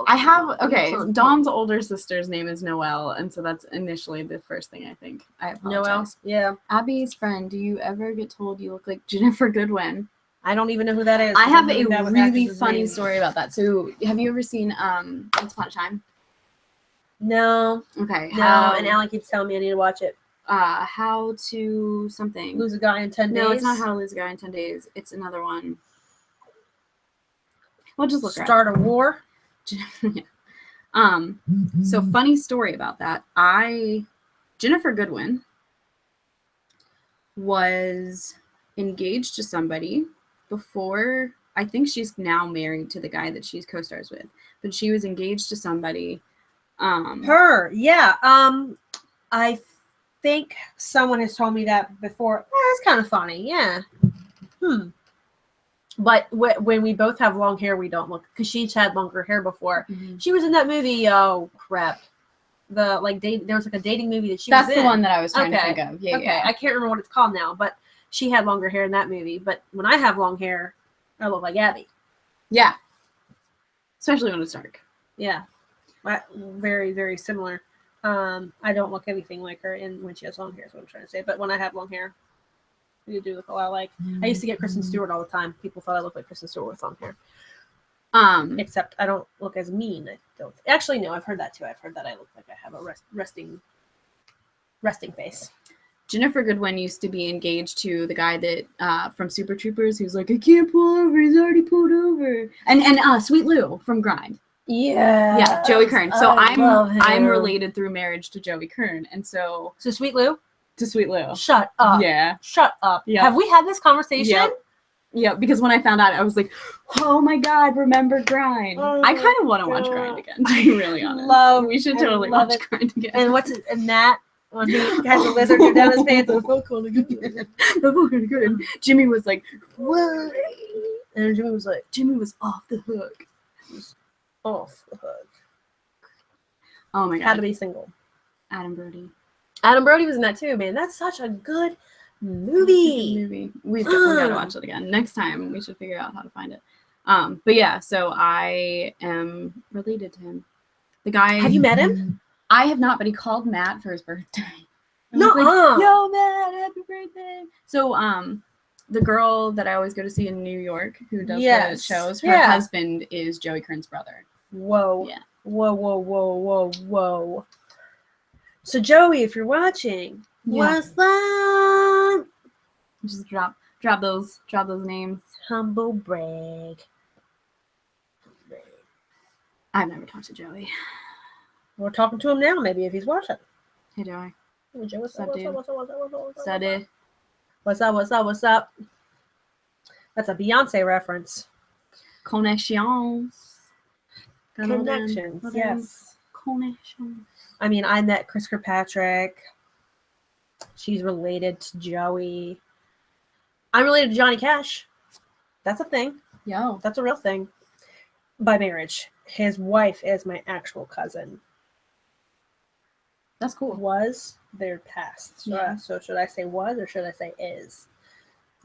I have, okay, Dom's older sister's name is Noelle, and so that's initially the first thing I think. I apologize. Noelle? Yeah. Abby's friend, do you ever get told you look like Jennifer Goodwin? I don't even know who that is. I have a really funny story about that. So, have you ever seen Once Upon a Time? No. Okay. No, and Alan keeps telling me I need to watch it. How to something. Lose a Guy in 10 Days? No, it's not How to Lose a Guy in 10 Days. It's another one. We'll just look Start a War? Yeah. So funny story about that. Jennifer Goodwin was engaged to somebody before. I think she's now married to the guy that she's co-stars with, but she was engaged to somebody. Her, yeah. I think someone has told me that before. That's kind of funny, yeah. But when we both have long hair, we don't look, because she's had longer hair before. Mm-hmm. She was in that movie. Oh crap! There was like a dating movie that she That's was in. the one that I was trying to think of. Yeah, okay. Yeah. I can't remember what it's called now, but she had longer hair in that movie. But when I have long hair, I look like Abby. Yeah. Especially when it's dark. Yeah. Very, very similar. I don't look anything like her when she has long hair, is what I'm trying to say. But when I have long hair, you do look a lot like. I used to get Kristen Stewart all the time. People thought I looked like Kristen Stewart with long hair. Except I don't look as mean. I don't. Actually, no. I've heard that too. I've heard that I look like I have a resting face. Jennifer Goodwin used to be engaged to the guy that from Super Troopers, who's like, I can't pull over. He's already pulled over. And Sweet Lou from Grind. Yeah, Joey Kern. So I'm related through marriage to Joey Kern, and so Sweet Lou. To Sweet Lou. Shut up. Yeah. Shut up. Yep. Have we had this conversation? Yep. Because when I found out, I was like, oh my God, remember Grind. I kind of want to watch Grind again, to be really honest. We should totally watch Grind again. And what's it, and that, when he has a lizard go down his pants, and good. Jimmy was like, what? And Jimmy was like, Jimmy was off the hook. Off the hook. Oh my God. Had to be single. Adam Brody. Adam Brody was in that too, man. That's such a good movie. We gotta watch it again. Next time we should figure out how to find it. But yeah, so I am related to him. The guy. Have you met him? I have not, but he called Matt for his birthday. No, like, yo, Matt, happy birthday. So the girl that I always go to see in New York who does the shows, her husband is Joey Kern's brother. Whoa. Yeah. Whoa. So Joey, if you're watching, what's that? Just drop those names. Humble brag. I've never talked to Joey. We're talking to him now, maybe, if he's watching. Hey, Joey. Hey, Joey, what's up? What's up? That's a Beyonce reference. Connections. Connections, yes. Connections. I mean, I met Chris Kirkpatrick. She's related to Joey. I'm related to Johnny Cash. That's a thing. Yo. That's a real thing. By marriage. His wife is my actual cousin. That's cool. Was their past. So should I say was or should I say is?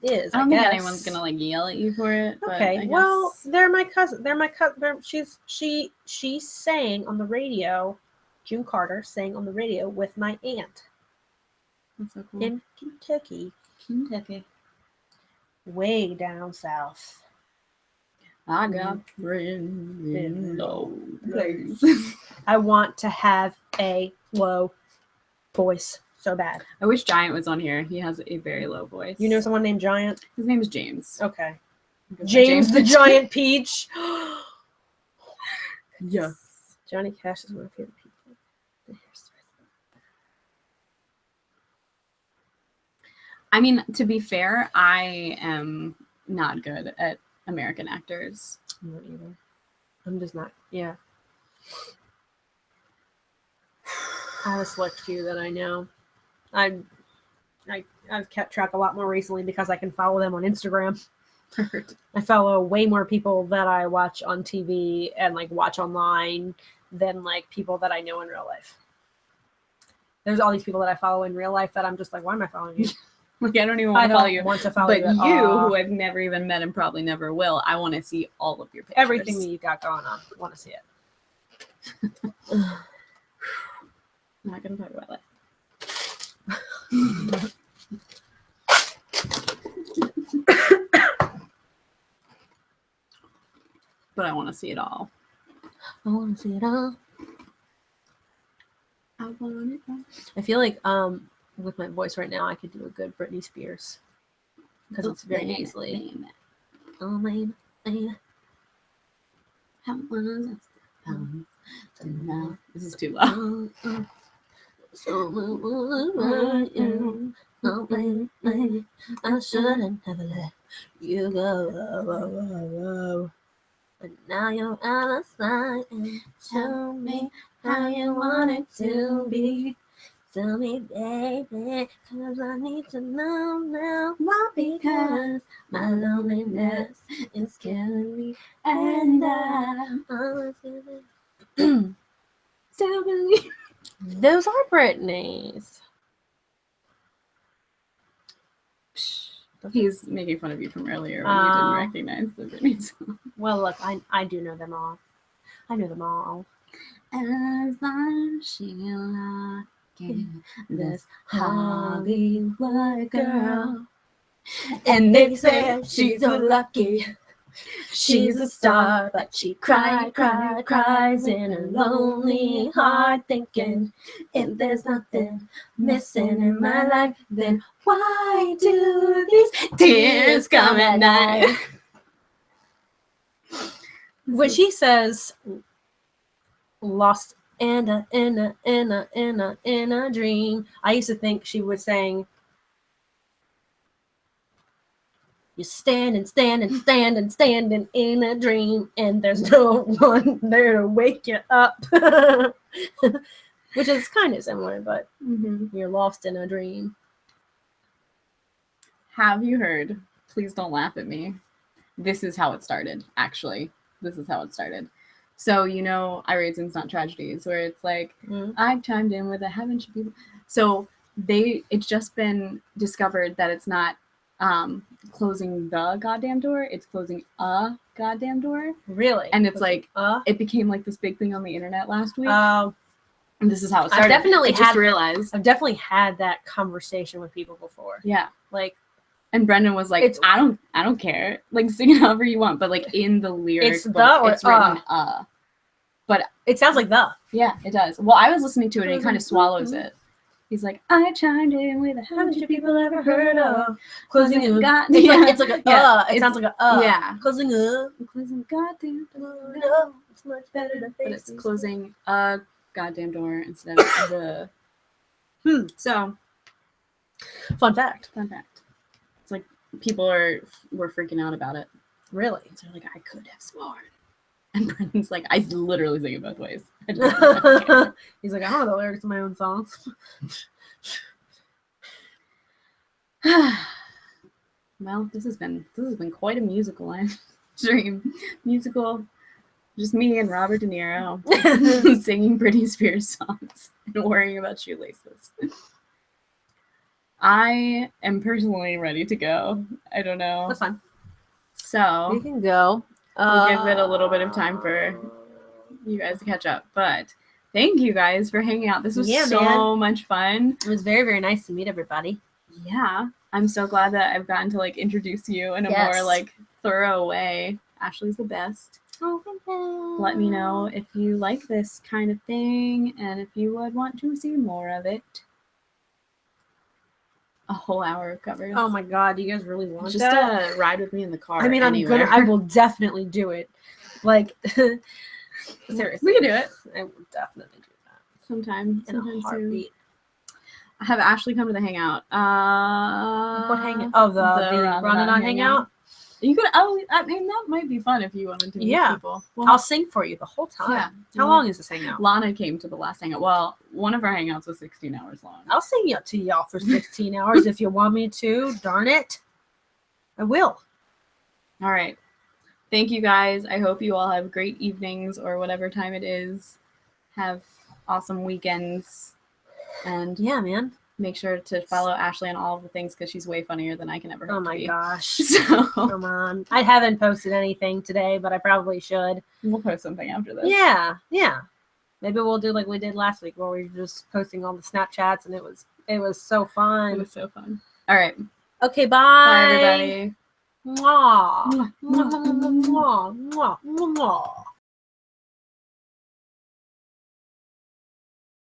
Is. I don't think anyone's gonna like yell at you for it. Okay. But well, they're my cousin. They're my cousin. She sang on the radio. June Carter sang on the radio with my aunt. That's so cool. In Kentucky. Way down south. I got friends in low places. I want to have a low voice so bad. I wish Giant was on here. He has a very low voice. You know someone named Giant? His name is James. Okay. James the Giant Peach. Yes. Johnny Cash is one of my favorite people. I mean, to be fair, I am not good at American actors. I'm not either. I'm just not. Yeah. I have a select few that I know. I've kept track a lot more recently because I can follow them on Instagram. I follow way more people that I watch on TV and like watch online than like people that I know in real life. There's all these people that I follow in real life that I'm just like, why am I following you? Like, I don't even I want to follow don't you. want to follow But you at you, all. who I've never even met and probably never will, I want to see all of your pictures. Everything that you got going on. I want to see it. I'm not going to talk about that. But I want to see it all. I want to see it all. I want it all. I feel like with my voice right now, I could do a good Britney Spears because it's very nasally. Oh my, how was it? This is too loud. I shouldn't have let you go. But now you're out of sight and show me how you want it to be. Tell me, baby, cause I need to know now. Why? Because my loneliness is killing me, and I was still believe. Those are Britney's. He's making fun of you from earlier when you didn't recognize the Britney song. Well, look, I do know them all. I know them all. As I'm Sheila, this Hollywood girl, And they say she's so lucky. She's a star, but she cries in her lonely heart, thinking if there's nothing missing in my life, then why do these tears come at night? When she says lost in a dream, I used to think she was saying you're standing in a dream, and there's no one there to wake you up. Which is kind of similar, but you're lost in a dream. Have you heard? Please don't laugh at me. This is how it started, actually. This is how it started. So, you know, I Raids Not Tragedies, where it's like, I chimed in with a haven't you people. So it's just been discovered that it's not closing the goddamn door, it's closing a goddamn door. Really? And it's like, it became like this big thing on the internet last week. And this is how it started. I just realized. I've definitely had that conversation with people before. Yeah. Like, and Brendan was like, I don't care. Like, sing it however you want, but like in the lyrics, it's written but it sounds like the. Yeah, it does. Well, I was listening to it and he kind of swallows it. He's like, I chimed in with a haven't you people ever heard of closing a goddamn. It's like a It sounds like a yeah. Closing goddamn door. No, it's much better to face. But it's closing a goddamn door instead of the. So, fun fact. It's like people were freaking out about it. Really? So they're like, I could have sworn. And Brendan's like, I literally sing it both ways. He's like, I don't know the lyrics to my own songs. Well, this has been quite a musical live stream. Musical, just me and Robert De Niro singing Britney Spears songs and worrying about shoelaces. I am personally ready to go. I don't know. That's fine. So we can go. We'll give it a little bit of time for you guys to catch up. But thank you guys for hanging out. This was so much fun. It was very, very nice to meet everybody. Yeah. I'm so glad that I've gotten to like introduce you in a more like thorough way. Ashley's the best. Oh, thank you. Let me know if you like this kind of thing and if you would want to see more of it. A whole hour of covers. Oh my god, you guys really want just that? To ride with me in the car. I mean, I will definitely do it. Like, seriously, we can do it. I will definitely do that sometime in a heartbeat. Soon. Have Ashley come to the hangout. What hangout? Oh, the Ramadan hangout. You could. Oh, I mean, that might be fun if you wanted to meet people. Well, I'll sing for you the whole time. Yeah. How long is this hangout? Lana came to the last hangout. Well, one of our hangouts was 16 hours long. I'll sing to y'all for 16 hours if you want me to. Darn it. I will. All right. Thank you guys. I hope you all have great evenings or whatever time it is. Have awesome weekends. And yeah, man. make sure to follow Ashley on all of the things because she's way funnier than I can ever hope Oh to my be. gosh. So Come on. I haven't posted anything today, but I probably should. we'll post something after this. Yeah. Maybe we'll do like we did last week where we were just posting all the Snapchats and it was so fun. It was so fun. All right. Okay, bye. Bye, everybody. Mwah. Mwah, Mwah, mwah, mwah, mwah, mwah, mwah, mwah.